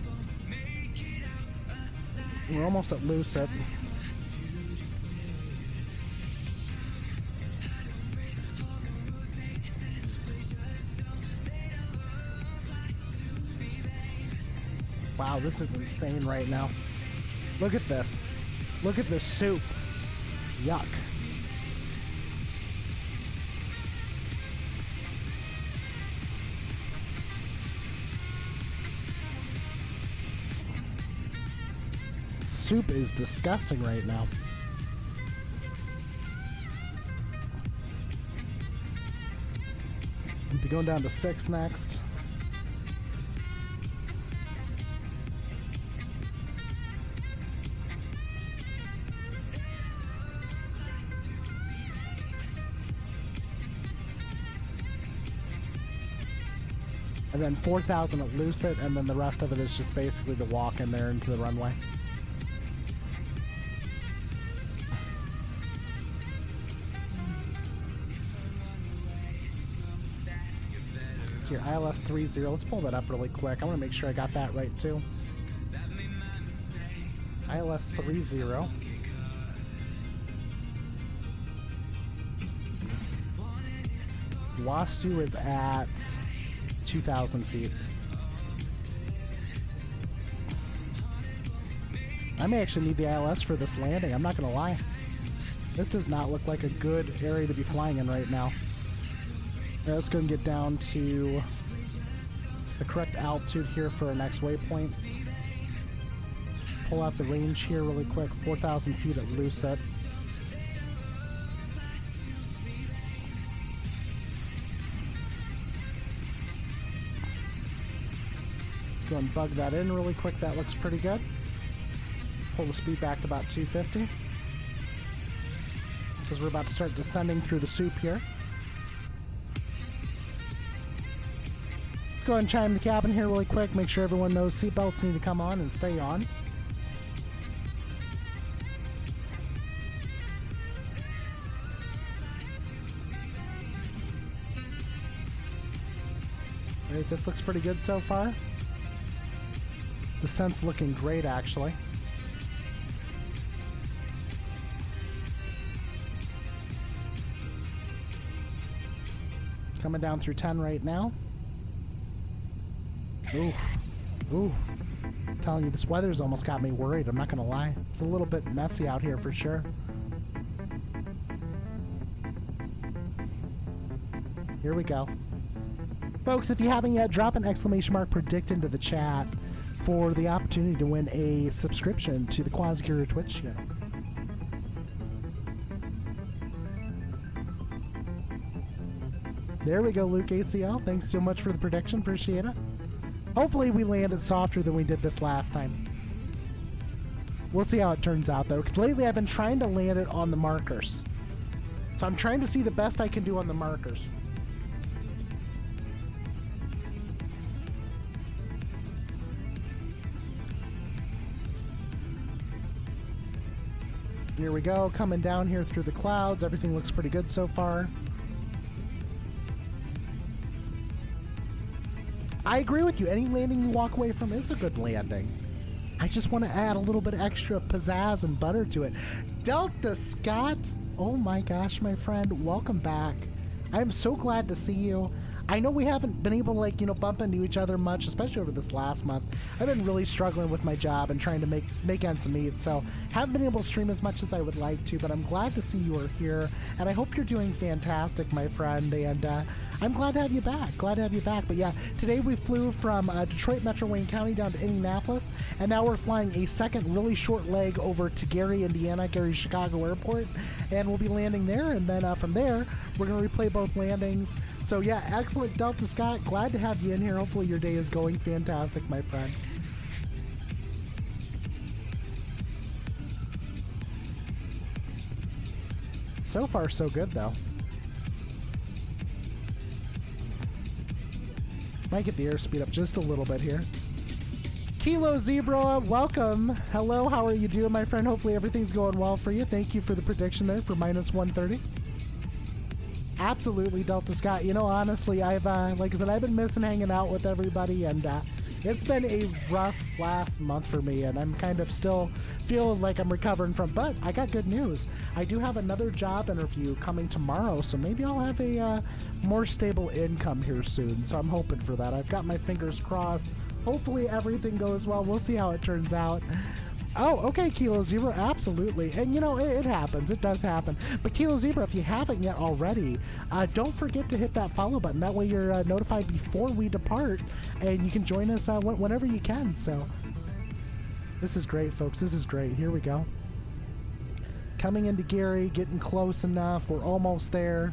We're almost at Lucid. Wow, this is insane right now. Look at this. Look at this soup. Yuck. soup is disgusting right now. We'll be going down to 6 next. And then 4,000 at Lucid, and then the rest of it is just basically the walk in there into the runway. It's your ILS 30. Let's pull that up really quick. I want to make sure I got that right too. ILS 30. Wastu is at 2,000 feet. I may actually need the ILS for this landing, I'm not gonna lie. This does not look like a good area to be flying in right now. Let's go and get down to the correct altitude here for our next waypoints. Pull out the range here really quick, 4,000 feet at Lucid. Let's go and bug that in really quick, that looks pretty good. Pull the speed back to about 250. Because we're about to start descending through the soup here. Let's go ahead and chime the cabin here really quick, make sure everyone knows seatbelts need to come on and stay on. Alright, this looks pretty good so far. Descent's looking great actually. Coming down through 10 right now. Ooh. Ooh. I'm telling you, this weather's almost got me worried, I'm not gonna lie. It's a little bit messy out here for sure. Here we go. Folks, if you haven't yet, drop an exclamation mark predict into the chat for the opportunity to win a subscription to the Quasguru Twitch channel. There we go, Luke ACL. Thanks so much for the prediction. Appreciate it. Hopefully we landed softer than we did this last time. We'll see how it turns out, though, because lately I've been trying to land it on the markers. So I'm trying to see the best I can do on the markers. Here we go, coming down here through the clouds. Everything looks pretty good so far. I agree with you. Any landing you walk away from is a good landing. I just want to add a little bit extra pizzazz and butter to it. Delta Scott, oh my gosh, my friend, welcome back. I am so glad to see you. I know we haven't been able to, like, you know, bump into each other much, especially over this last month. I've been really struggling with my job and trying to make ends meet, so haven't been able to stream as much as I would like to, but I'm glad to see you are here, and I hope you're doing fantastic, my friend, and I'm glad to have you back. Glad to have you back. But yeah, today we flew from Detroit, Metro Wayne County down to Indianapolis, and now we're flying a second really short leg over to Gary, Indiana, Gary Chicago Airport, and we'll be landing there, and then from there, we're going to replay both landings. So yeah, excellent, Delta Scott. Glad to have you in here. Hopefully your day is going fantastic, my friend. So far, so good, though. Might get the airspeed up just a little bit here. Kilo Zebra, welcome. Hello, how are you doing, my friend? Hopefully everything's going well for you. Thank you for the prediction there for minus 130. Absolutely, Delta Scott. You know, honestly, I've, like I said, I've been missing hanging out with everybody, and it's been a rough last month for me, and I'm kind of still feeling like I'm recovering from, but I got good news. I do have another job interview coming tomorrow, so maybe I'll have a more stable income here soon, so I'm hoping for that. I've got my fingers crossed. Hopefully everything goes well. We'll see how it turns out. Oh, okay, Kilo Zebra, absolutely. And you know, it happens. It does happen. But Kilo Zebra, if you haven't yet already, don't forget to hit that follow button. That way you're notified before we depart, and you can join us whenever you can. So This is great, folks. This is great. Here we go. Coming into Gary, getting close enough. We're almost there.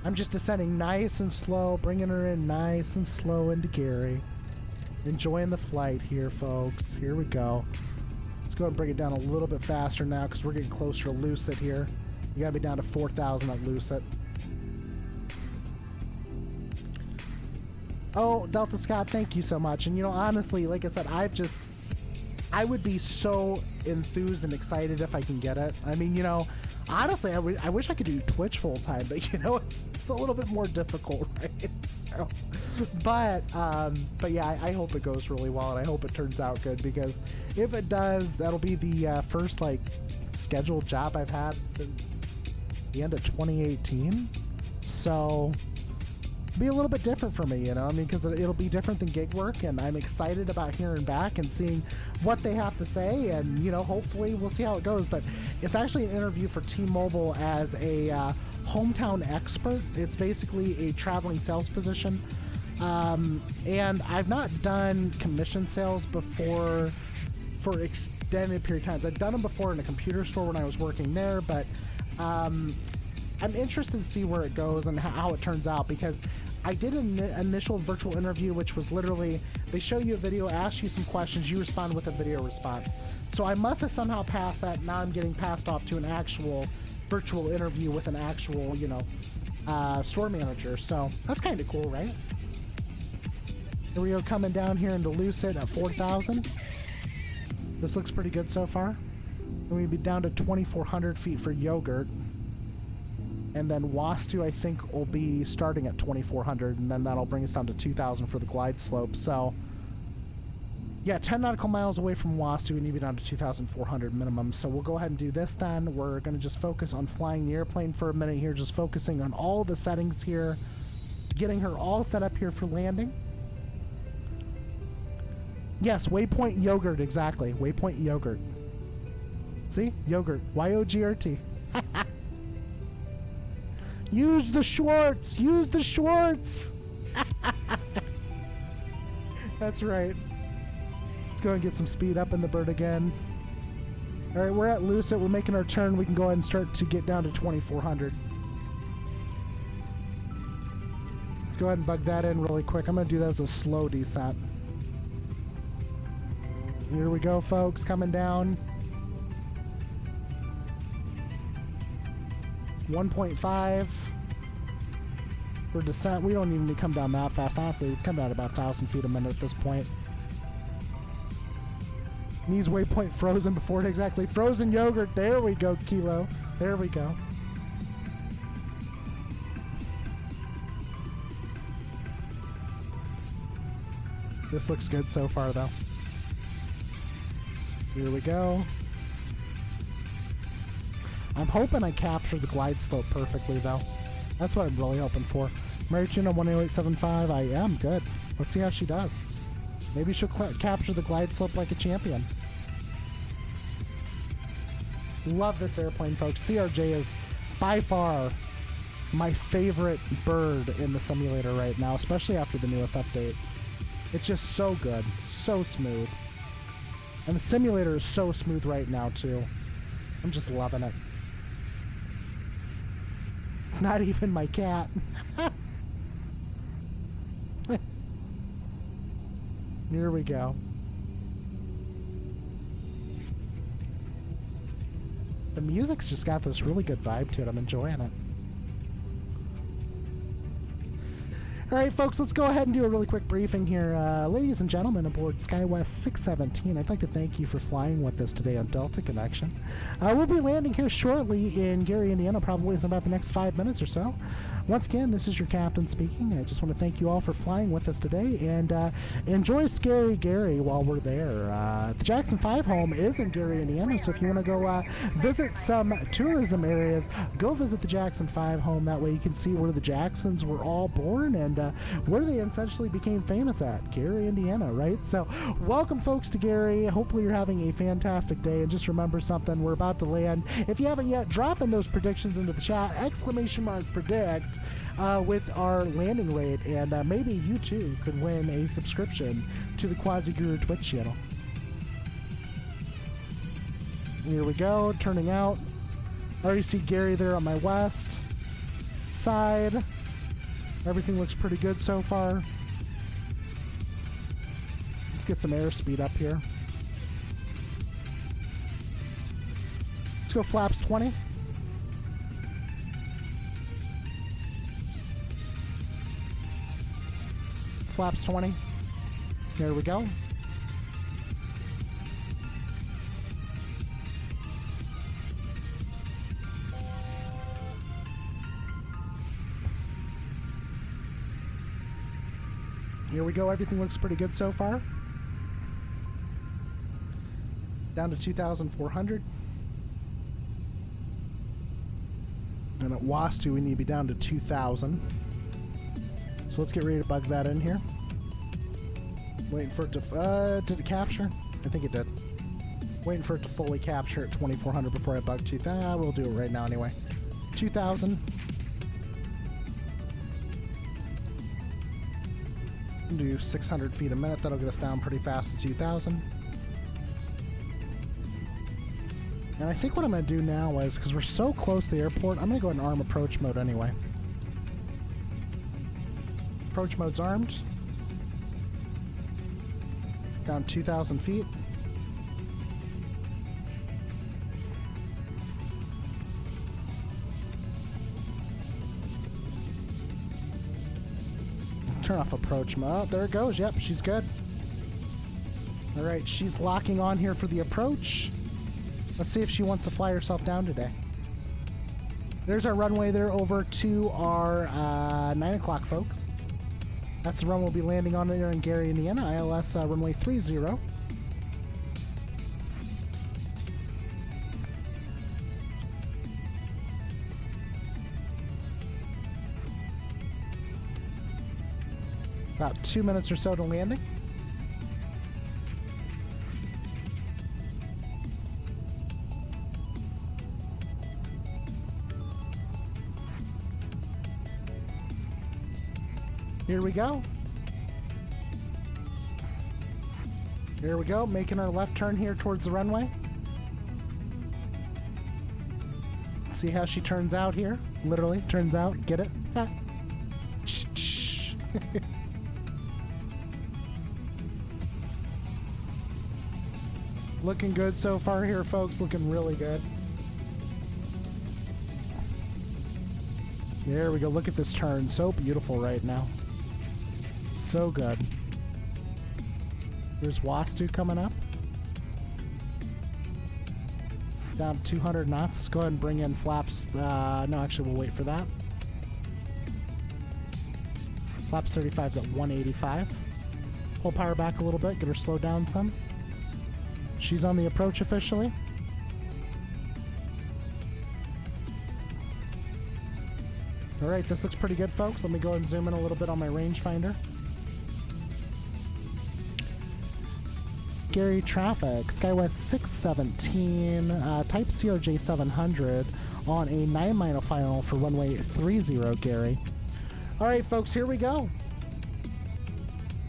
I'm just descending nice and slow, bringing her in nice and slow into Gary. Enjoying the flight here, folks. Here we go. Let's go ahead and bring it down a little bit faster now because we're getting closer to Lucid here. You gotta be down to 4,000 at Lucid. Oh, Delta Scott, thank you so much. And you know, honestly, like I said, I would be so enthused and excited if I can get it. I mean, you know, honestly, I wish I could do Twitch full time, but you know, it's a little bit more difficult, right? So, but yeah, I hope it goes really well, and I hope it turns out good, because if it does, that'll be the first like scheduled job I've had since the end of 2018. So be a little bit different for me, you know, I mean, because it'll be different than gig work, and I'm excited about hearing back and seeing what they have to say, and you know, hopefully we'll see how it goes. But it's actually an interview for T-Mobile as a hometown expert. It's basically a traveling sales position, and I've not done commission sales before for extended period of time. I've done them before in a computer store when I was working there, but I'm interested to see where it goes and how it turns out, because I did an initial virtual interview, which was literally, they show you a video, ask you some questions, you respond with a video response. So I must have somehow passed that. Now I'm getting passed off to an actual virtual interview with an actual, you know, store manager. So that's kind of cool, right? Here we go, coming down here into Lucid at 4,000. This looks pretty good so far. And we'd be down to 2,400 feet for Yogurt. And then Wastu, I think, will be starting at 2,400, and then that'll bring us down to 2,000 for the glide slope. So, yeah, 10 nautical miles away from Wastu, we need to be down to 2,400 minimum. So we'll go ahead and do this then. We're going to just focus on flying the airplane for a minute here, just focusing on all the settings here, getting her all set up here for landing. Yes, Waypoint Yogurt, exactly. Waypoint Yogurt. See? Yogurt. Y-O-G-R-T. Use the Schwartz! Use the Schwartz! That's right. Let's go and get some speed up in the bird again. Alright, we're at Lucid. We're making our turn. We can go ahead and start to get down to 2,400. Let's go ahead and bug that in really quick. I'm going to do that as a slow descent. Here we go, folks. Coming down. 1.5 for descent. We don't even need to come down that fast. Honestly, we come down about 1,000 feet a minute at this point. Needs waypoint frozen before it exactly. Frozen Yogurt. There we go, Kilo. There we go. This looks good so far, though. Here we go. I'm hoping I capture the glide slope perfectly, though. That's what I'm really hoping for. Mary Tuna 10875, I am good. Let's see how she does. Maybe she'll capture the glide slope like a champion. Love this airplane, folks. CRJ is by far my favorite bird in the simulator right now, especially after the newest update. It's just so good. So smooth. And the simulator is so smooth right now, too. I'm just loving it. It's not even my cat. Here we go. The music's just got this really good vibe to it. I'm enjoying it. All right, folks, let's go ahead and do a really quick briefing here. Ladies and gentlemen aboard SkyWest 617, I'd like to thank you for flying with us today on Delta Connection. We'll be landing here shortly in Gary, Indiana, probably within about the next 5 minutes or so. Once again, this is your captain speaking. I just want to thank you all for flying with us today, and enjoy Scary Gary while we're there. The Jackson 5 home is in Gary, Indiana, so if you want to go visit some tourism areas, go visit the Jackson 5 home. That way you can see where the Jacksons were all born and where they essentially became famous at, Gary, Indiana, right? So welcome, folks, to Gary. Hopefully you're having a fantastic day, and just remember something, we're about to land. If you haven't yet, drop in those predictions into the chat, !predict, with our landing rate, and maybe you too could win a subscription to the Quasi Guru Twitch channel. Here we go, turning out. I already see Gary there on my west side. Everything looks pretty good so far. Let's get some airspeed up here. Let's go flaps 20. Flaps 20. There we go. Here we go. Everything looks pretty good so far. Down to 2,400. And at Wastu, we need to be down to 2,000. So let's get ready to bug that in here. Waiting for it to, did it capture? I think it did. Waiting for it to fully capture at 2,400 before I bug 2,000. We'll do it right now anyway. 2,000. Do 600 feet a minute. That'll get us down pretty fast to 2,000. And I think what I'm going to do now is, because we're so close to the airport, I'm going to go ahead and arm approach mode anyway. Approach mode's armed. Down 2,000 feet. Turn off approach mode. Oh, there it goes. Yep, she's good. All right, she's locking on here for the approach. Let's see if she wants to fly herself down today. There's our runway there over to our 9 o'clock, folks. That's the run we'll be landing on there in Gary, Indiana. ILS runway 30. About 2 minutes or so to landing. Here we go. Here we go, making our left turn here towards the runway. See how she turns out here? Literally, turns out. Get it? Ha. Looking good so far here, folks. Looking really good. There we go. Look at this turn. So beautiful right now. So good. There's Wastu coming up. Down 200 knots. Let's go ahead and bring in flaps. No, actually, we'll wait for that. Flaps 35's at 185. Pull power back a little bit. Get her slowed down some. She's on the approach officially. Alright, this looks pretty good, folks. Let me go ahead and zoom in a little bit on my rangefinder. Gary traffic, SkyWest 617, type CRJ 700 on a 9-mile final for runway 30, Gary. Alright, folks, here we go.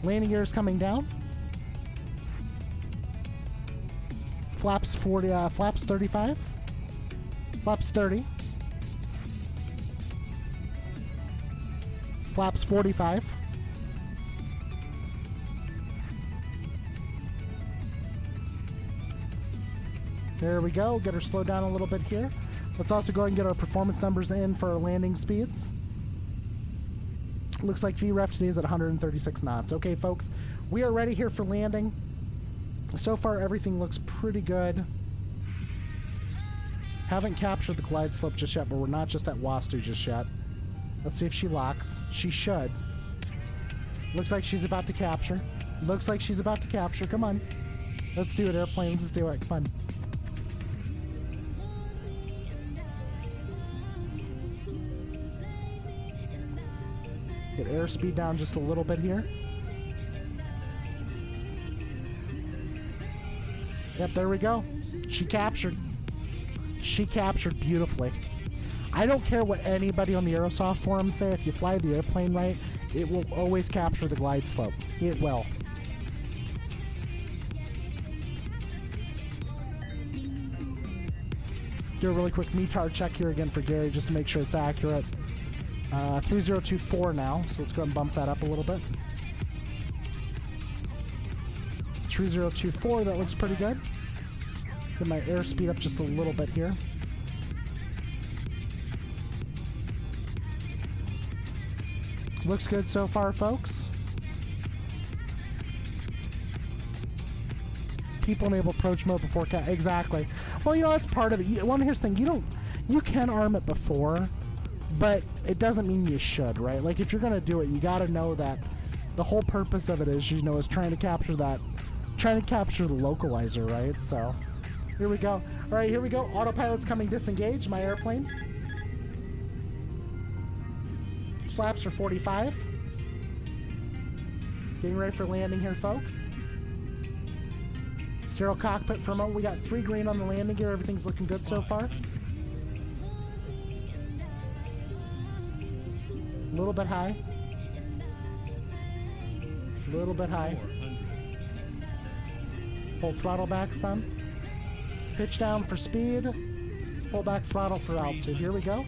Landing gear is coming down. Flaps 40, flaps 35. Flaps 30. Flaps 45. There we go. Get her slowed down a little bit here. Let's also go ahead and get our performance numbers in for our landing speeds. Looks like VREF today is at 136 knots. Okay, folks, we are ready here for landing. So far, everything looks pretty good. Haven't captured the glide slope just yet, but we're not just at Wastu just yet. Let's see if she locks. She should. Looks like she's about to capture. Looks like she's about to capture. Come on. Let's do it, airplane. Let's do it. Come on. Get airspeed down just a little bit here. Yep, there we go. She captured. She captured beautifully. I don't care what anybody on the Aerosoft forum say. If you fly the airplane right, it will always capture the glide slope. It will. do a really quick METAR check here again for Gary just to make sure it's accurate. 3024 now, so let's go ahead and bump that up a little bit. 3024, that looks pretty good. Get my airspeed up just a little bit here. Looks good so far, folks. People enable approach mode before exactly. Well, you know, that's part of it. Well, here's the thing. You can arm it before, but it doesn't mean you should, right? Like, if you're going to do it, you got to know that the whole purpose of it is, you know, is trying to capture the localizer, right? So, here we go. All right, here we go. Autopilot's coming disengaged, my airplane. Flaps are 45. Getting ready for landing here, folks. Sterile cockpit for a moment. We got 3 green on the landing gear. Everything's looking good so far. A little bit high. A little bit high. Hold throttle back some. Pitch down for speed. Pull back throttle for altitude. Here we go.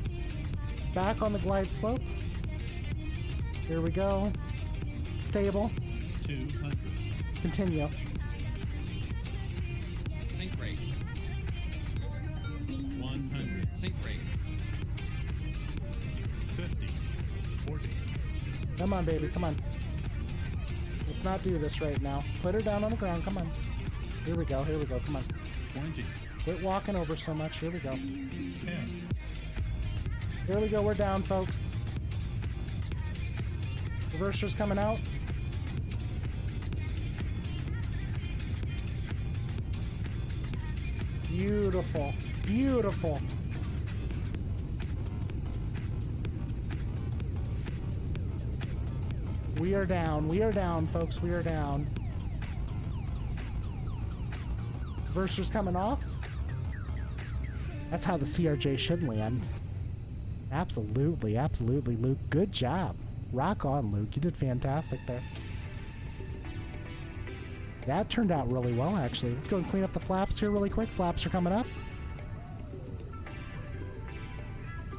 Back on the glide slope. Here we go. Stable. 200. Continue. Sync rate. 100. Sync rate. 50. 40. Come on, baby. Come on. Let's not do this right now. Put her down on the ground. Come on. Here we go. Here we go. Come on. 20. Quit walking over so much. Here we go. 10. Here we go. We're down, folks. Reverser's coming out. Beautiful. Beautiful. We are down. We are down, folks. We are down. Reverser's coming off. That's how the CRJ should land. Absolutely. Absolutely, Luke. Good job. Rock on, Luke. You did fantastic there. That turned out really well, actually. Let's go and clean up the flaps here really quick. Flaps are coming up.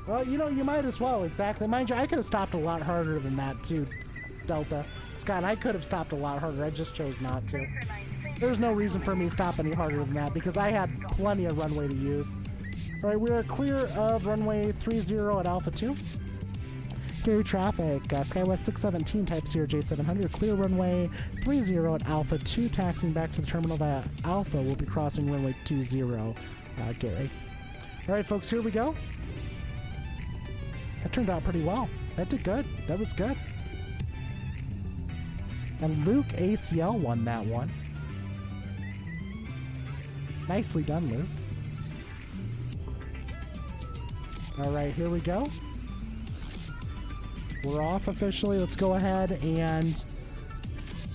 Well, you know, you might as well. Exactly. Mind you, I could have stopped a lot harder than that, too, Delta. Scott, I could have stopped a lot harder. I just chose not to. There's no reason for me to stop any harder than that because I had plenty of runway to use. All right, we are clear of runway 30 at Alpha 2. Gary traffic, Skywest 617, type CRJ 700, clear runway 30 at Alpha 2, taxiing back to the terminal via Alpha. We'll be crossing runway 20, Gary. All right, folks, here we go. That turned out pretty well. That did good. That was good. And Luke ACL won that one. Nicely done, Luke. All right, here we go. We're off officially. Let's go ahead and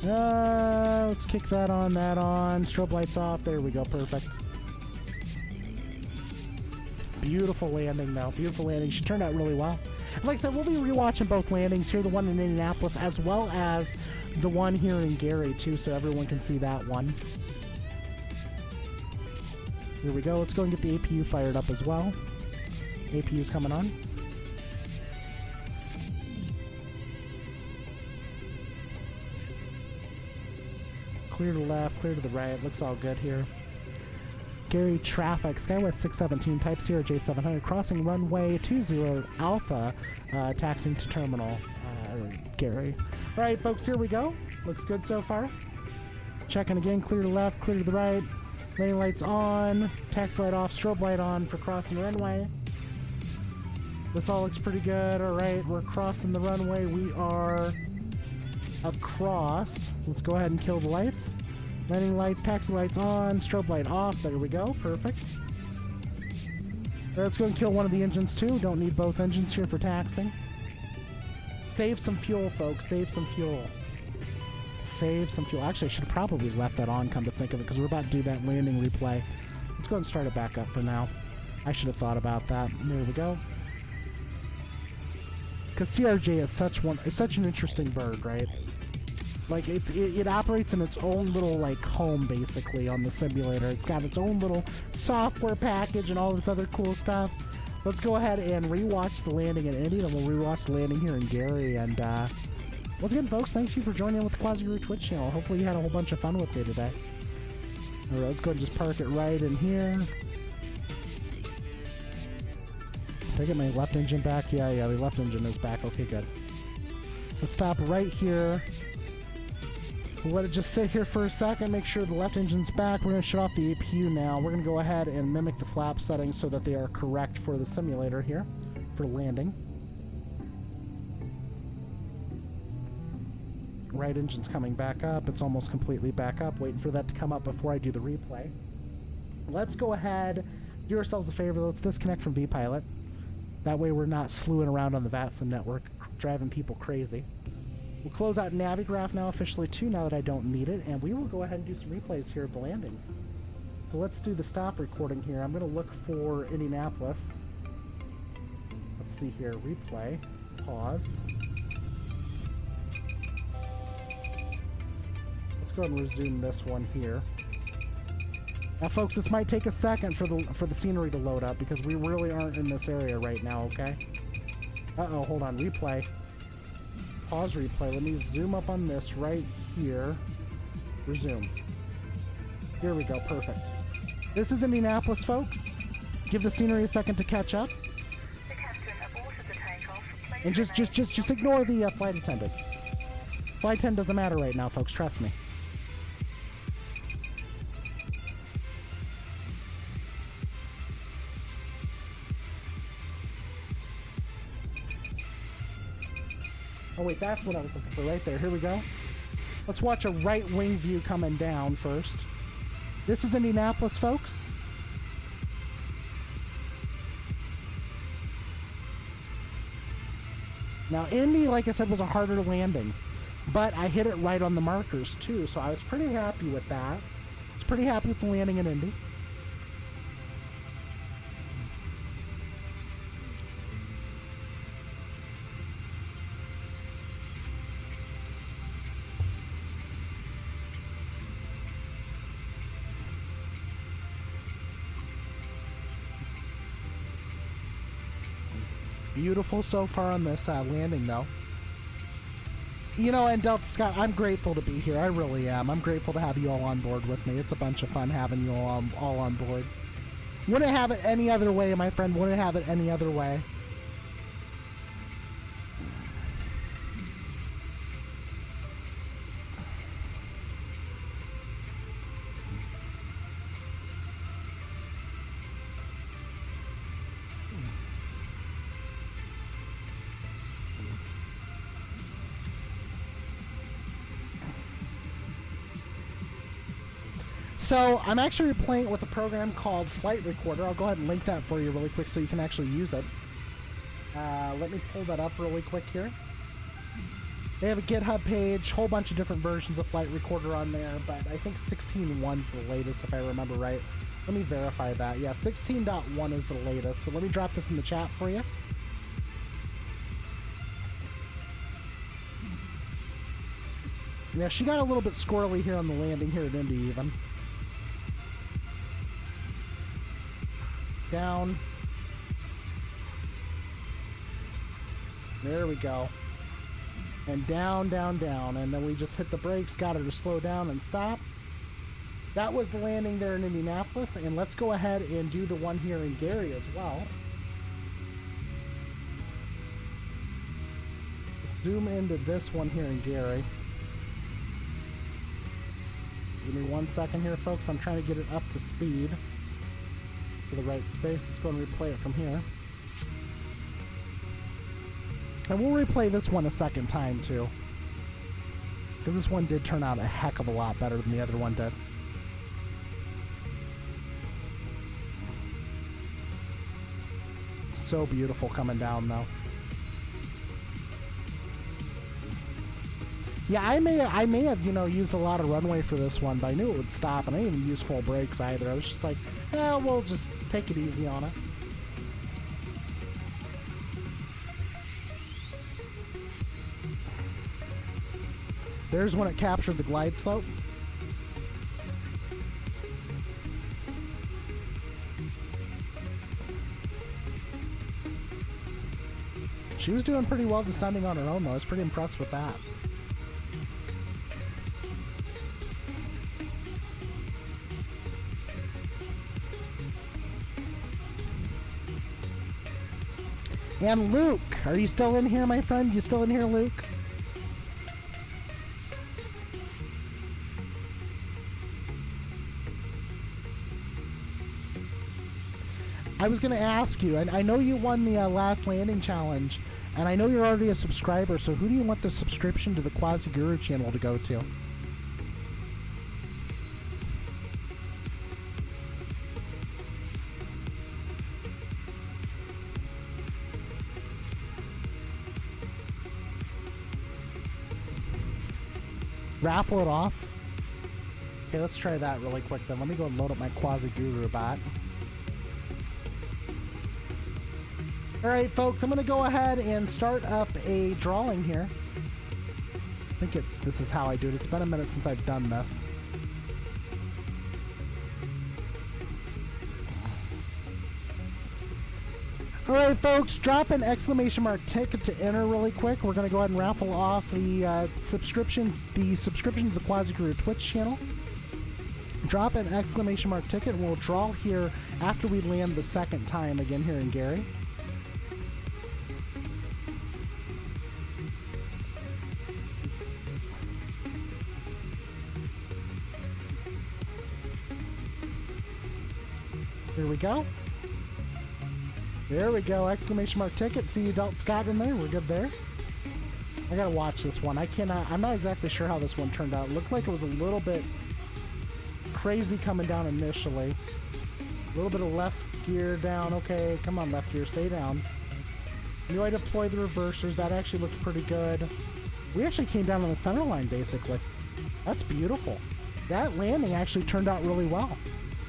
let's kick that on, Strobe lights off. There we go. Perfect. Beautiful landing, though. Beautiful landing. She turned out really well. And like I said, we'll be rewatching both landings here, the one in Indianapolis as well as the one here in Gary, too, so everyone can see that one. Here we go. Let's go and get the APU fired up as well. APU's coming on. Clear to the left, clear to the right. Looks all good here. Gary traffic, Skywest 617, type CRJ 700, crossing runway 20 Alpha, taxiing to terminal, Gary. All right, folks, here we go. Looks good so far. Checking again, clear to the left, clear to the right. Landing lights on, taxi light off, strobe light on for crossing the runway. This all looks pretty good. All right, we're crossing the runway. We are across. Let's go ahead and kill the lights. Landing lights, taxi lights on, strobe light off. There we go. Perfect. Let's go and kill one of the engines too. Don't need both engines here for taxiing. Save some fuel, folks. Save some fuel. Save some fuel. Actually, I should have probably left that on, come to think of it, because we're about to do that landing replay. Let's go ahead and start it back up for now. I should have thought about that. There we go. Because CRJ is such an interesting bird, right? like it operates in its own little like home basically on the simulator. It's got its own little software package and all this other cool stuff. Let's go ahead and rewatch the landing in Indy, and we'll rewatch the landing here in Gary. And once again, folks, thanks you for joining in with the Quasi Guru Twitch channel. Hopefully you had a whole bunch of fun with me today. All right, let's go and just park it right in here. Did I get my left engine back? Yeah, the left engine is back. Okay, good. Let's stop right here. We'll let it just sit here for a second, make sure the left engine's back. We're going to shut off the APU now. We're going to go ahead and mimic the flap settings so that they are correct for the simulator here for landing. Right engine's coming back up. It's almost completely back up. Waiting for that to come up before I do the replay. Let's go ahead, do ourselves a favor. Let's disconnect from VPilot. That way we're not slewing around on the VatSim network, driving people crazy. We'll close out Navigraph now officially too, now that I don't need it, and we will go ahead and do some replays here of the landings. So let's do the stop recording here. I'm going to look for Indianapolis. Let's see here, replay, pause. Let's go ahead and resume this one here. Now folks, this might take a second for the scenery to load up because we really aren't in this area right now, okay? Uh-oh, hold on, replay. Pause replay. Let me zoom up on this right here. Resume. Here we go, perfect. This is Indianapolis, folks. Give the scenery a second to catch up. The captain aborted the takeoff. And just ignore the flight attendant. Flight attendant doesn't matter right now, folks, trust me. Oh wait, that's what I was looking for right there. Here we go. Let's watch a right wing view coming down first. This is Indianapolis, folks. Now, Indy, like I said, was a harder landing, but I hit it right on the markers too, so I was pretty happy with that. I was pretty happy with the landing in Indy. Beautiful so far on this landing, though. You know, and Delta Scott, I'm grateful to be here. I really am. I'm grateful to have you all on board with me. It's a bunch of fun having you all on board. Wouldn't have it any other way, my friend. Wouldn't have it any other way. So I'm actually playing it with a program called Flight Recorder. I'll go ahead and link that for you really quick so you can actually use it. Let me pull that up really quick here. They have a GitHub page, whole bunch of different versions of Flight Recorder on there, but I think 16.1's the latest if I remember right. Let me verify that. Yeah, 16.1 is the latest. So let me drop this in the chat for you. Yeah, she got a little bit squirrely here on the landing here at Indy even. Down. There we go. And down, down, down. And then we just hit the brakes, got her to slow down and stop. That was the landing there in Indianapolis. And let's go ahead and do the one here in Gary as well. Let's zoom into this one here in Gary. Give me 1 second here, folks. I'm trying to get it up to speed to the right space. Let's go and replay it from here. And we'll replay this one a second time, too. Because this one did turn out a heck of a lot better than the other one did. So beautiful coming down, though. Yeah, I may have, used a lot of runway for this one, but I knew it would stop, and I didn't even use full brakes either. I was just like, we'll just take it easy on it. There's when it captured the glide slope. She was doing pretty well descending on her own, though. I was pretty impressed with that. And Luke, are you still in here, my friend? You still in here, Luke? I was going to ask you, and I know you won the last landing challenge, and I know you're already a subscriber, so who do you want the subscription to the Quasi Guru channel to go to? Raffle it off? Okay, let's try that really quick then. Let me go and load up my Quasi Guru bot. Alright folks, I'm going to go ahead and start up a drawing here. I think this is how I do it. It's been a minute since I've done this. Alright folks, drop an exclamation mark ticket to enter really quick. We're going to go ahead and raffle off the subscription to the Quasi Guru Twitch channel. Drop an exclamation mark ticket and we'll draw here after we land the second time again here in Gary. Here we go. There we go. Exclamation mark ticket. See Adult Scott in there. We're good there. I gotta watch this one. I'm not exactly sure how this one turned out. It looked like it was a little bit crazy coming down initially. A little bit of left gear down. Okay, come on, left gear. Stay down. Knew I deployed the reversers. That actually looked pretty good. We actually came down on the center line, basically. That's beautiful. That landing actually turned out really well.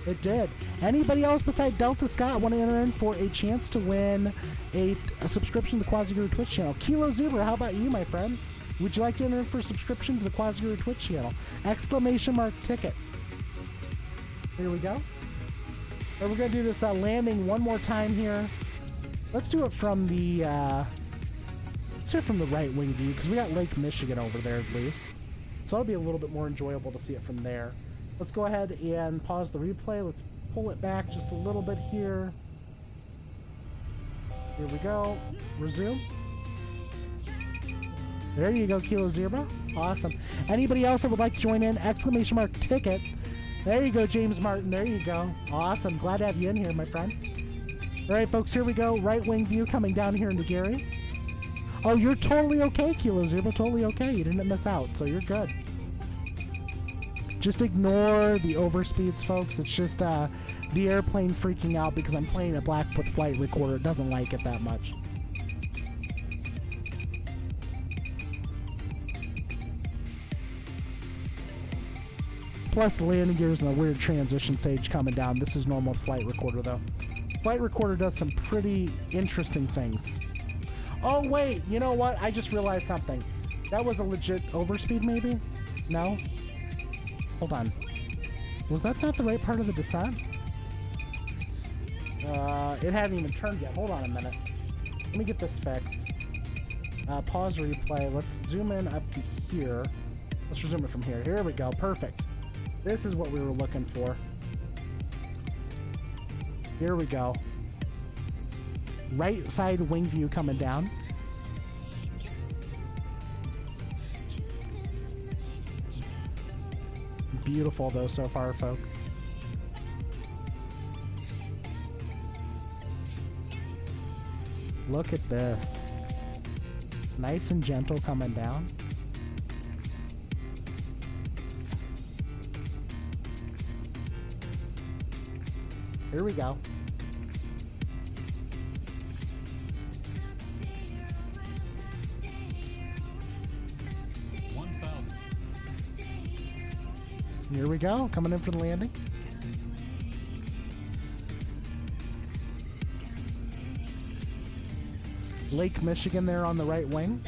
It did. Anybody else besides Delta Scott want to enter in for a chance to win a subscription to the Quasi Guru Twitch channel? Kilo Zuber, how about you, my friend? Would you like to enter in for a subscription to the Quasi Guru Twitch channel? Exclamation mark ticket. Here we go. And we're going to do this landing one more time here. Let's do it from the right wing view because we got Lake Michigan over there at least. So it'll be a little bit more enjoyable to see it from there. Let's go ahead and pause the replay. Let's pull it back just a little bit here. Here we go. Resume. There you go, Kilo Zebra. Awesome. Anybody else that would like to join in? Exclamation mark ticket. There you go, James Martin. There you go. Awesome. Glad to have you in here, my friend. All right, folks, here we go. Right wing view coming down here into Gary. Oh, you're totally okay, Kilo Zebra. Totally okay. You didn't miss out, so you're good. Just ignore the overspeeds, folks. It's just the airplane freaking out because I'm playing a Blackfoot flight recorder. It doesn't like it that much. Plus, the landing gear is in a weird transition stage coming down. This is normal flight recorder, though. Flight recorder does some pretty interesting things. Oh, wait. You know what? I just realized something. That was a legit overspeed, maybe? No? Hold on. Was that not the right part of the descent? It hadn't even turned yet. Hold on a minute. Let me get this fixed. Pause replay. Let's zoom in up to here. Let's resume it from here. Here we go. Perfect. This is what we were looking for. Here we go. Right side wing view coming down. Beautiful though so far, folks. Look at this. Nice and gentle coming down. Here we go. Here we go, coming in for the landing. Lake Michigan there on the right wing.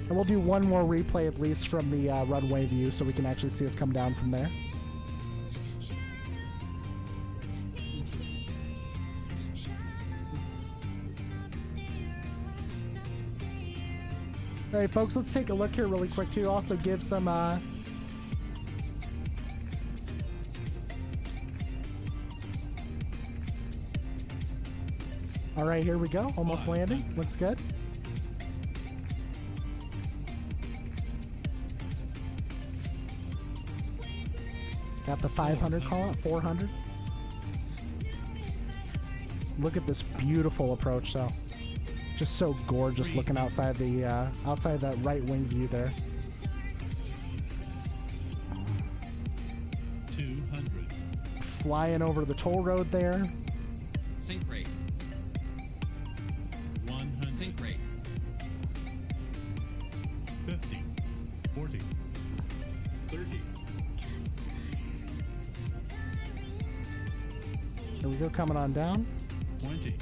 And we'll do one more replay at least from the runway view so we can actually see us come down from there. All right, folks, let's take a look here really quick too. Also give some all right, here we go. Almost landing. Looks good. Got the 500 call out, 400. Look at this beautiful approach, though. Just so gorgeous looking outside the outside that right wing view there. 200. Flying over the toll road there. Sync rate. 100. Sync rate. 50. 40. 30. Here we go, coming on down. 20.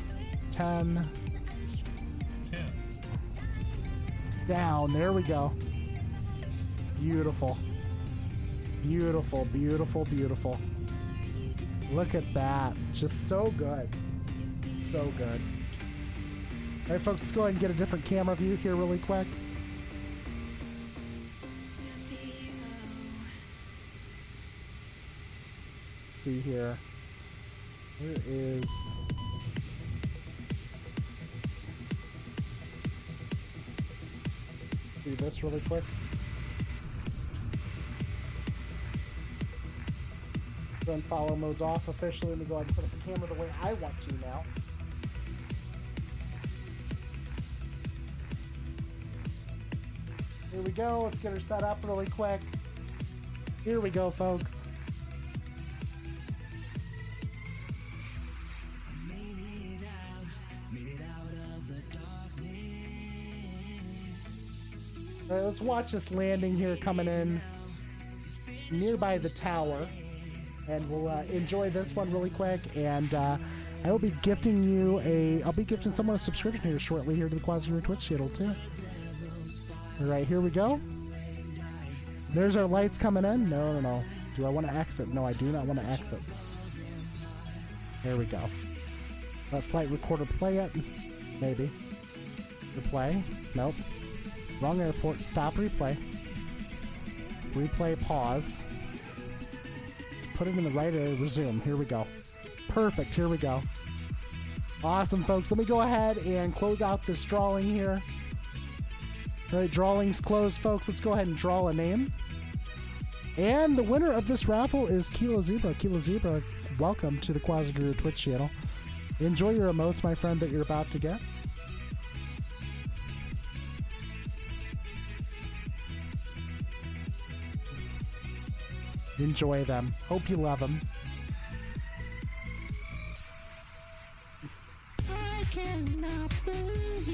10. 10. Down. There we go. Beautiful. Beautiful, beautiful, beautiful. Look at that. Just so good. So good. All right, folks, let's go ahead and get a different camera view here really quick. Let's see here. Where is... do this really quick. Run follow mode's off officially. Let me go ahead and put up the camera the way I want to now. Here we go. Let's get her set up really quick. Here we go, folks. All right, let's watch this landing here coming in nearby the tower, and we'll enjoy this one really quick. And I will be gifting you I'll be gifting someone a subscription here shortly here to the Quasi Twitch channel too. All right, here we go. There's our lights coming in. No. Do I want to exit? No, I do not want to exit. There we go. Let flight recorder play it. Maybe. Replay. Nope. Wrong airport. Stop replay. Replay, pause. Let's put it in the right area. Resume. Here we go. Perfect. Here we go. Awesome, folks. Let me go ahead and close out this drawing here. All right, drawing's closed, folks. Let's go ahead and draw a name. And the winner of this raffle is Kilo Zebra. Kilo Zebra, welcome to the Quasi Guru Twitch channel. Enjoy your emotes, my friend, that you're about to get. Enjoy them. Hope you love them. I cannot believe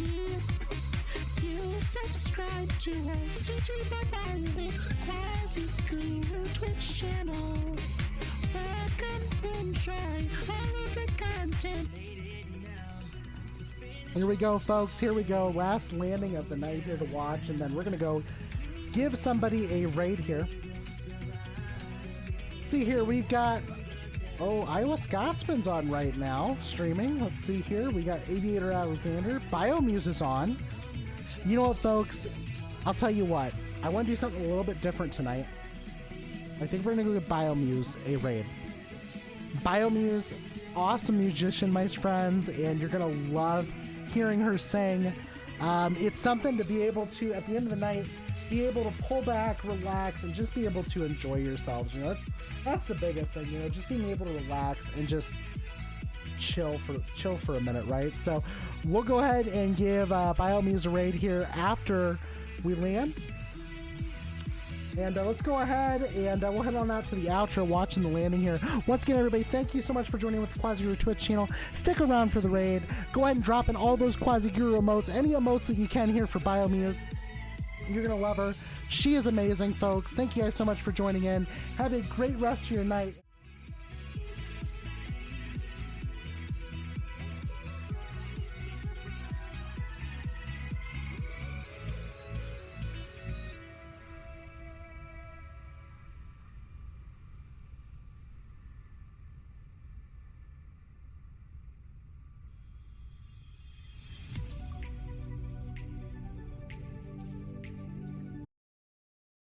you subscribe to our CG Mobile Quasi Guru Twitch channel. Welcome, enjoy all of the content. Here we go, folks. Here we go. Last landing of the night here to watch, and then we're going to go give somebody a raid here. See here, we've got Iowa Scotsman's on right now streaming. Let's see here, we got Aviator Alexander. Biomuse is on. You know what, folks, I'll tell you what, I want to do something a little bit different tonight. I think we're gonna go give Biomuse a raid. Biomuse, awesome musician, my friends, and you're gonna love hearing her sing. It's something to be able to, at the end of the night, be able to pull back, relax, and just be able to enjoy yourselves. You know, that's the biggest thing. You know, just being able to relax and just chill for a minute, right? So we'll go ahead and give Biomuse a raid here after we land. And let's go ahead and we'll head on out to the outro, watching the landing here. Once again, everybody, thank you so much for joining with the Quasi Guru Twitch channel. Stick around for the raid. Go ahead and drop in all those Quasi Guru emotes, any emotes that you can here for Biomuse. You're going to love her. She is amazing, folks. Thank you guys so much for joining in. Have a great rest of your night.